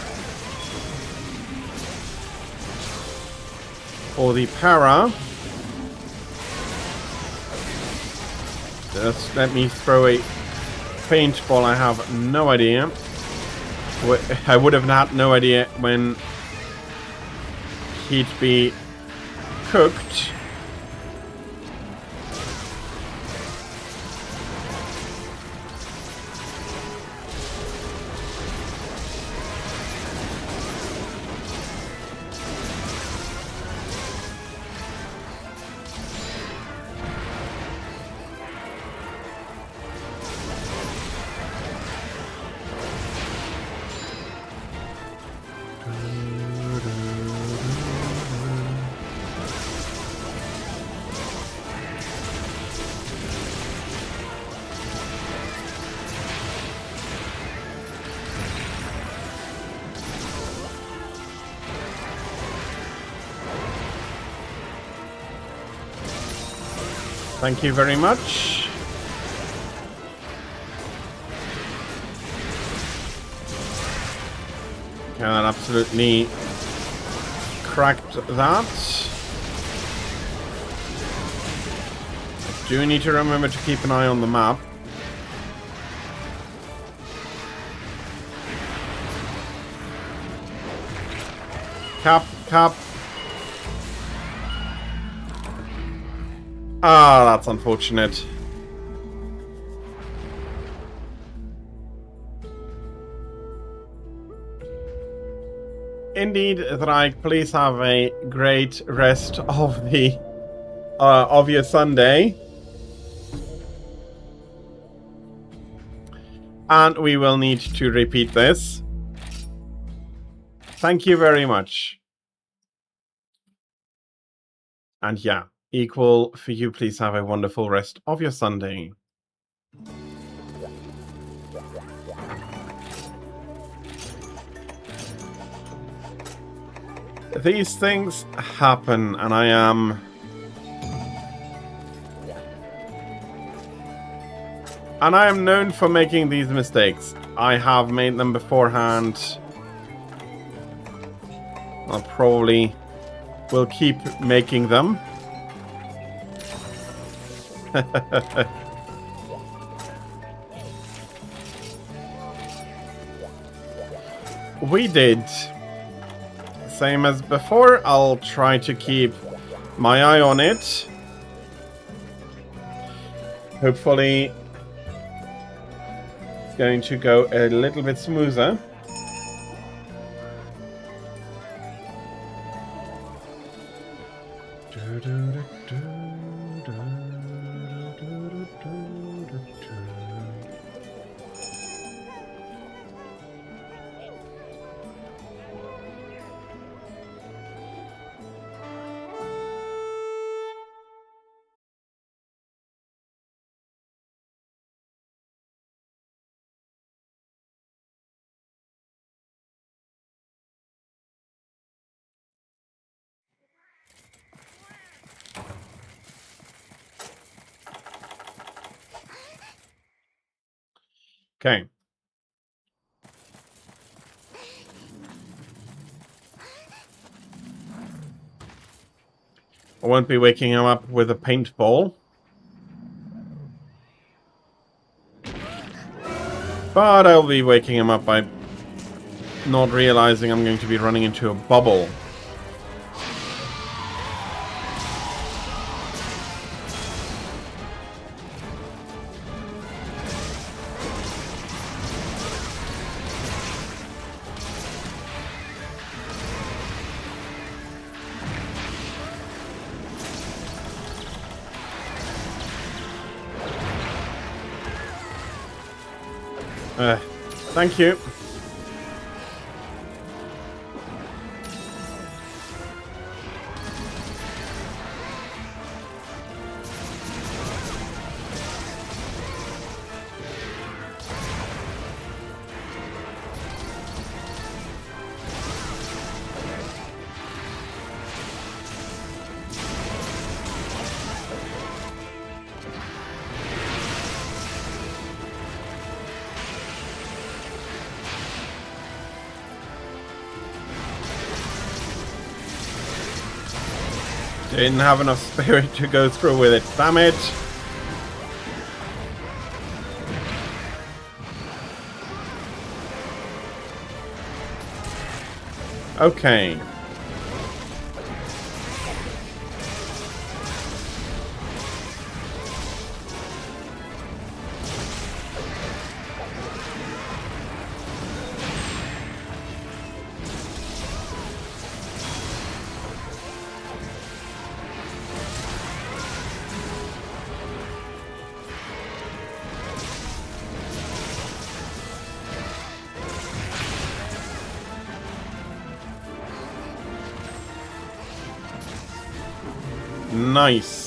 para. Just let me throw a paintball. I have no idea. I would have had no idea when he'd be cooked. Thank you very much. Yeah, that absolutely cracked that. I do need to remember to keep an eye on the map. Cap. Ah, that's unfortunate. Indeed, Drake, please have a great rest of the of your Sunday. And we will need to repeat this. Thank you very much. And yeah, equal for you. Please have a wonderful rest of your Sunday. These things happen, and I am known for making these mistakes. I have made them beforehand. I'll probably will keep making them. We did. Same as before, I'll try to keep my eye on it. Hopefully, it's going to go a little bit smoother. Okay. I won't be waking him up with a paintball. But I'll be waking him up by not realizing I'm going to be running into a bubble. Thank you. Didn't have enough spirit to go through with it. Damn it. Okay. Nice.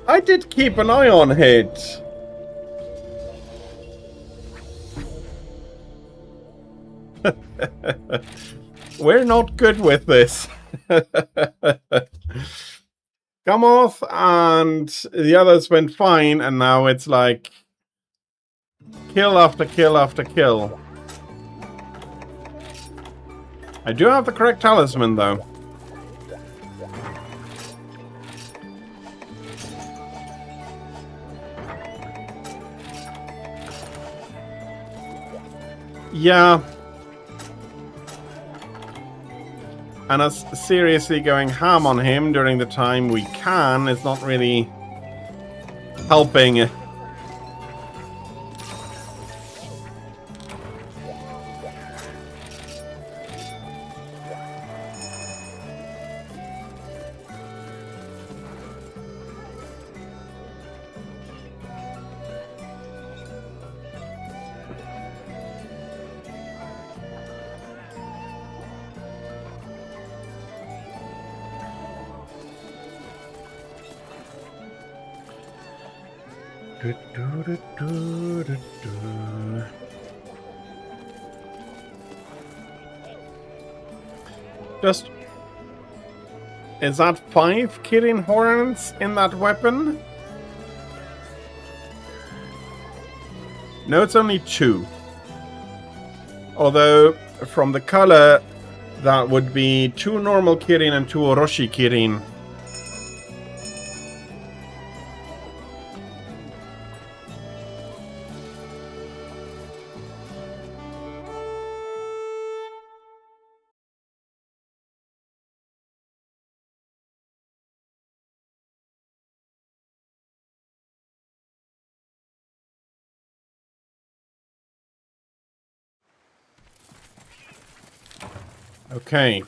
I did keep an eye on it. We're not good with this. Gammoth and the others went fine, and now it's like kill after kill after kill. I do have the correct talisman, though. Yeah. And us seriously going ham on him during the time we can is not really helping. Just... Is that 5 Kirin horns in that weapon? No, it's only 2. Although, from the color, that would be 2 normal Kirin and 2 Orochi Kirin. Okay.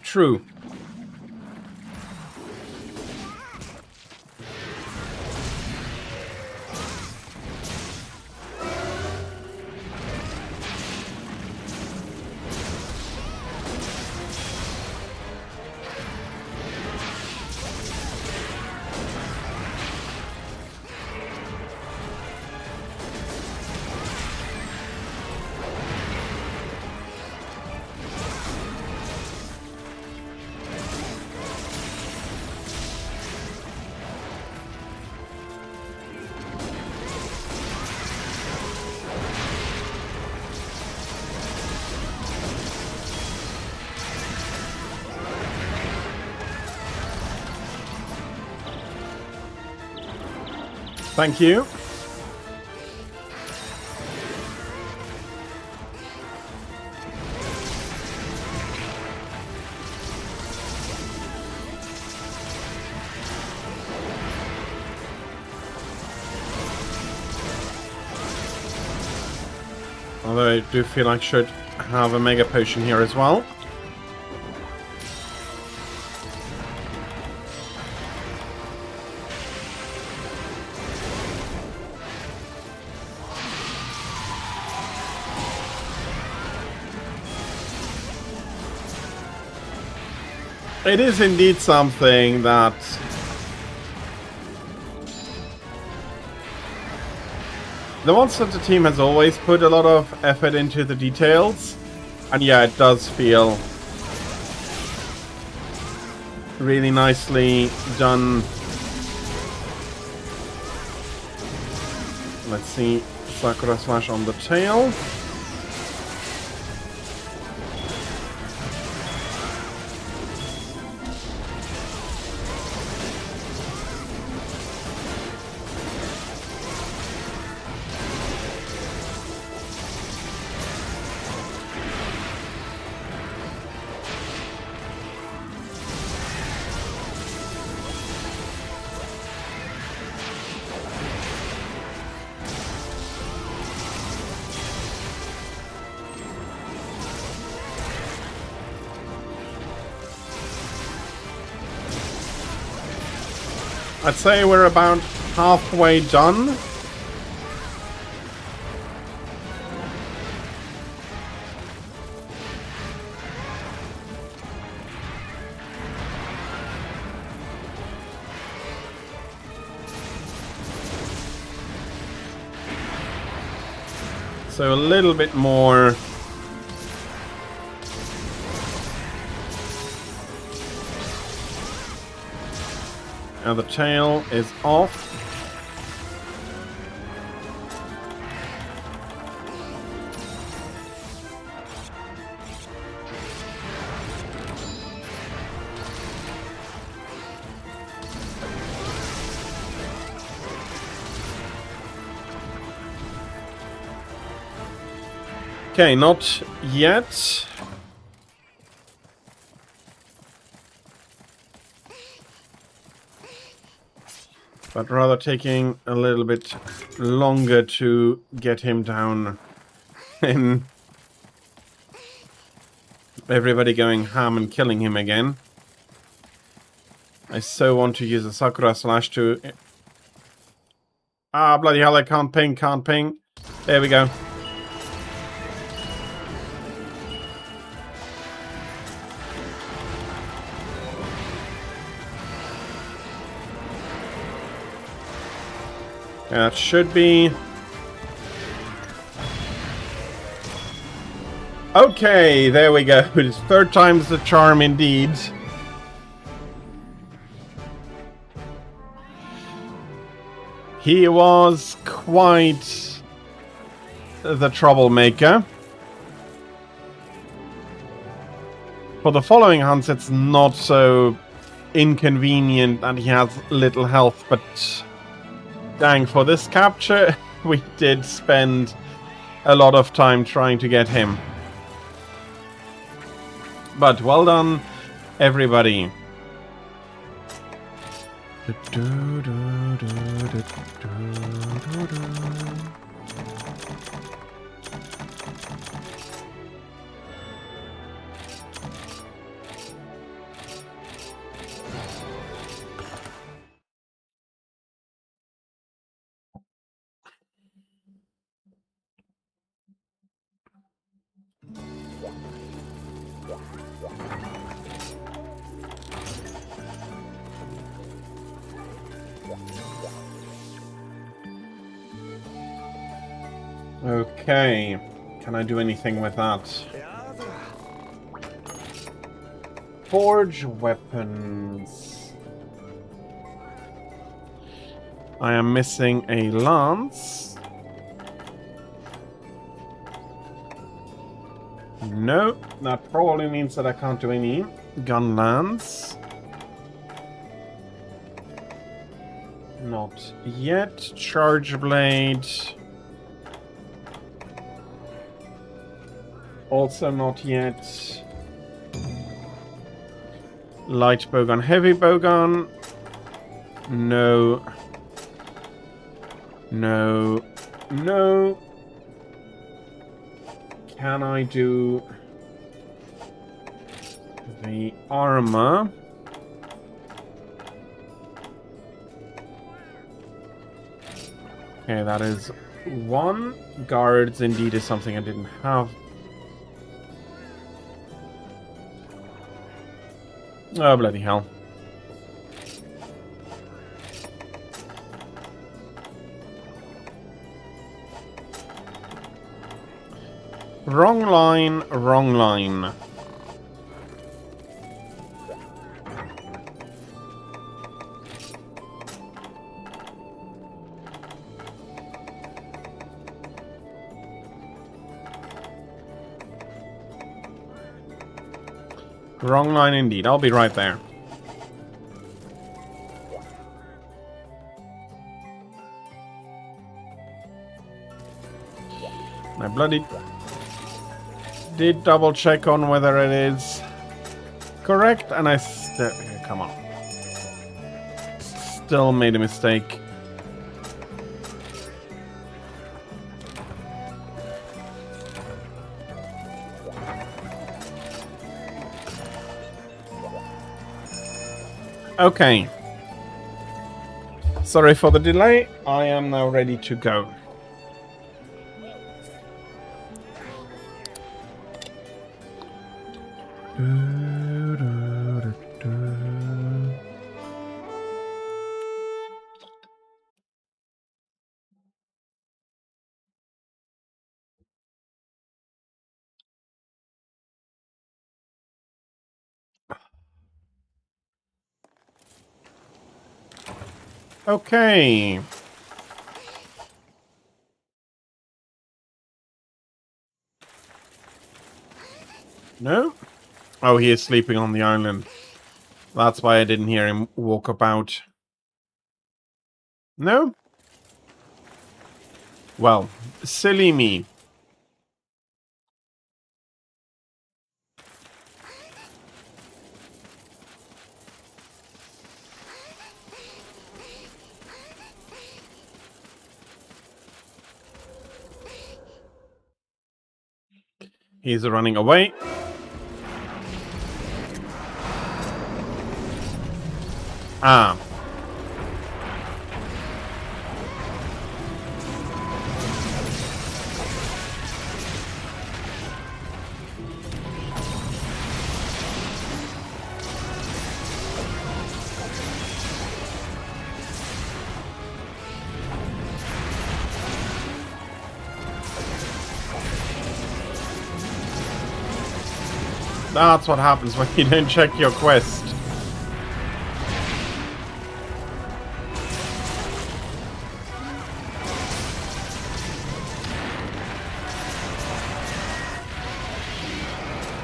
True. Thank you. Although I do feel I should have a Mega Potion here as well. It is indeed something that the Monster Hunter team has always put a lot of effort into the details, and yeah, it does feel really nicely done. Let's see, Sakura Slash on the tail. I'd say we're about halfway done. So a little bit more. Now the tail is off. Okay, not yet. But rather taking a little bit longer to get him down. And everybody going ham and killing him again. I so want to use a Sakura Slash to... Ah, bloody hell, I can't ping, can't ping. There we go. That should be... Okay, there we go. It's third time's the charm indeed. He was quite the troublemaker. For the following hunts, it's not so inconvenient that he has little health, but dang, for this capture, we did spend a lot of time trying to get him. But well done, everybody. Okay, can I do anything with that? Forge weapons. I am missing a lance. No, that probably means that I can't do any gun lance. Not yet. Charge blade. Also not yet. Light bowgun, heavy bowgun. No. No. No. Can I do the armor? Okay, that is one. Guards indeed is something I didn't have. Oh, bloody hell. Wrong line, wrong line. Wrong line indeed. I'll be right there. I bloody did double check on whether it is correct, and I still... Come on. Still made a mistake. Okay. Sorry for the delay. I am now ready to go. Okay. No? Oh, he is sleeping on the island. That's why I didn't hear him walk about. No? Well, silly me. He's running away. Ah. That's what happens when you don't check your quest.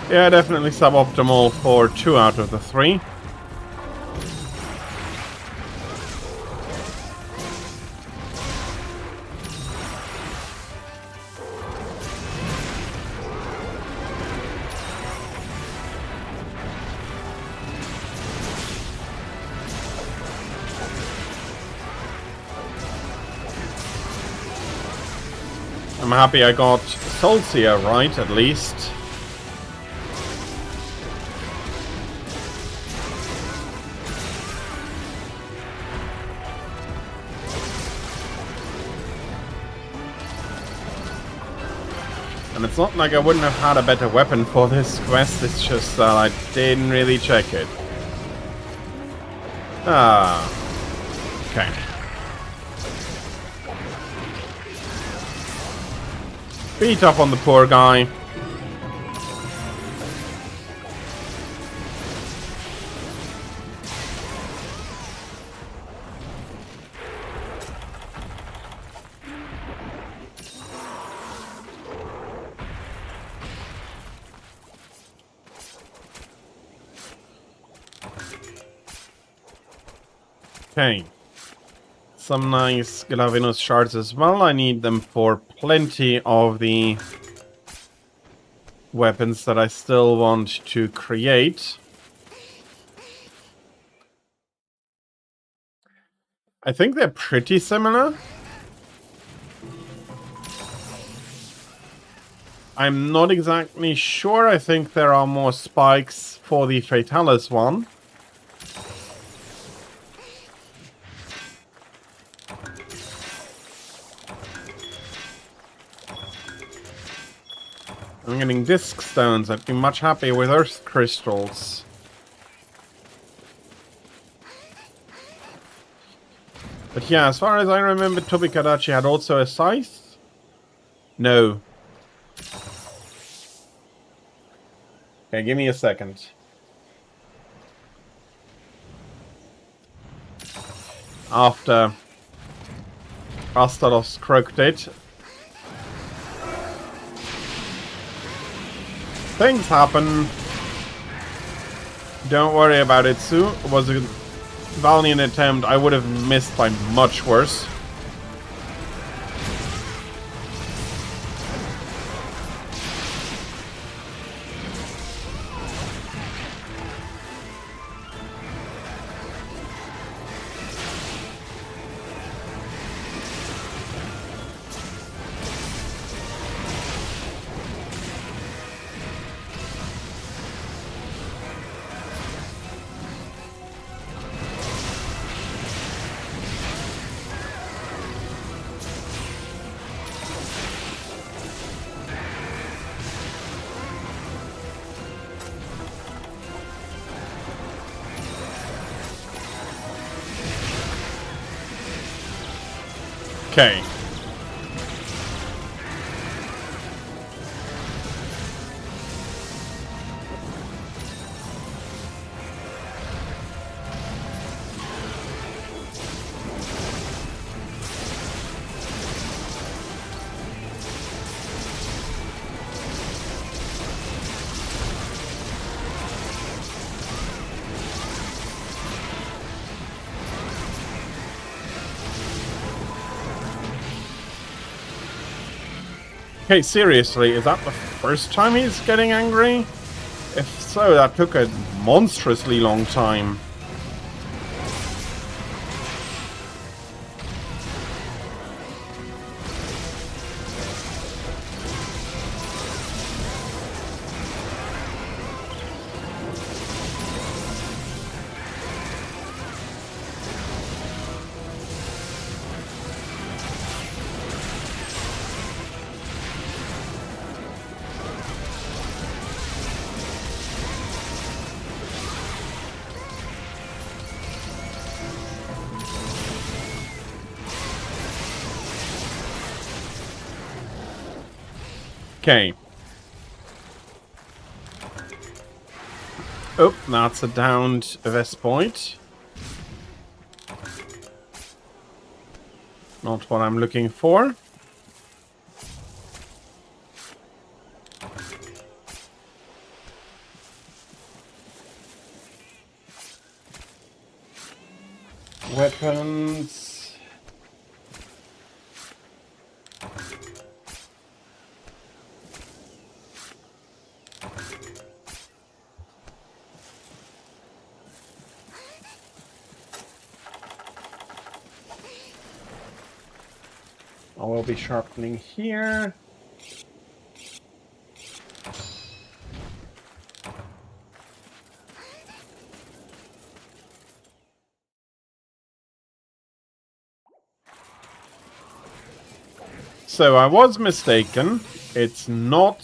Yeah, definitely suboptimal for 2 out of the 3. I'm happy I got Solcia right, at least. And it's not like I wouldn't have had a better weapon for this quest, it's just that I didn't really check it. Ah. Okay. Beat up on the poor guy. Okay. Some nice Glavinus shards as well. I need them for plenty of the weapons that I still want to create. I think they're pretty similar. I'm not exactly sure. I think there are more spikes for the Fatalis one. I'm getting disc stones. I'd be much happier with earth crystals. But yeah, as far as I remember, Tobikadachi had also a scythe. No. Okay, give me a second. After Astalos croaked it. Things happen. Don't worry about it, Sue. It was a valiant attempt. I would have missed by much worse. Okay. Okay, seriously, is that the first time he's getting angry? If so, that took a monstrously long time. Okay. Oh, that's a downed Vespoid. Not what I'm looking for. Weapons. I will be sharpening here. So I was mistaken. It's not...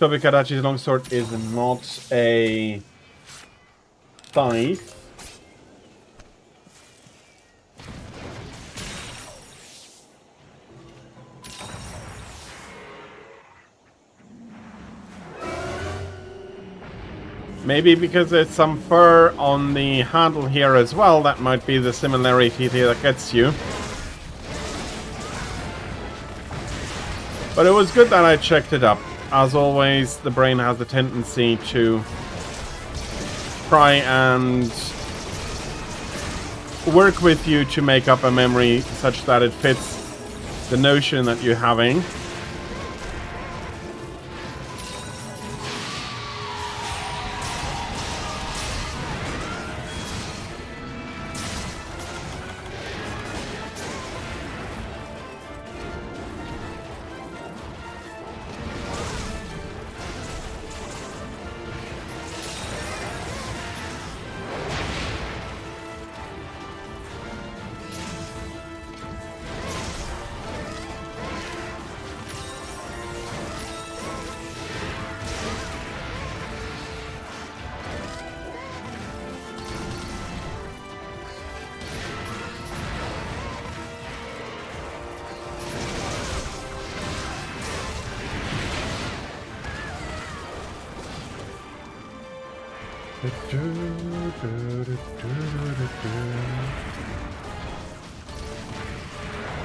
Tobi-Kadachi's longsword is not a scythe. Maybe because there's some fur on the handle here as well, that might be the similarity that gets you. But it was good that I checked it up. As always, the brain has the tendency to try and work with you to make up a memory such that it fits the notion that you're having.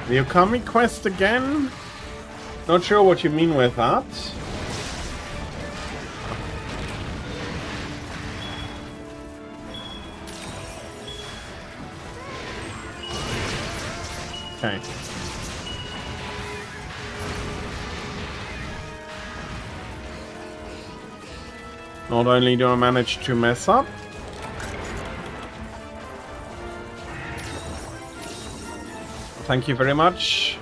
The Okami quest again? Not sure what you mean with that. Okay. Not only do I manage to mess up, thank you very much.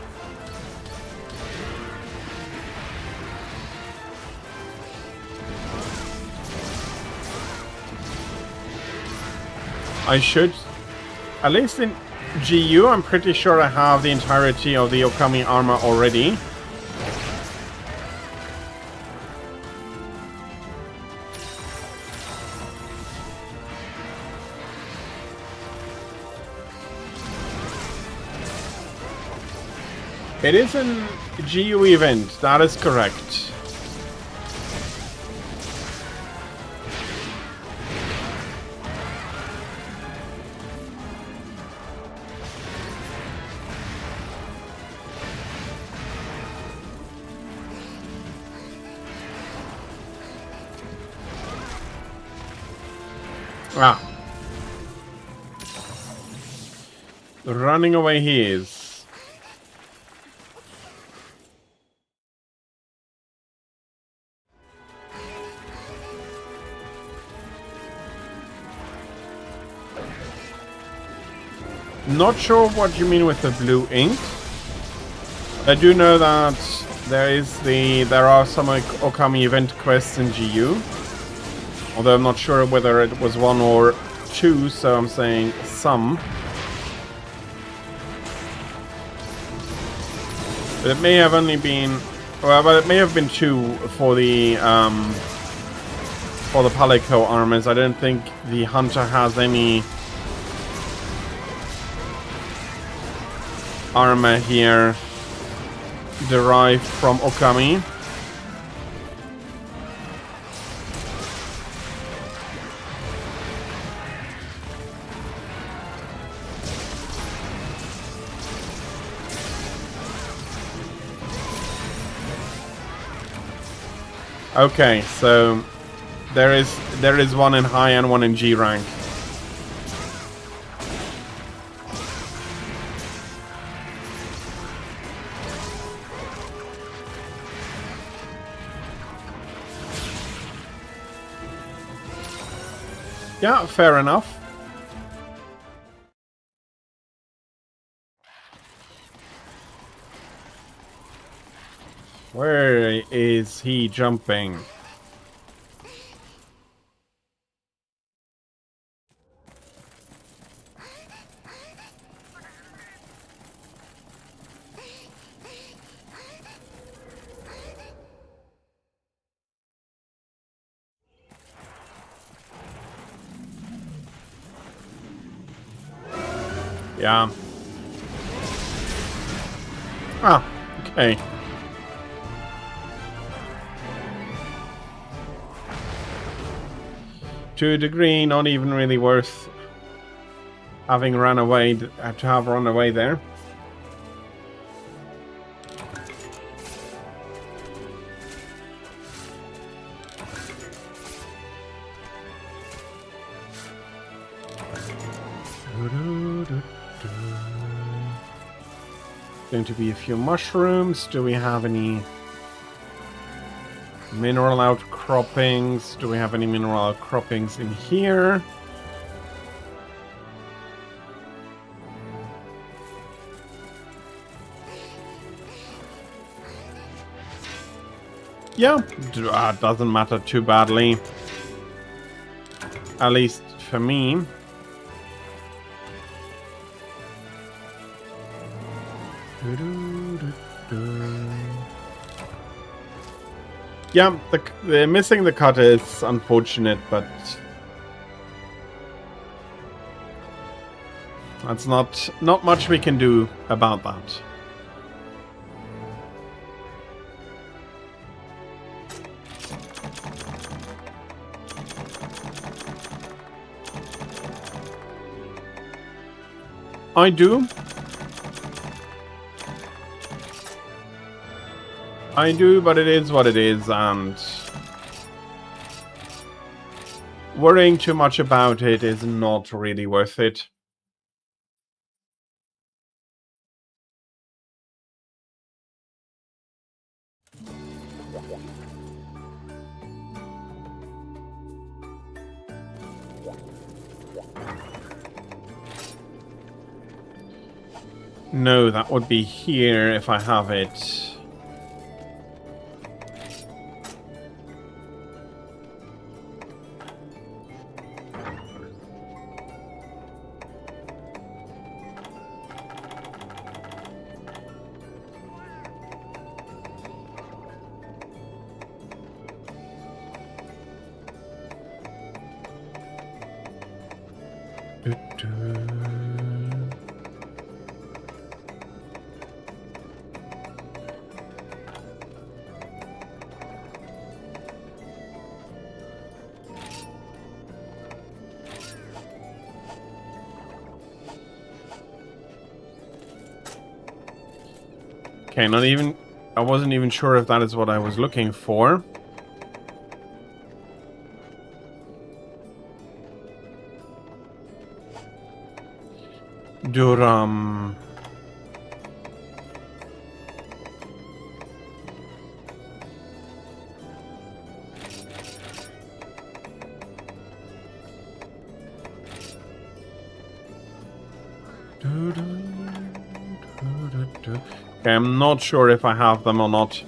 I should, at least in GU, I'm pretty sure I have the entirety of the Okami armor already. It is an GU event, that is correct. Ah. Running away he is. Not sure what you mean with the blue ink. I do know that there are some Okami event quests in GU. Although I'm not sure whether it was one or two, so I'm saying some. But it may have only been, well, but it may have been two for the Palico armors. I don't think the hunter has any armor here derived from Okami. Okay, so there is one in high and one in G rank. Yeah, fair enough. Where is he jumping? Yeah. Ah, okay. To a degree, not even really worth having run away, to have run away there. Going to be a few mushrooms. Do we have any mineral outcroppings? Do we have any mineral outcroppings in here? Yeah, doesn't matter too badly. At least for me. Yeah, the missing the cutter is unfortunate, but that's not much we can do about that. I do. I do, but it is what it is, and worrying too much about it is not really worth it. No, that would be here if I have it. Okay, not even... I wasn't even sure if that is what I was looking for. Durham... Okay, I'm not sure if I have them or not.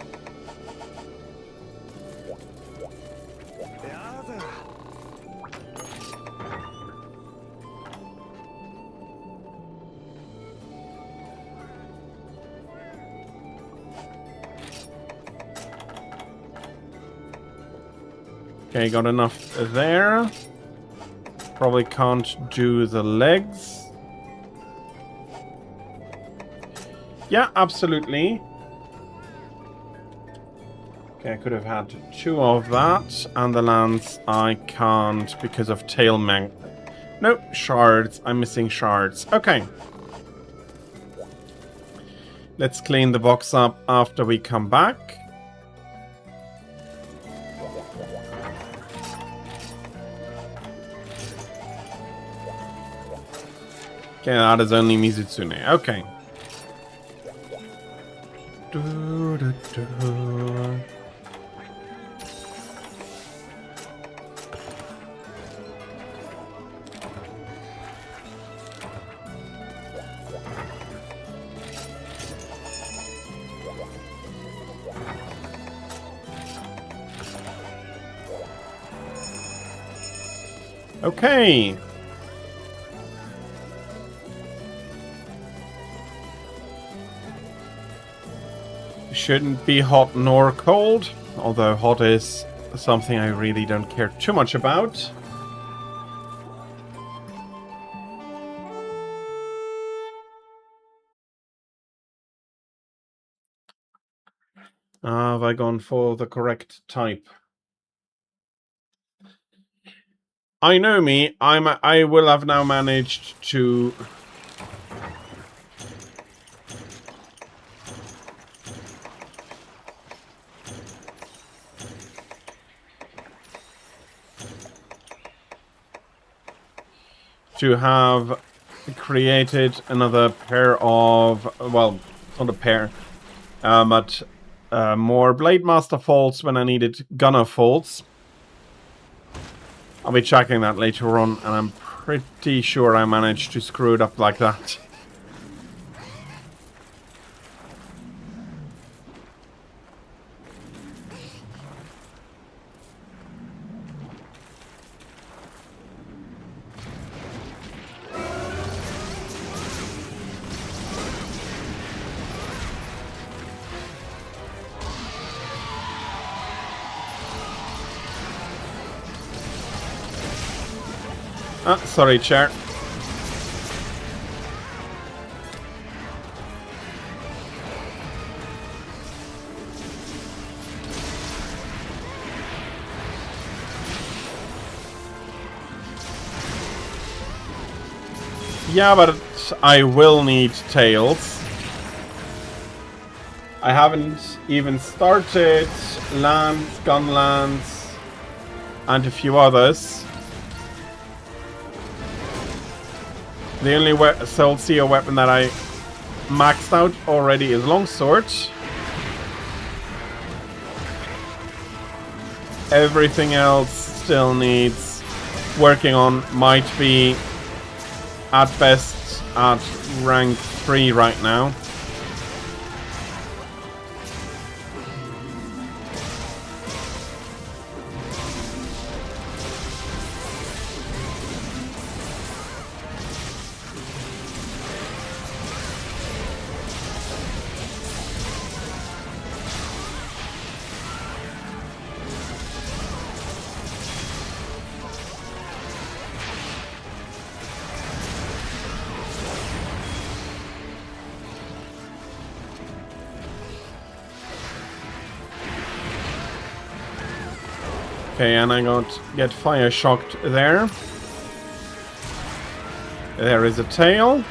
Okay, got enough there. Probably can't do the legs. Yeah, absolutely. Okay, I could have had 2 of that, and the lance I can't because of tail man. Nope, shards. I'm missing shards. Okay. Let's clean the box up after we come back. Okay, that is only Mizutsune. Okay. Okay. Shouldn't be hot nor cold, although hot is something I really don't care too much about. Have I gone for the correct type? I know me. I will have now managed to have created another pair of, well, not a pair, but more Blade Master faults when I needed Gunner faults. I'll be checking that later on, and I'm pretty sure I managed to screw it up like that. Sorry, chair. Yeah, but I will need tails. I haven't even started Lance, Gunlance, and a few others. The only Celestia weapon that I maxed out already is Longsword. Everything else still needs working on. Might be at best at rank 3 right now. Okay, and I get fire shocked there. There is a tail.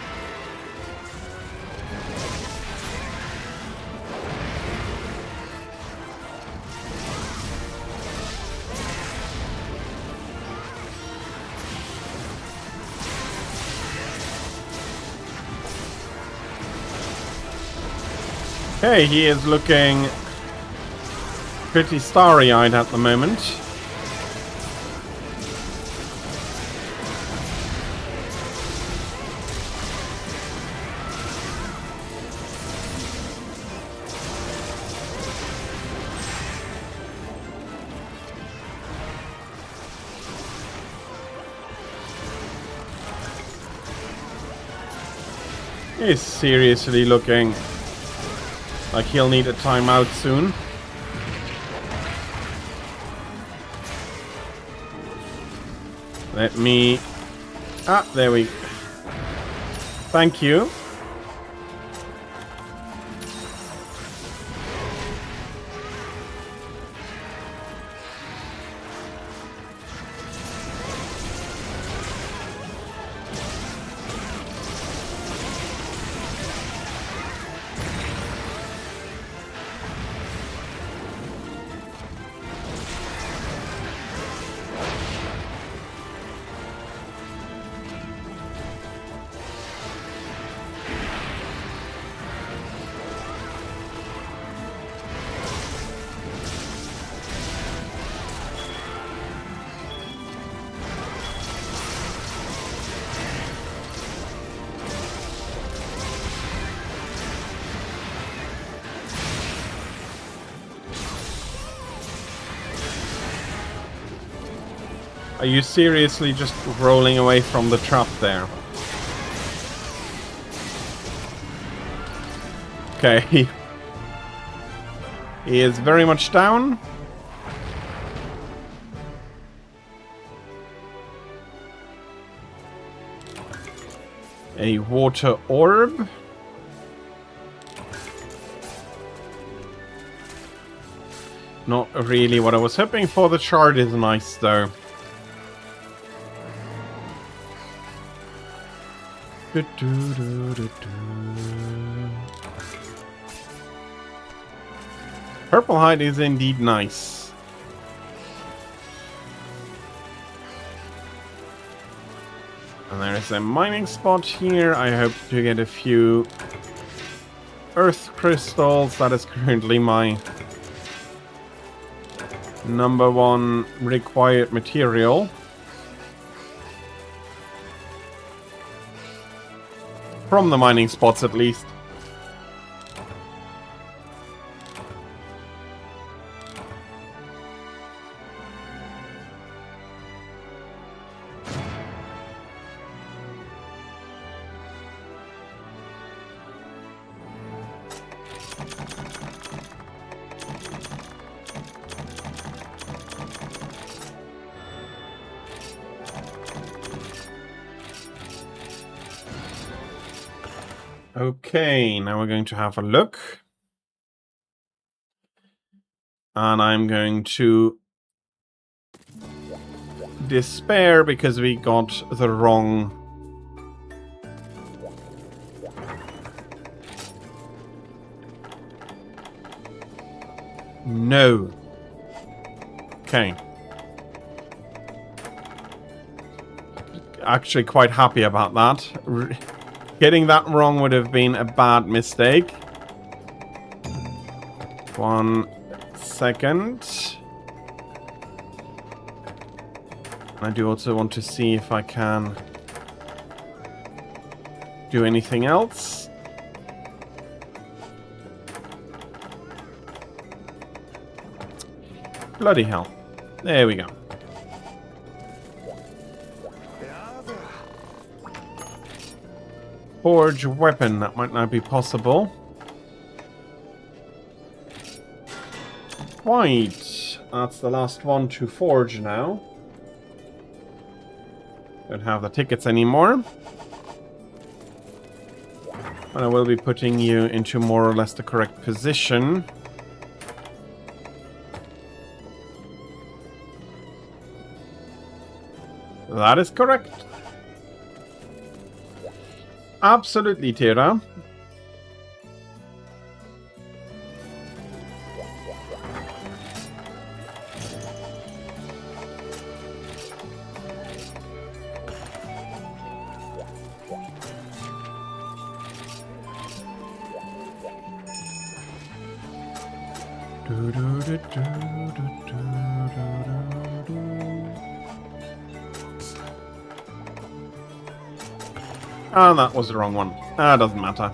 Okay, he is looking pretty starry-eyed at the moment. He's seriously looking like he'll need a timeout soon. Let me... there we... Thank you. Are you seriously just rolling away from the trap there? Okay. He is very much down. A water orb. Not really what I was hoping for. The shard is nice though. Purple hide is indeed nice. And there is a mining spot here. I hope to get a few earth crystals. That is currently my #1 required material. From the mining spots at least. Okay, now we're going to have a look. And I'm going to despair because we got the wrong... No. Okay. Actually quite happy about that. Getting that wrong would have been a bad mistake. 1 second. I do also want to see if I can do anything else. Bloody hell. There we go. Forge weapon, that might not be possible. Right, that's the last one to forge now. Don't have the tickets anymore. And I will be putting you into more or less the correct position. That is correct. Absolutely, Tira. Ah, that was the wrong one. Ah, doesn't matter.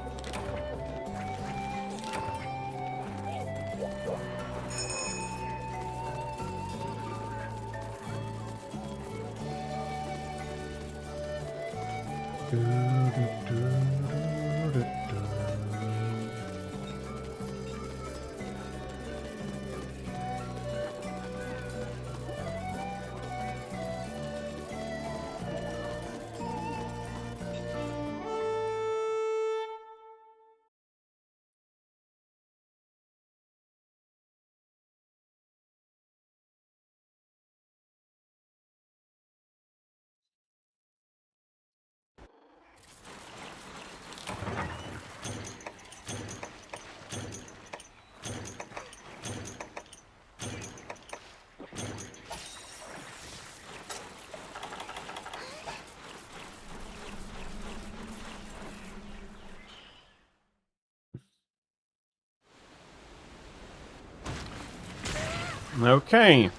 Okay.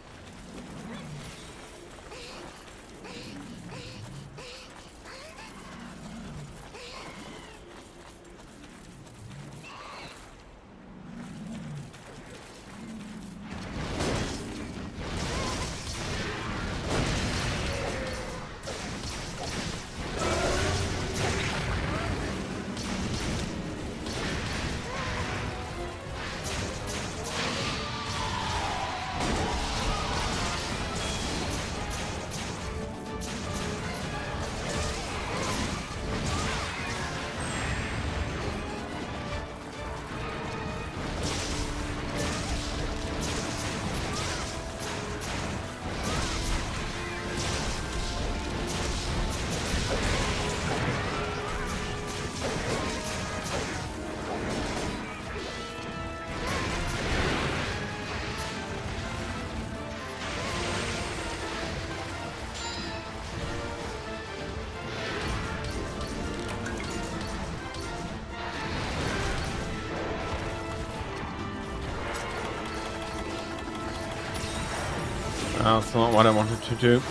That's not what I wanted to do.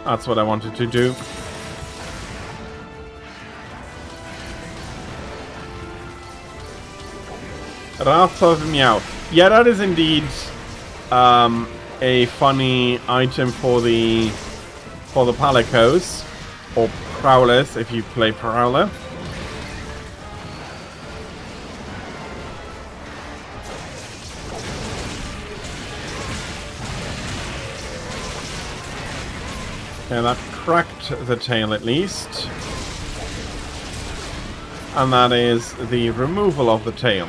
That's what I wanted to do. Wrath of Meow. Yeah, that is indeed a funny item for the Palicos, or Prowlers if you play Prowler. Okay, that cracked the tail at least. And that is the removal of the tail.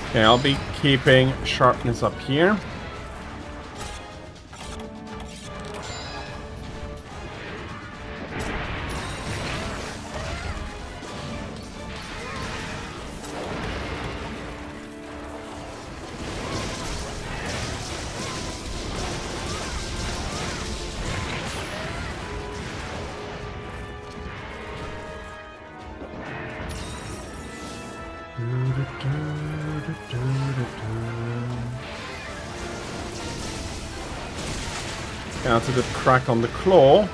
Okay, I'll be keeping sharpness up here. Yeah, that's a good crack on the claw.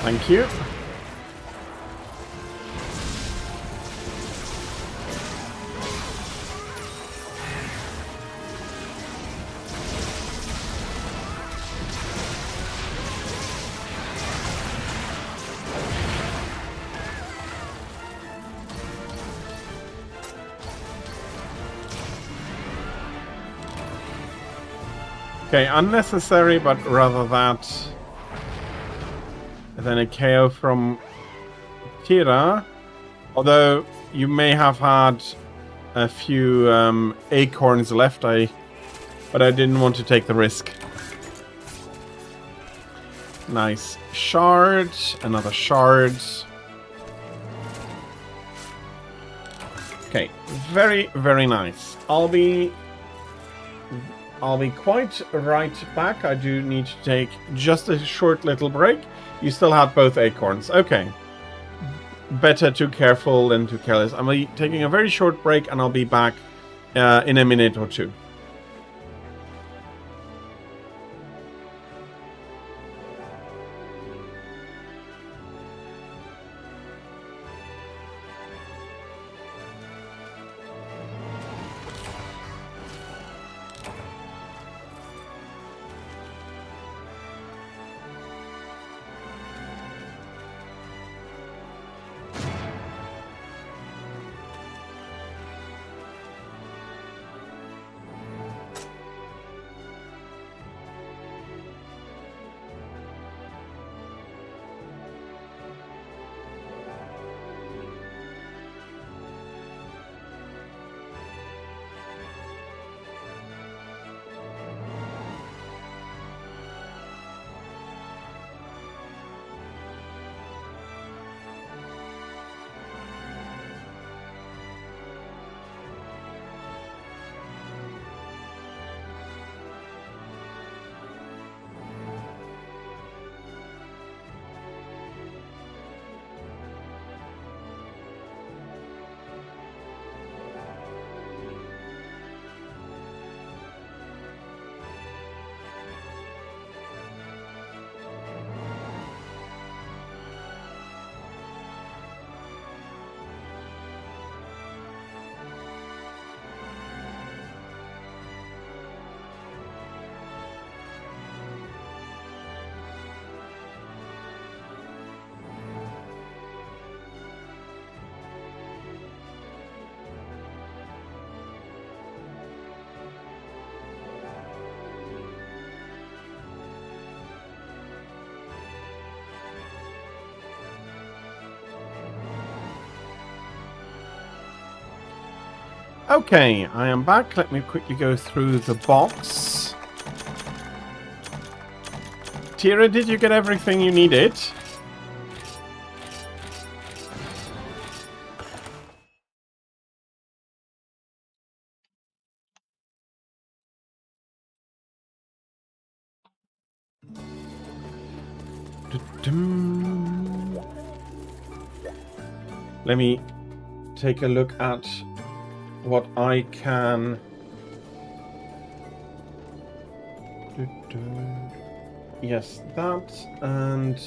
Thank you. Okay, unnecessary, but rather that than a KO from Kira. Although you may have had a few acorns left, but I didn't want to take the risk. Nice shard, another shard. Okay, very, very nice. I'll be quite right back. I do need to take just a short little break. You still have both acorns. Okay. Better too careful than too careless. I'm taking a very short break and I'll be back in a minute or two. Okay, I am back. Let me quickly go through the box. Tira, did you get everything you needed? Let me take a look at what I can... Yes, that and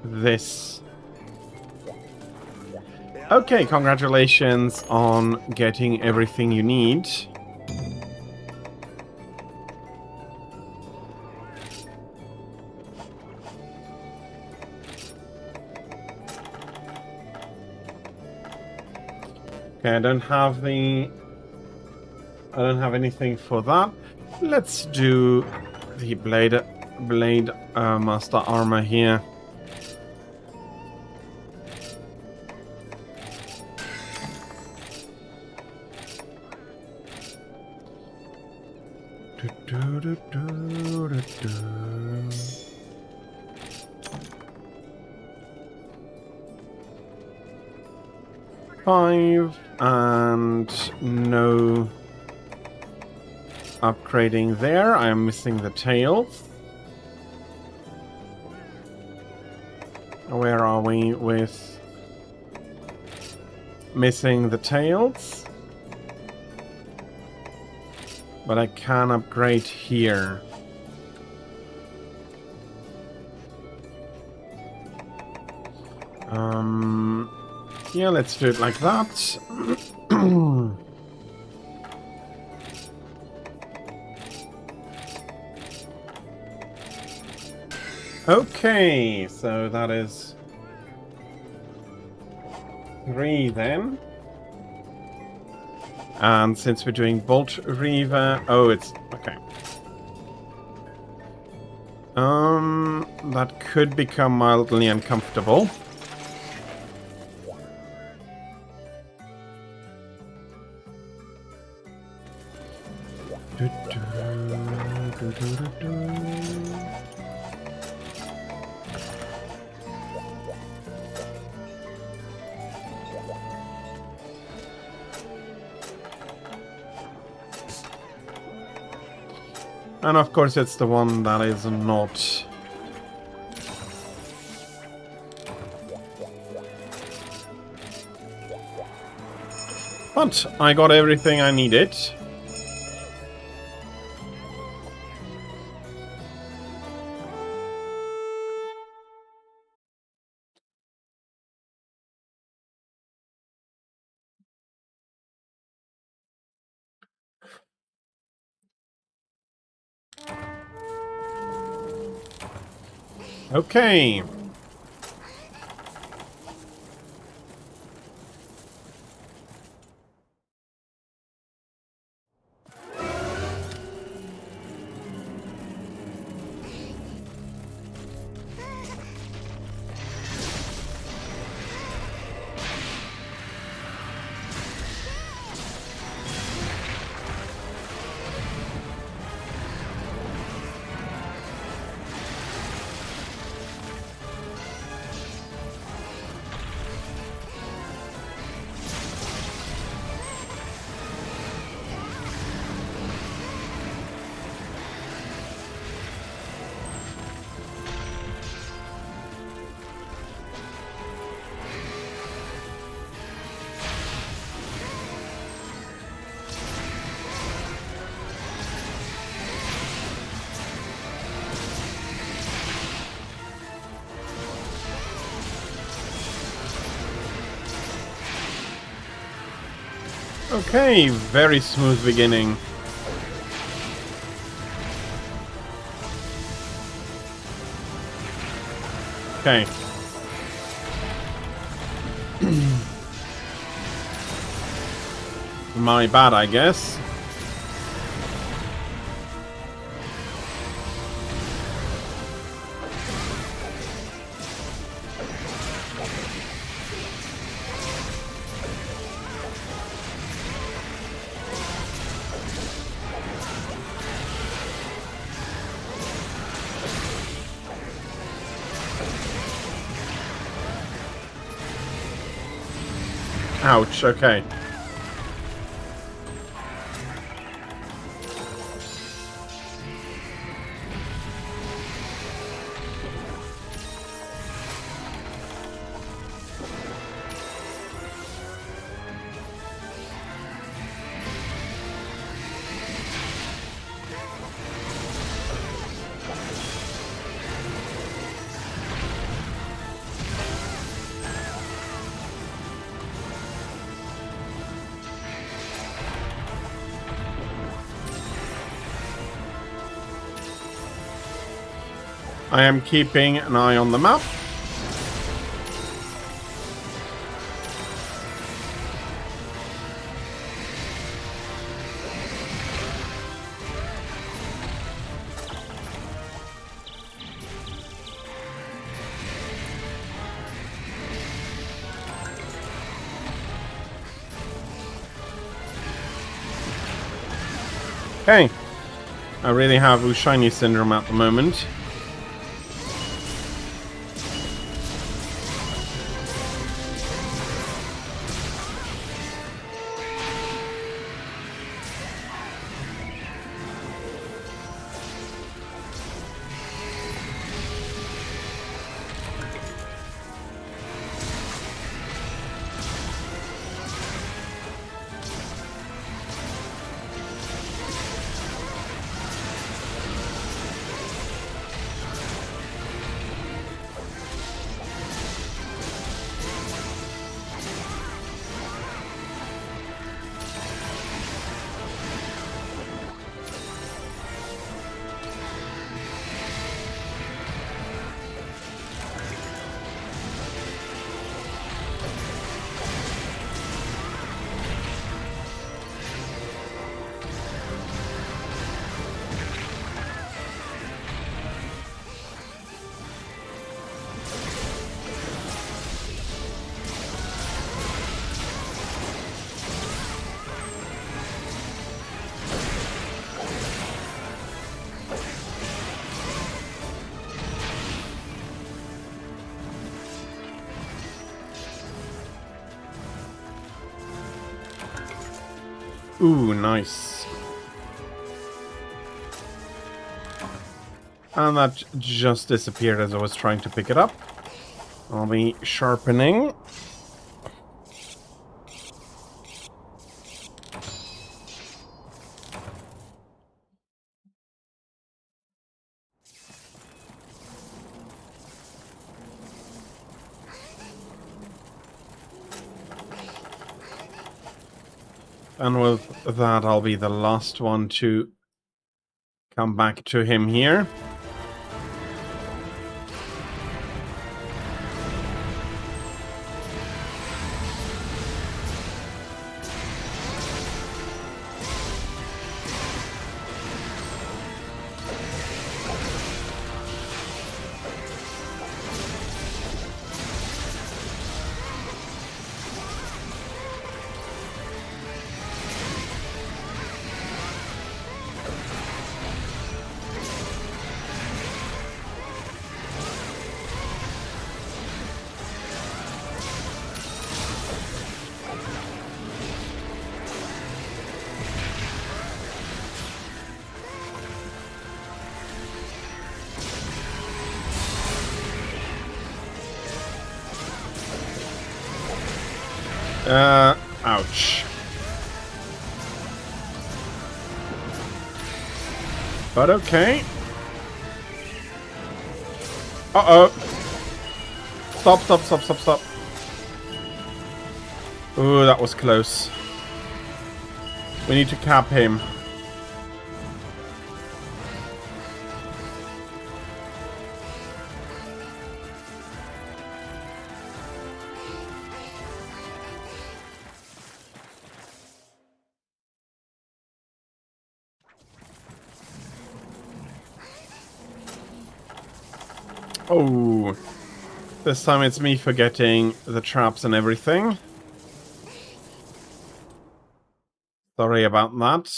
this. Okay, congratulations on getting everything you need. Okay, I don't have anything for that. Let's do the blade master armor here. Five and no upgrading there. I am missing the tails. Where are we with missing the tails? But I can upgrade here. Yeah, let's do it like that. Okay, so that is 3 then. And since we're doing Bolt Reaver... Oh, it's... Okay. That could become mildly uncomfortable. And of course it's the one that is not... But I got everything I needed. Okay. Okay, very smooth beginning. Okay. My bad, I guess. Ouch, okay. I am keeping an eye on the map. Okay. I really have Ushiny Syndrome at the moment. Ooh, nice. And that just disappeared as I was trying to pick it up. I'll be sharpening. And with that, I'll be the last one to come back to him here. Ouch. But okay. Uh-oh. Stop, stop, stop, stop, stop. Ooh, that was close. We need to cap him. Oh, this time it's me forgetting the traps and everything. Sorry about that.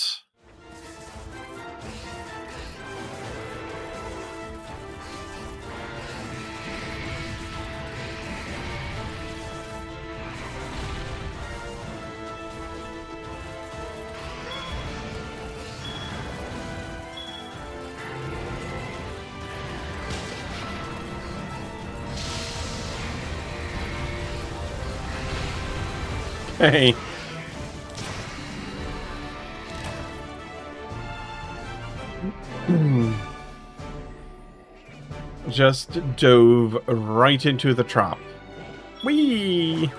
Hey. Just dove right into the trap. Whee!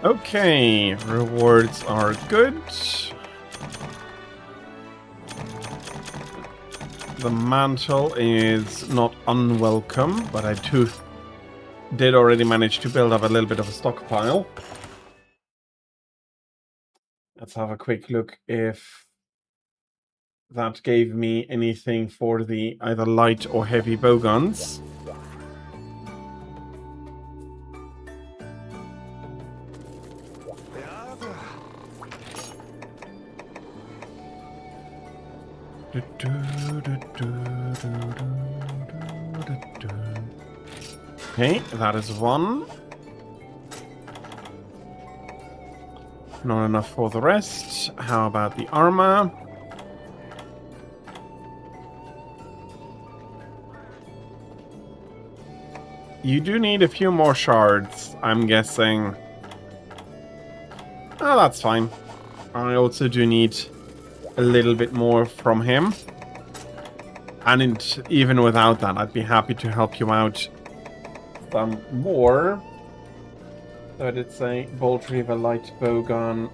Okay, rewards are good. The mantle is not unwelcome, but I too did already manage to build up a little bit of a stockpile. Let's have a quick look if that gave me anything for the either light or heavy bowguns. Okay, that is one. Not enough for the rest. How about the armor? You do need a few more shards, I'm guessing. Oh, that's fine. I also do need a little bit more from him. And even without that, I'd be happy to help you out some more. So it's a Bolt Reaver light bowgun.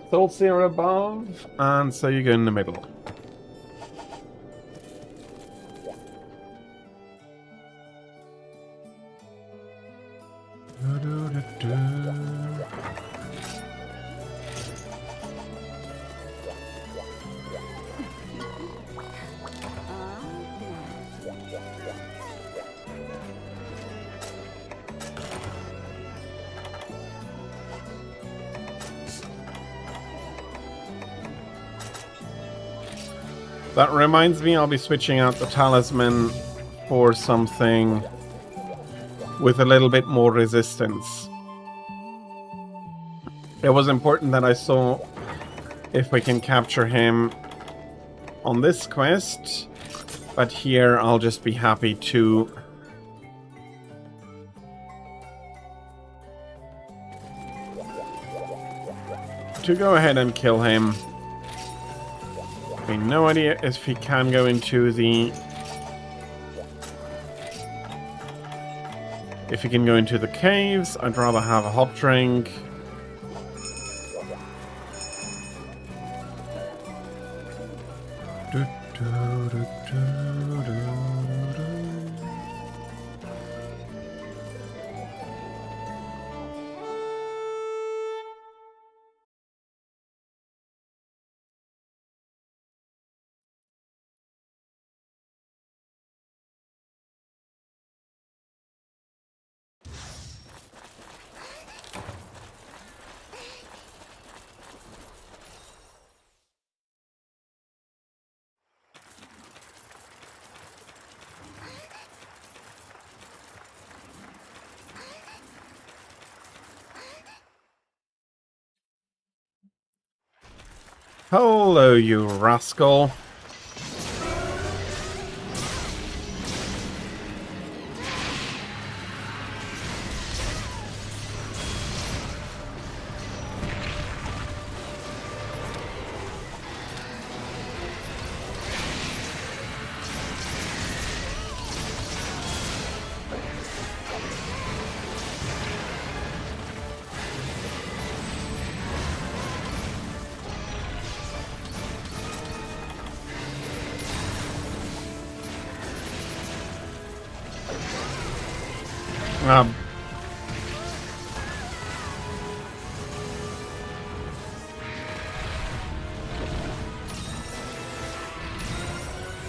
Soul Seer above, and so you go in the middle. That reminds me, I'll be switching out the talisman for something with a little bit more resistance. It was important that I saw if we can capture him on this quest, but here I'll just be happy to go ahead and kill him. I have no idea if he can go into the... If he can go into the caves. I'd rather have a hot drink. Hello, you rascal.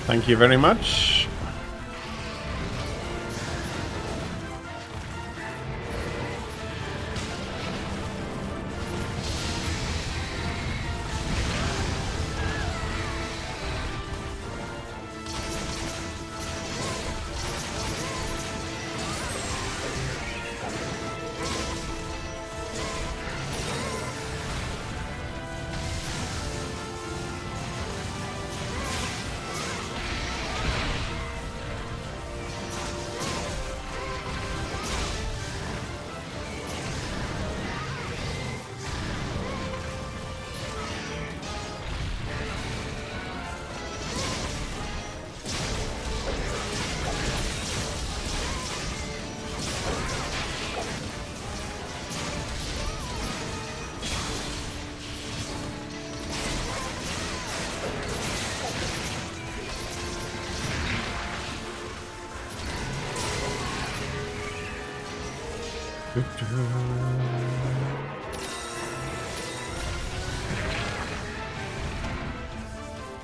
Thank you very much.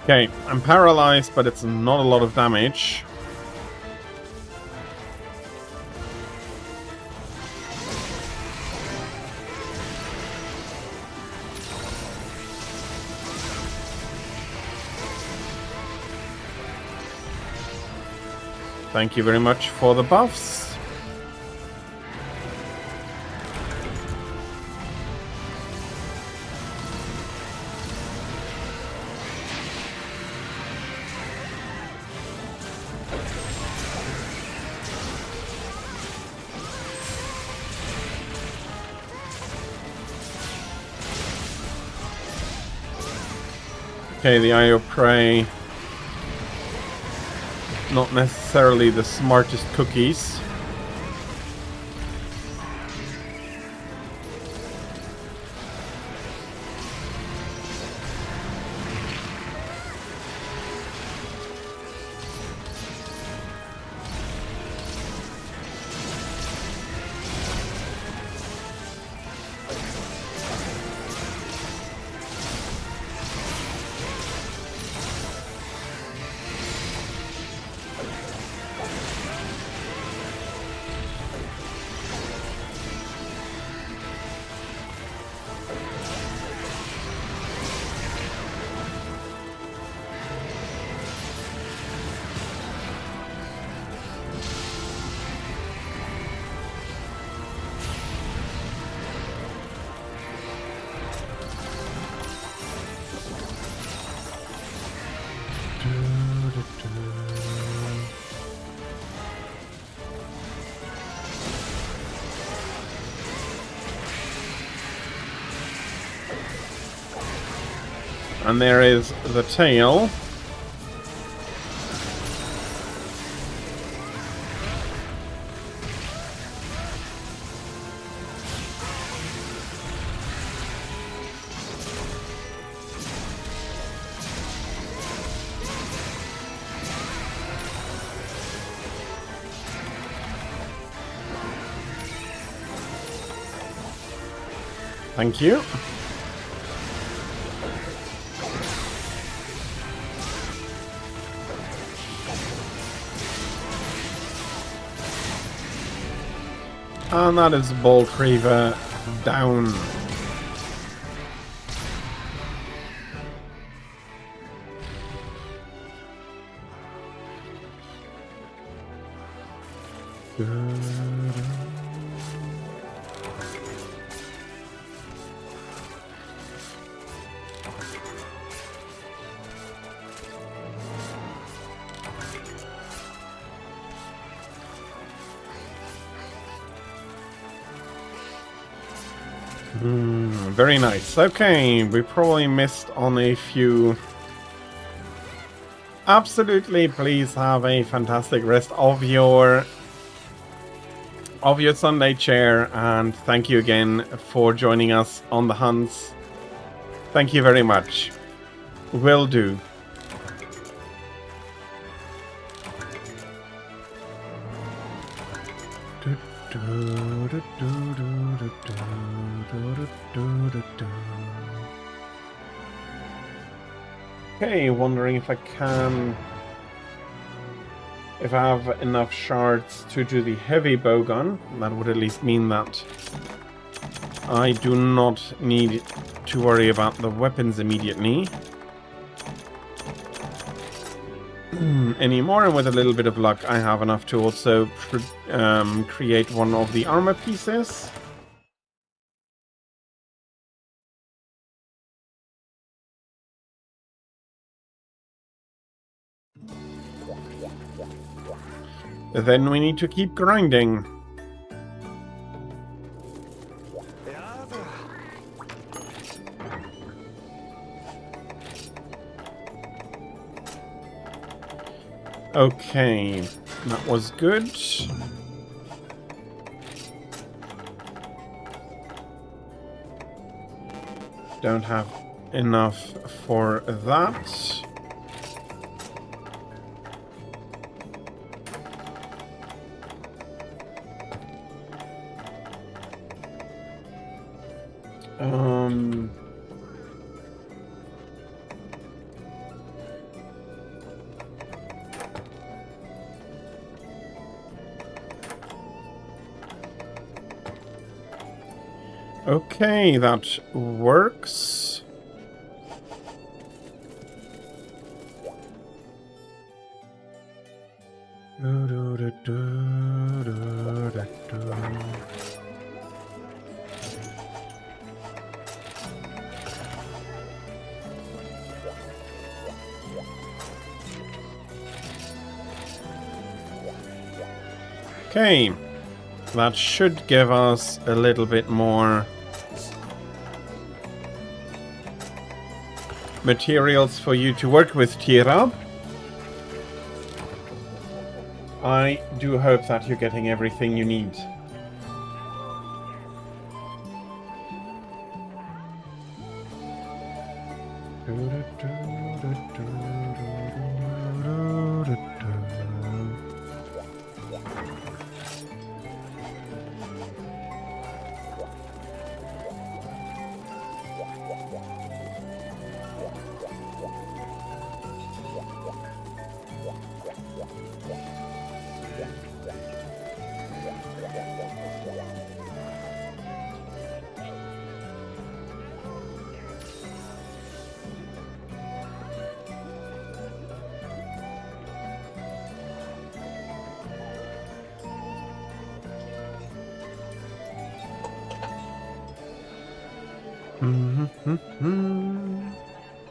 Okay, I'm paralyzed, but it's not a lot of damage. Thank you very much for the buffs. Okay, the Eye of Prey. Not necessarily the smartest cookies. And there is the tail. Thank you. And that is Bolt Reaver down. Very nice. Okay, we probably missed on a few. Absolutely, please have a fantastic rest of your Sunday chair, and thank you again for joining us on the hunts. Thank you very much. Will do. Okay, wondering if I have enough shards to do the heavy bowgun. That would at least mean that I do not need to worry about the weapons immediately anymore, and with a little bit of luck I have enough to also create one of the armor pieces. Then we need to keep grinding. Okay, that was good. Don't have enough for that. Okay, that works. Okay, that should give us a little bit more materials for you to work with, Tirab. I do hope that you're getting everything you need.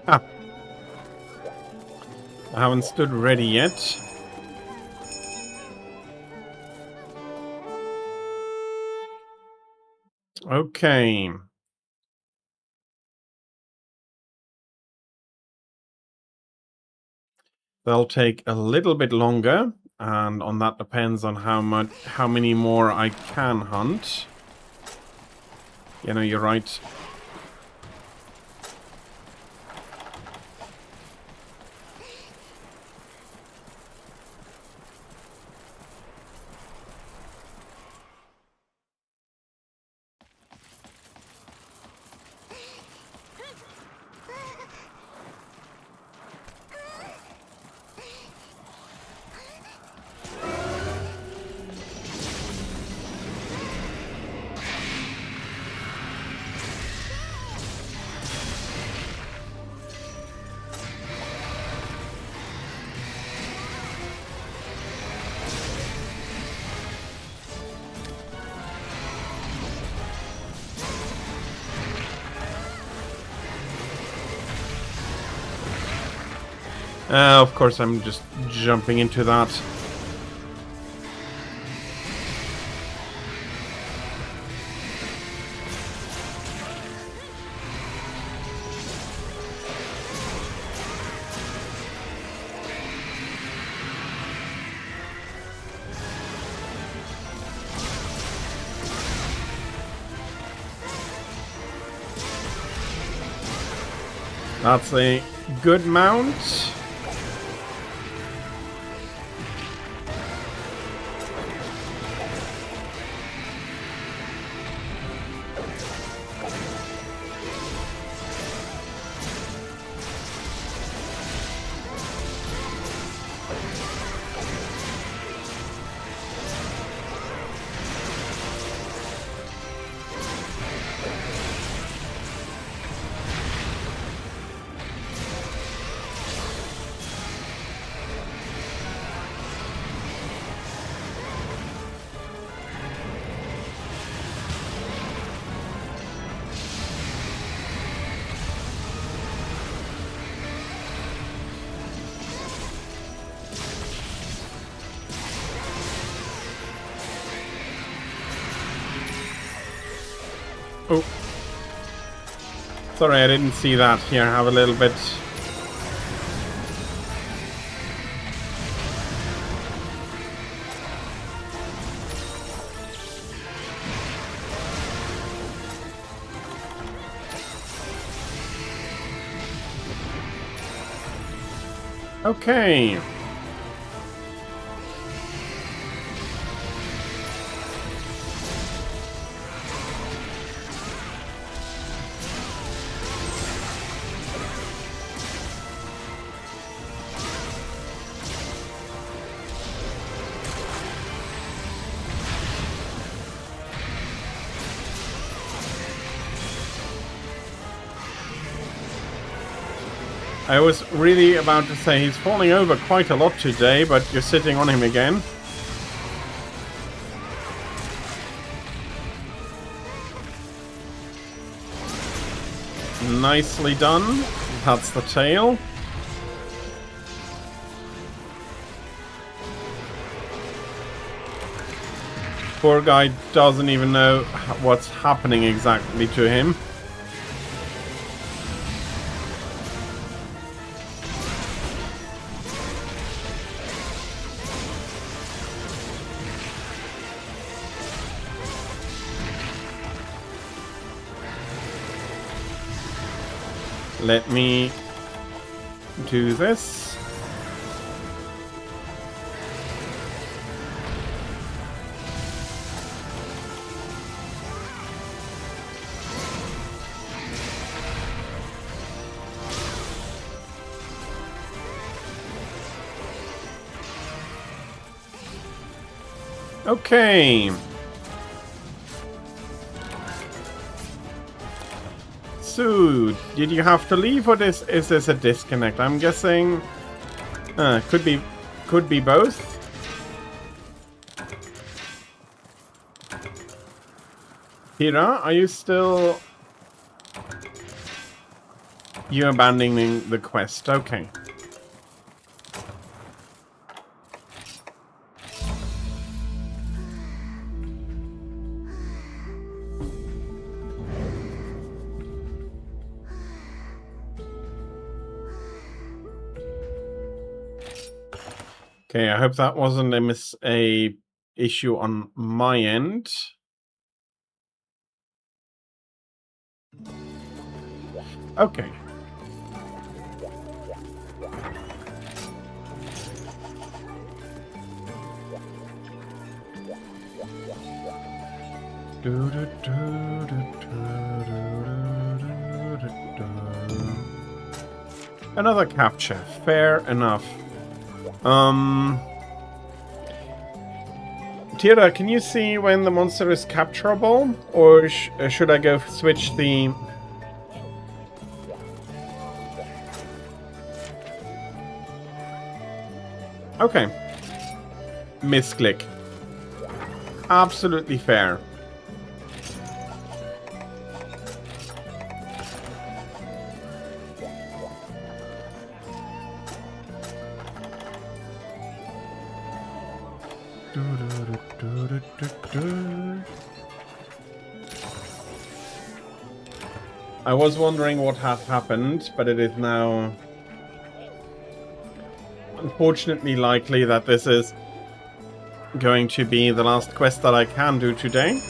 Ah. I haven't stood ready yet. Okay. They'll take a little bit longer, and on that depends on how many more I can hunt. You know, you're right. Of course, I'm just jumping into that. That's a good mount. Oh. Sorry, I didn't see that. Here, have a little bit. Okay. I was really about to say he's falling over quite a lot today, but you're sitting on him again. Nicely done. That's the tail. Poor guy doesn't even know what's happening exactly to him. Let me do this. Okay. So, did you have to leave, or is this a disconnect? I'm guessing could be both. Hira, are you still... You're abandoning the quest, okay. Okay, I hope that wasn't a issue on my end. Okay. Another capture. Fair enough. Tira, can you see when the monster is capturable? Or should I go switch the... Okay. Misclick. Absolutely fair. I was wondering what had happened, but it is now unfortunately likely that this is going to be the last quest that I can do today.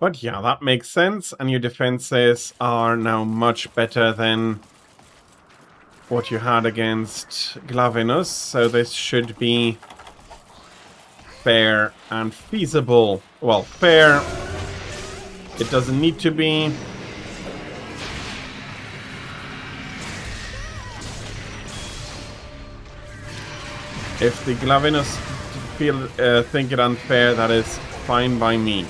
But yeah, that makes sense, and your defenses are now much better than what you had against Glavenus, so this should be fair and feasible. Well, fair, it doesn't need to be. If the Glavenus think it unfair, that is fine by me.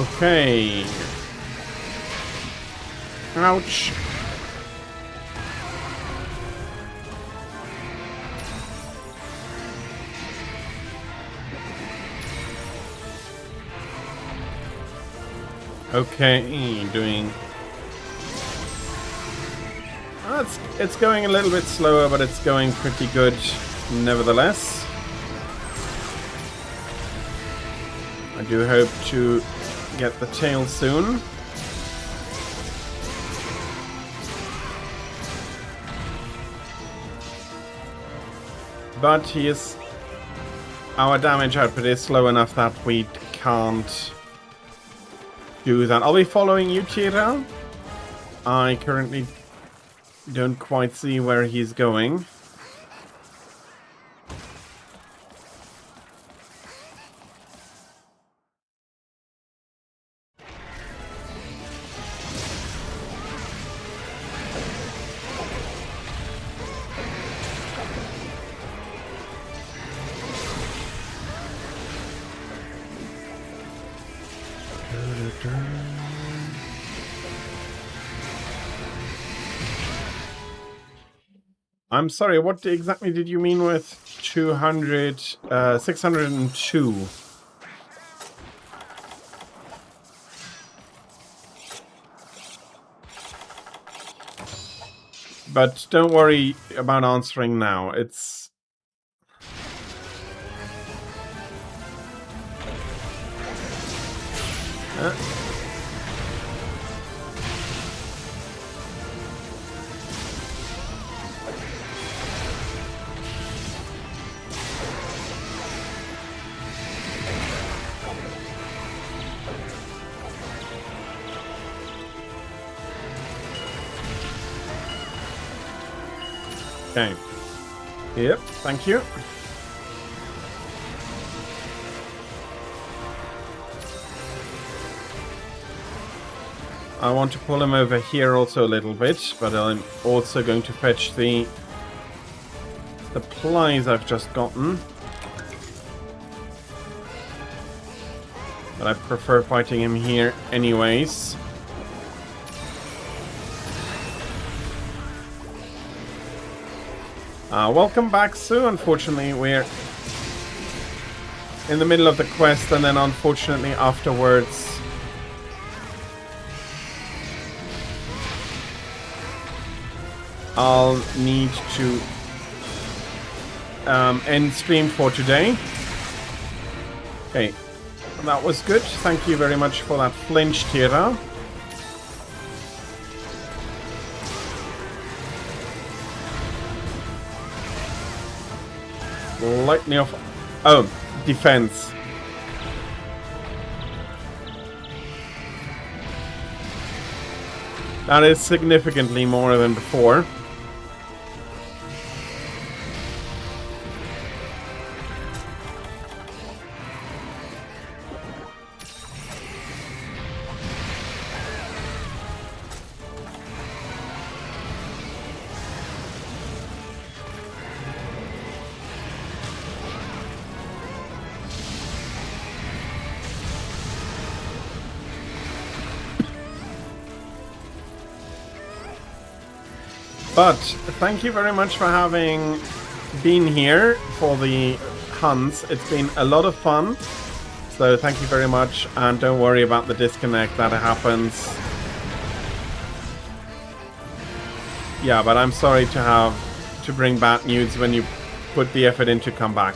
Okay. Ouch. Okay, doing... It's going a little bit slower, but it's going pretty good nevertheless. I do hope to get the tail soon. But our damage output is slow enough that we can't do that. I'll be following you, Tira. I currently don't quite see where he's going. I'm sorry, what exactly did you mean with 602? But don't worry about answering now. It's... Okay. Yep, thank you. I want to pull him over here also a little bit, but I'm also going to fetch the supplies I've just gotten. But I prefer fighting him here anyways. Welcome back, Sue. Unfortunately, we're in the middle of the quest, and then unfortunately afterwards I'll need to end stream for today. Okay, that was good. Thank you very much for that flinch, Tira. Lightning off. Oh, defense. That is significantly more than before. But thank you very much for having been here for the hunts. It's been a lot of fun. So thank you very much, and don't worry about the disconnect that happens. Yeah, but I'm sorry to have to bring bad news when you put the effort in to come back.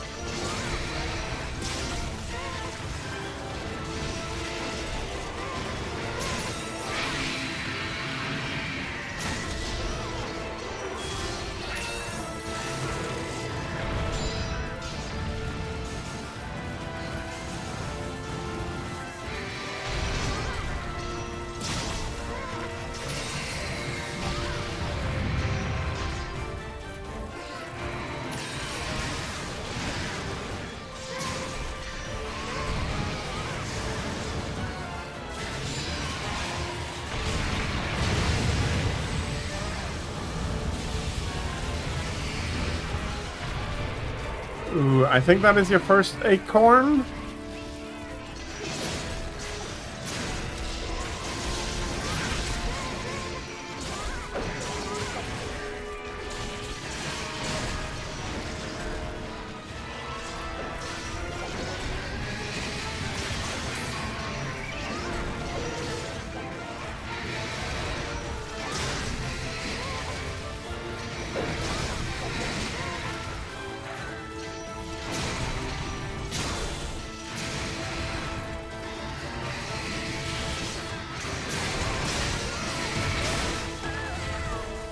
Ooh, I think that is your first acorn.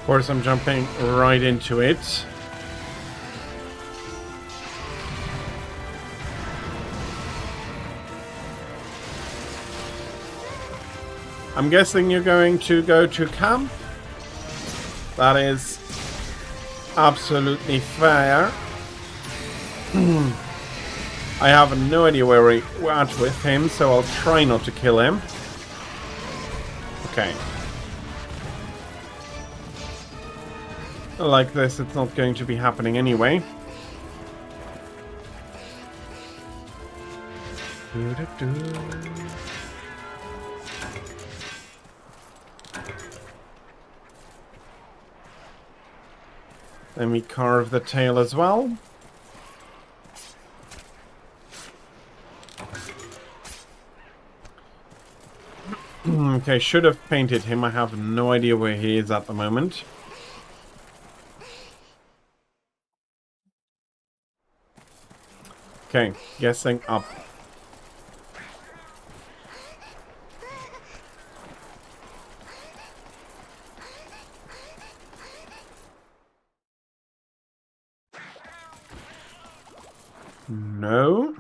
Of course, I'm jumping right into it. I'm guessing you're going to go to camp. That is absolutely fair. I have no idea where we're at with him, so I'll try not to kill him. Okay. Like this, it's not going to be happening anyway. Let me carve the tail as well. Okay, should have painted him. I have no idea where he is at the moment. Okay, guessing up. No.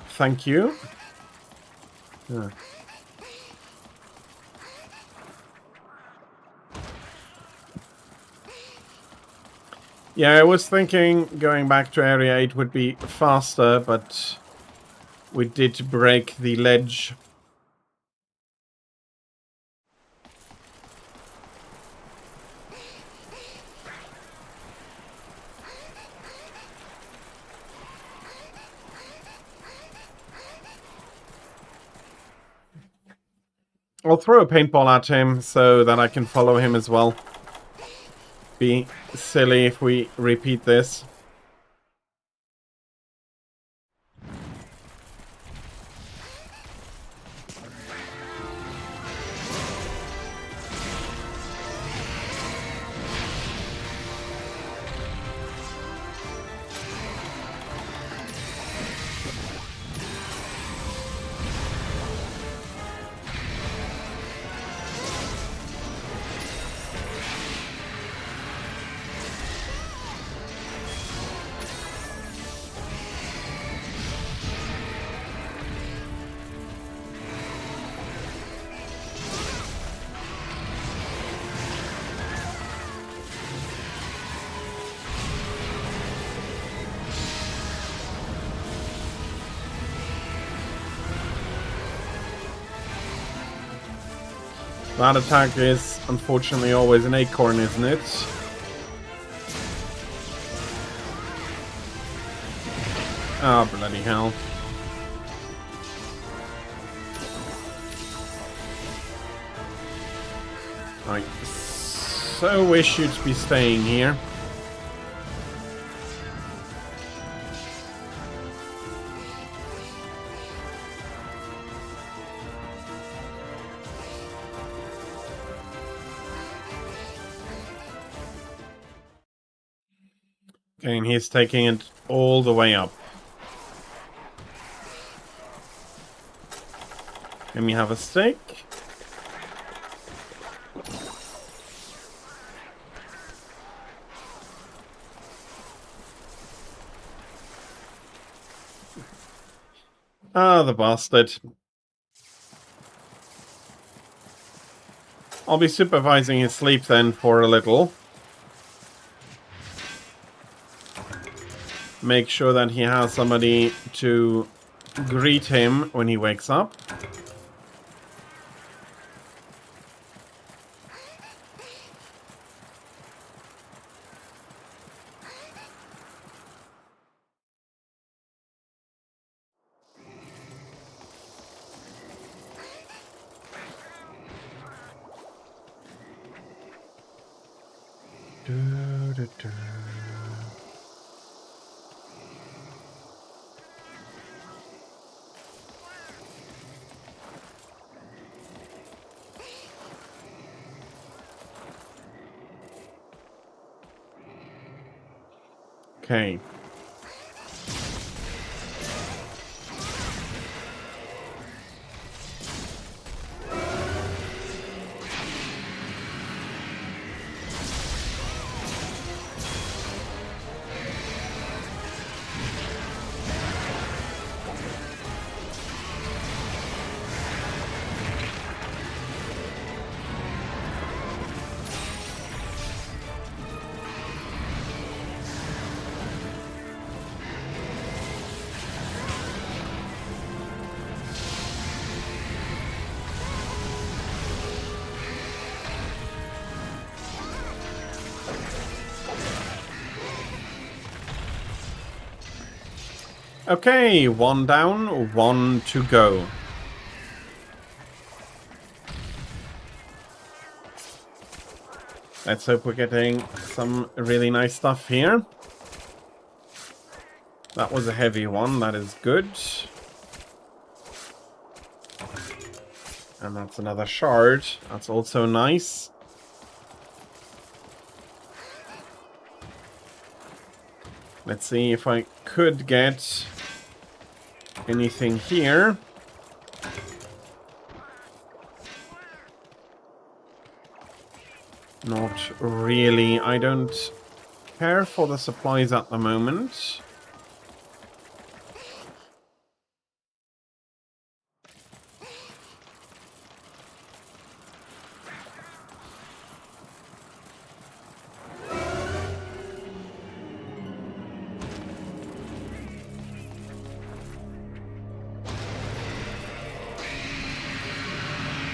Thank you. Yeah. Yeah, I was thinking going back to Area 8 would be faster, but we did break the ledge. I'll throw a paintball at him so that I can follow him as well. Be silly if we repeat this. That attack is unfortunately always an acorn, isn't it? Oh, bloody hell. Right. So wish you'd be staying here. Okay, and he's taking it all the way up. Let me have a stick. Ah, the bastard. I'll be supervising his sleep then for a little. Make sure that he has somebody to greet him when he wakes up. Okay. Okay, one down, one to go. Let's hope we're getting some really nice stuff here. That was a heavy one, that is good. And that's another shard, that's also nice. Let's see if I could get anything here. Not really. I don't care for the supplies at the moment.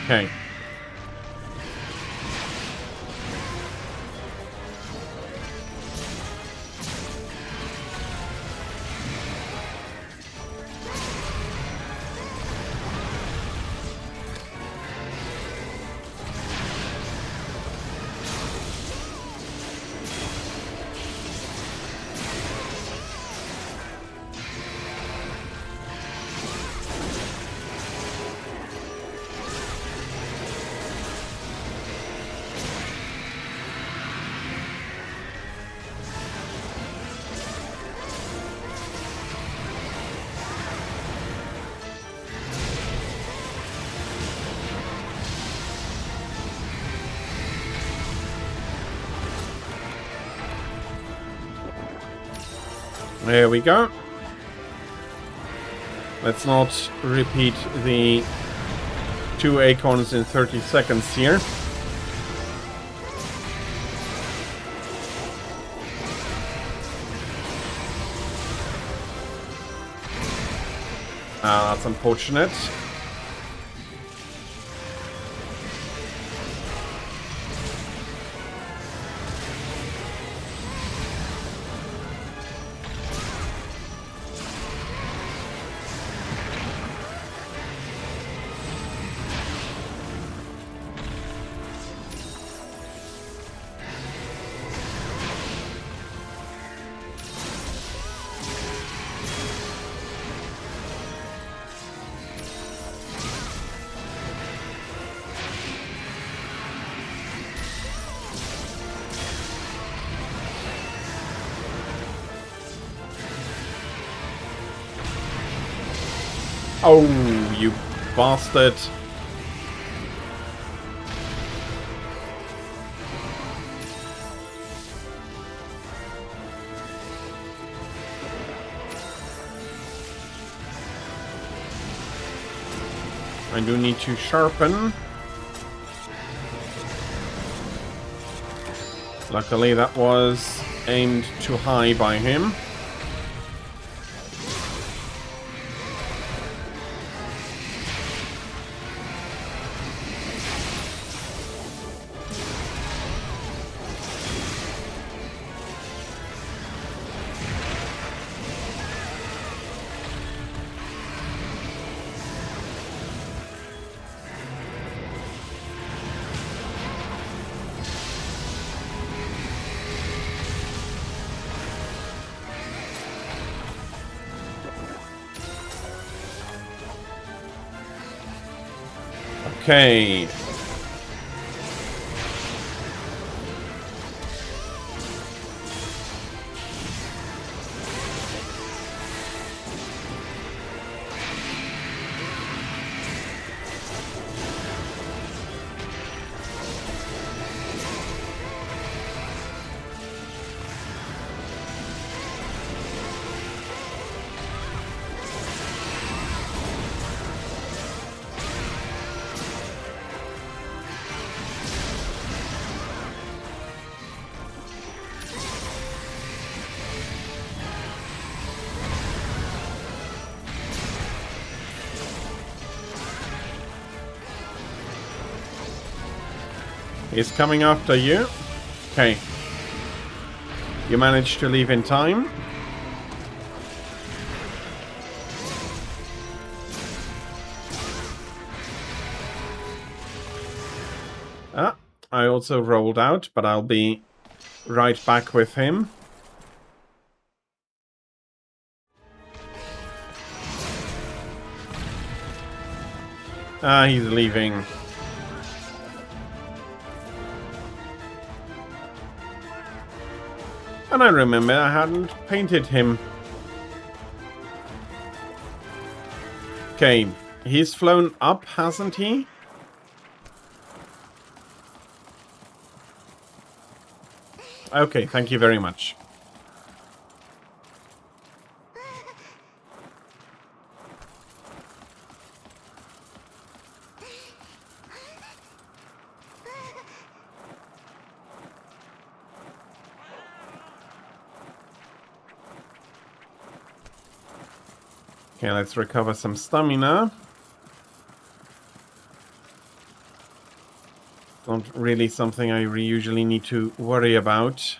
Okay. There we go. Let's not repeat the 2 acorns in 30 seconds here. That's unfortunate. Oh, you bastard. I do need to sharpen. Luckily that was aimed too high by him. Okay. He's coming after you. Okay. You managed to leave in time. Ah, I also rolled out, but I'll be right back with him. Ah, he's leaving. And I remember I hadn't painted him. Okay, he's flown up, hasn't he? Okay, thank you very much. Okay, let's recover some stamina. Not really something I usually need to worry about.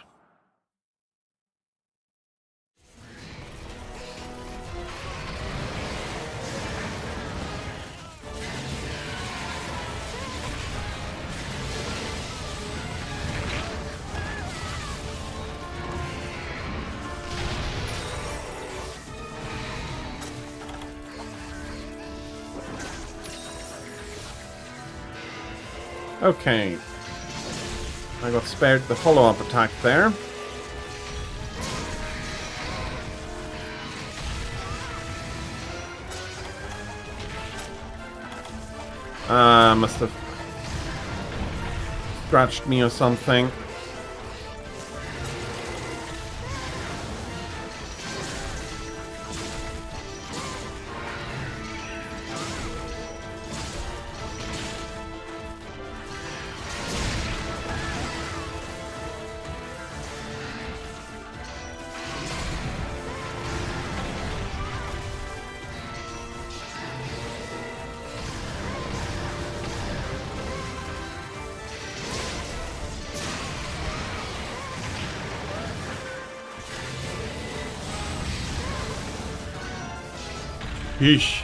Okay. I got spared the follow-up attack there. Must have scratched me or something. Yeesh.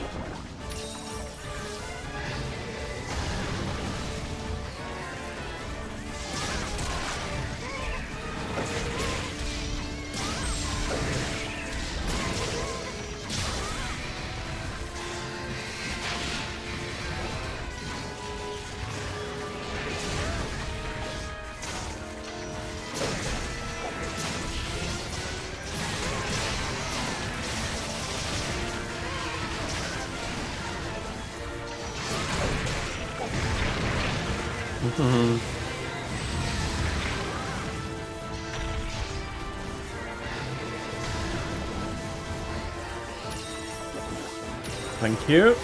Thank you.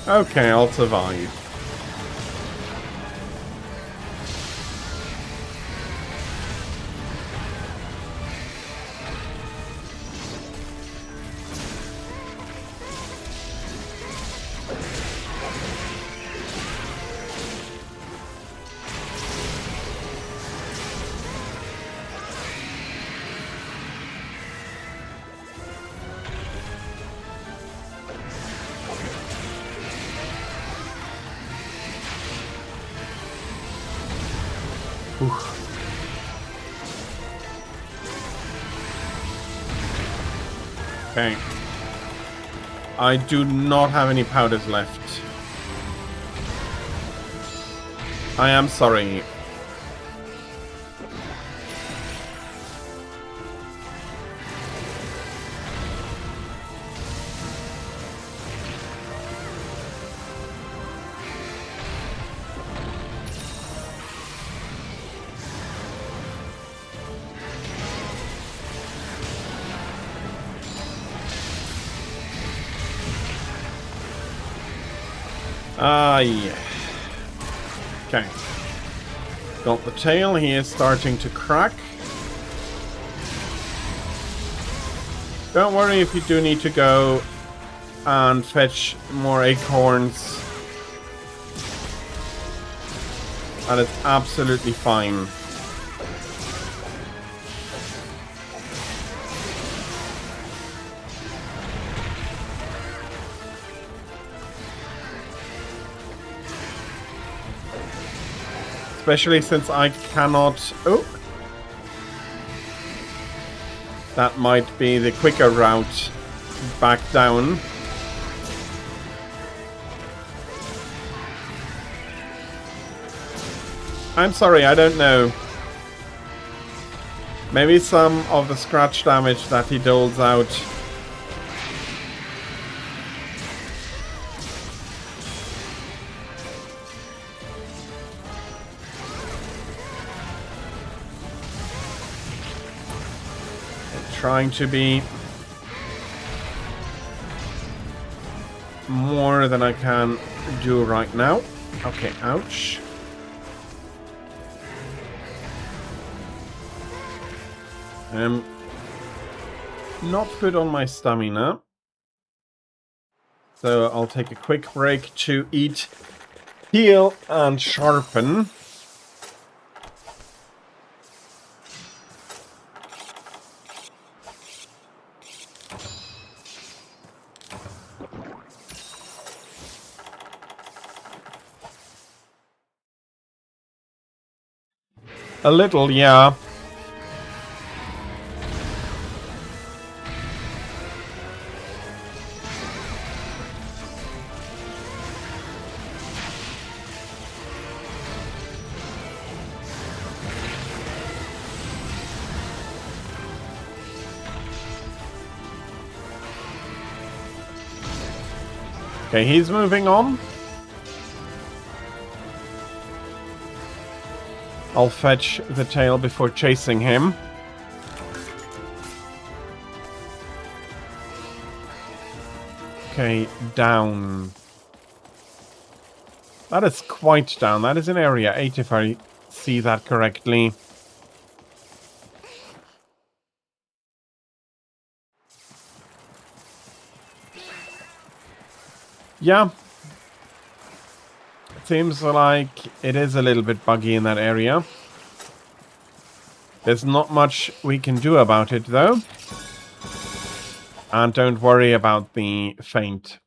Okay, I'll survive. Okay. I do not have any powders left. I am sorry. Yeah. Okay. Got the tail. He is starting to crack. Don't worry if you do need to go and fetch more acorns. That is absolutely fine. Especially since I cannot... Oh! That might be the quicker route back down. I'm sorry, I don't know. Maybe some of the scratch damage that he doles out trying to be more than I can do right now. Okay, ouch. Not good on my stamina. So I'll take a quick break to eat, heal, and sharpen. A little, yeah. Okay, he's moving on. I'll fetch the tail before chasing him. Okay, down. That is quite down. That is in area 8 if I see that correctly. Yeah. It seems like it is a little bit buggy in that area. There's not much we can do about it, though. And don't worry about the feint.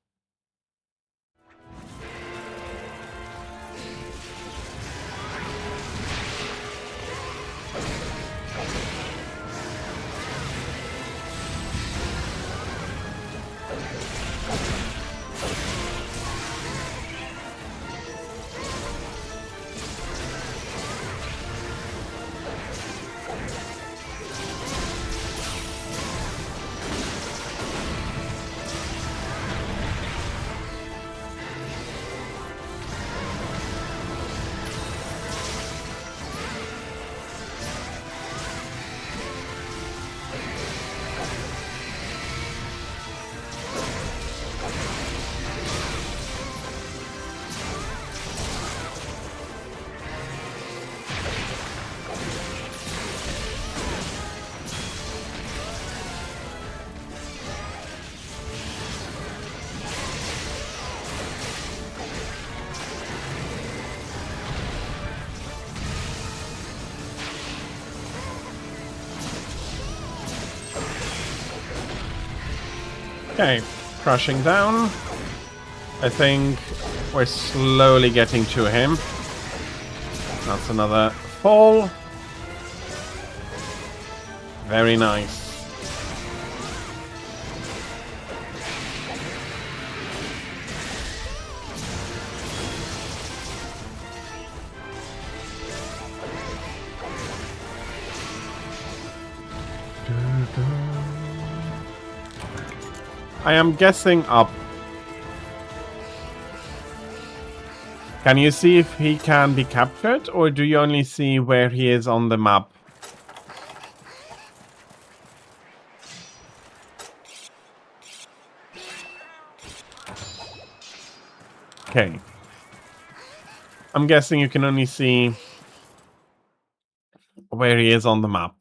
Okay, crashing down. I think we're slowly getting to him. That's another fall. Very nice. I am guessing up. Can you see if he can be captured, or do you only see where he is on the map? Okay. I'm guessing you can only see where he is on the map.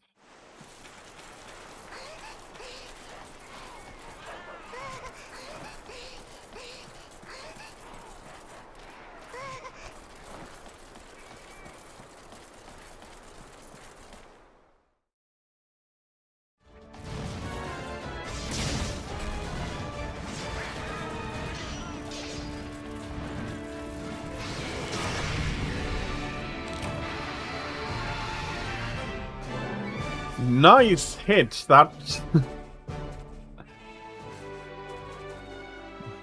Nice hit. That...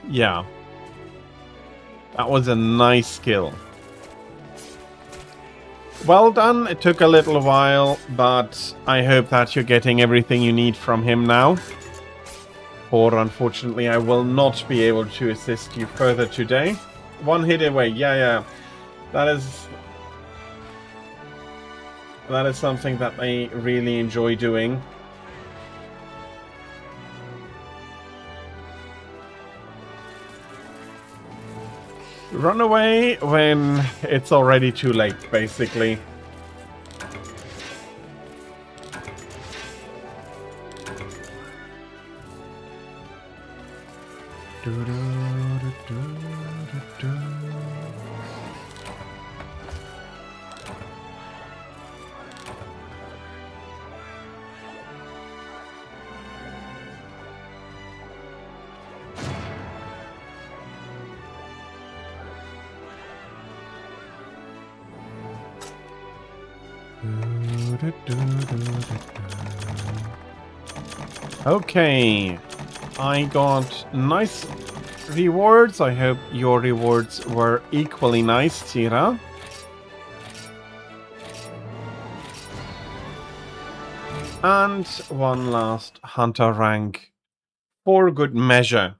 yeah. That was a nice skill. Well done. It took a little while, but I hope that you're getting everything you need from him now. Or unfortunately, I will not be able to assist you further today. One hit away. Yeah. That is something that I really enjoy doing. Run away when it's already too late, basically. Okay, I got nice rewards. I hope your rewards were equally nice, Tira. And one last hunter rank for good measure.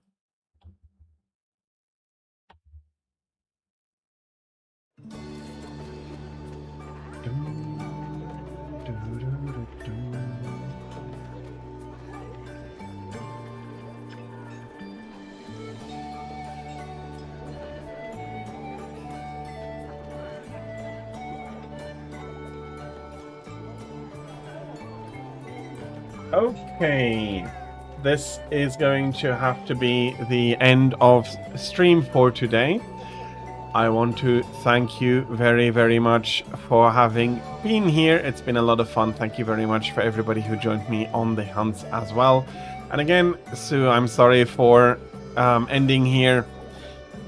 Okay, this is going to have to be the end of stream for today. I want to thank you very, very much for having been here. It's been a lot of fun. Thank you very much for everybody who joined me on the hunts as well. And again, Sue, I'm sorry for ending here,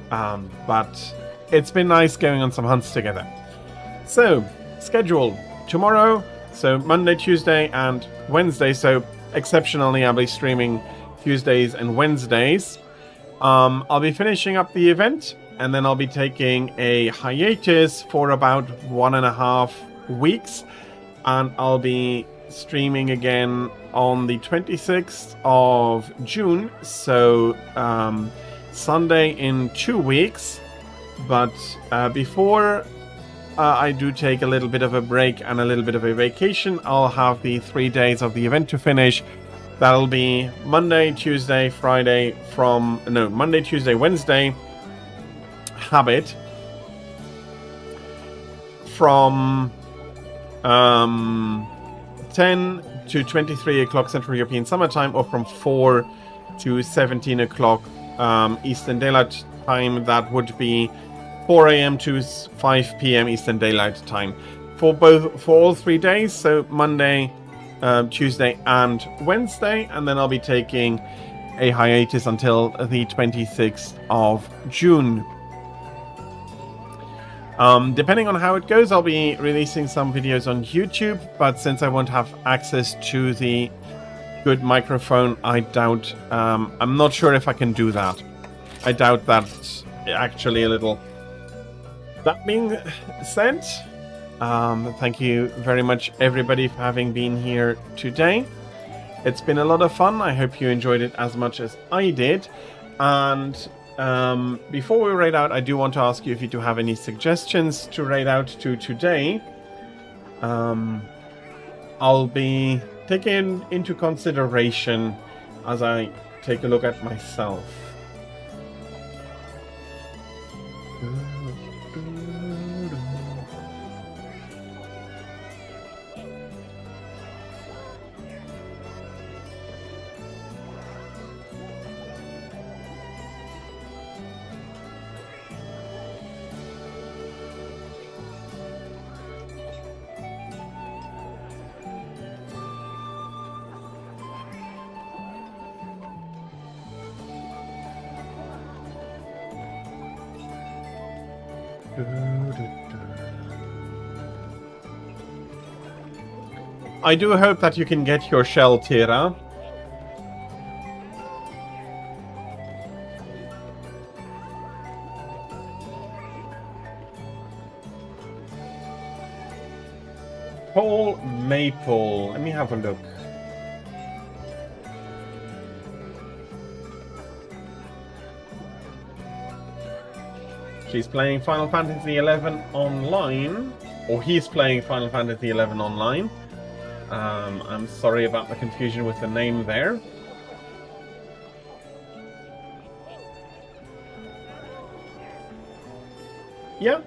but it's been nice going on some hunts together. So, schedule tomorrow. So Monday, Tuesday, and Wednesday. So exceptionally, I'll be streaming Tuesdays and Wednesdays. I'll be finishing up the event, and then I'll be taking a hiatus for about 1.5 weeks, and I'll be streaming again on the 26th of June. So Sunday in 2 weeks. But before I do take a little bit of a break and a little bit of a vacation, I'll have the 3 days of the event to finish. That'll be Monday, Tuesday, Friday Monday, Tuesday, Wednesday, Habit, from 10 to 23 o'clock Central European Summer Time, or from 4 to 17 o'clock Eastern Daylight Time. That would be 4 a.m. to 5 p.m. Eastern Daylight Time for all 3 days. So Monday, Tuesday, and Wednesday, and then I'll be taking a hiatus until the 26th of June. Depending on how it goes, I'll be releasing some videos on YouTube, but since I won't have access to the good microphone, I doubt, I'm not sure if I can do that. I doubt that actually a little. That being said, thank you very much everybody for having been here today. It's been a lot of fun. I hope you enjoyed it as much as I did. And before we raid out, I do want to ask you if you do have any suggestions to raid out to today. I'll be taking into consideration as I take a look at myself. I do hope that you can get your shell, Tira. Paul Maple. Let me have a look. She's playing Final Fantasy XI Online. Or he's playing Final Fantasy XI Online. I'm sorry about the confusion with the name there. Yeah,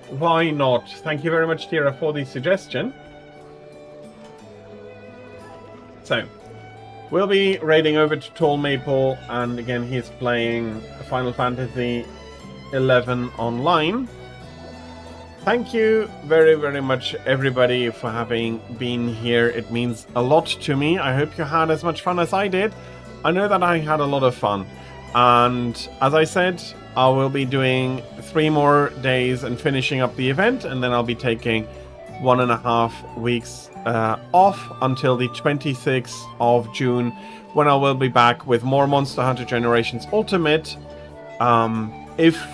why not? Thank you very much, Tira, for the suggestion. So, we'll be raiding over to Tall Maple, and again, he's playing Final Fantasy XI Online. Thank you very, very much, everybody, for having been here. It means a lot to me. I hope you had as much fun as I did. I know that I had a lot of fun. And as I said, I will be doing 3 more days and finishing up the event, and then I'll be taking 1.5 weeks off until the 26th of June, when I will be back with more Monster Hunter Generations Ultimate. If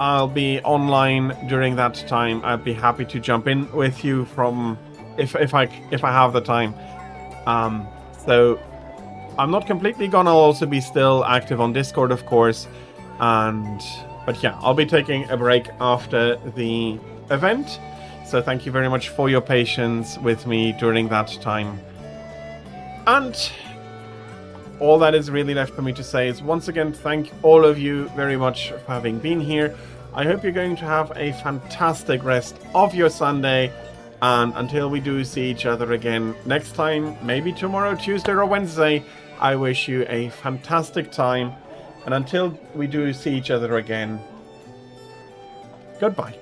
I'll be online during that time, I'd be happy to jump in with you from if I have the time. So I'm not completely gone. I'll also be still active on Discord, of course. But yeah, I'll be taking a break after the event. So thank you very much for your patience with me during that time. And all that is really left for me to say is once again, thank all of you very much for having been here. I hope you're going to have a fantastic rest of your Sunday. And until we do see each other again next time, maybe tomorrow, Tuesday or Wednesday, I wish you a fantastic time. And until we do see each other again, goodbye.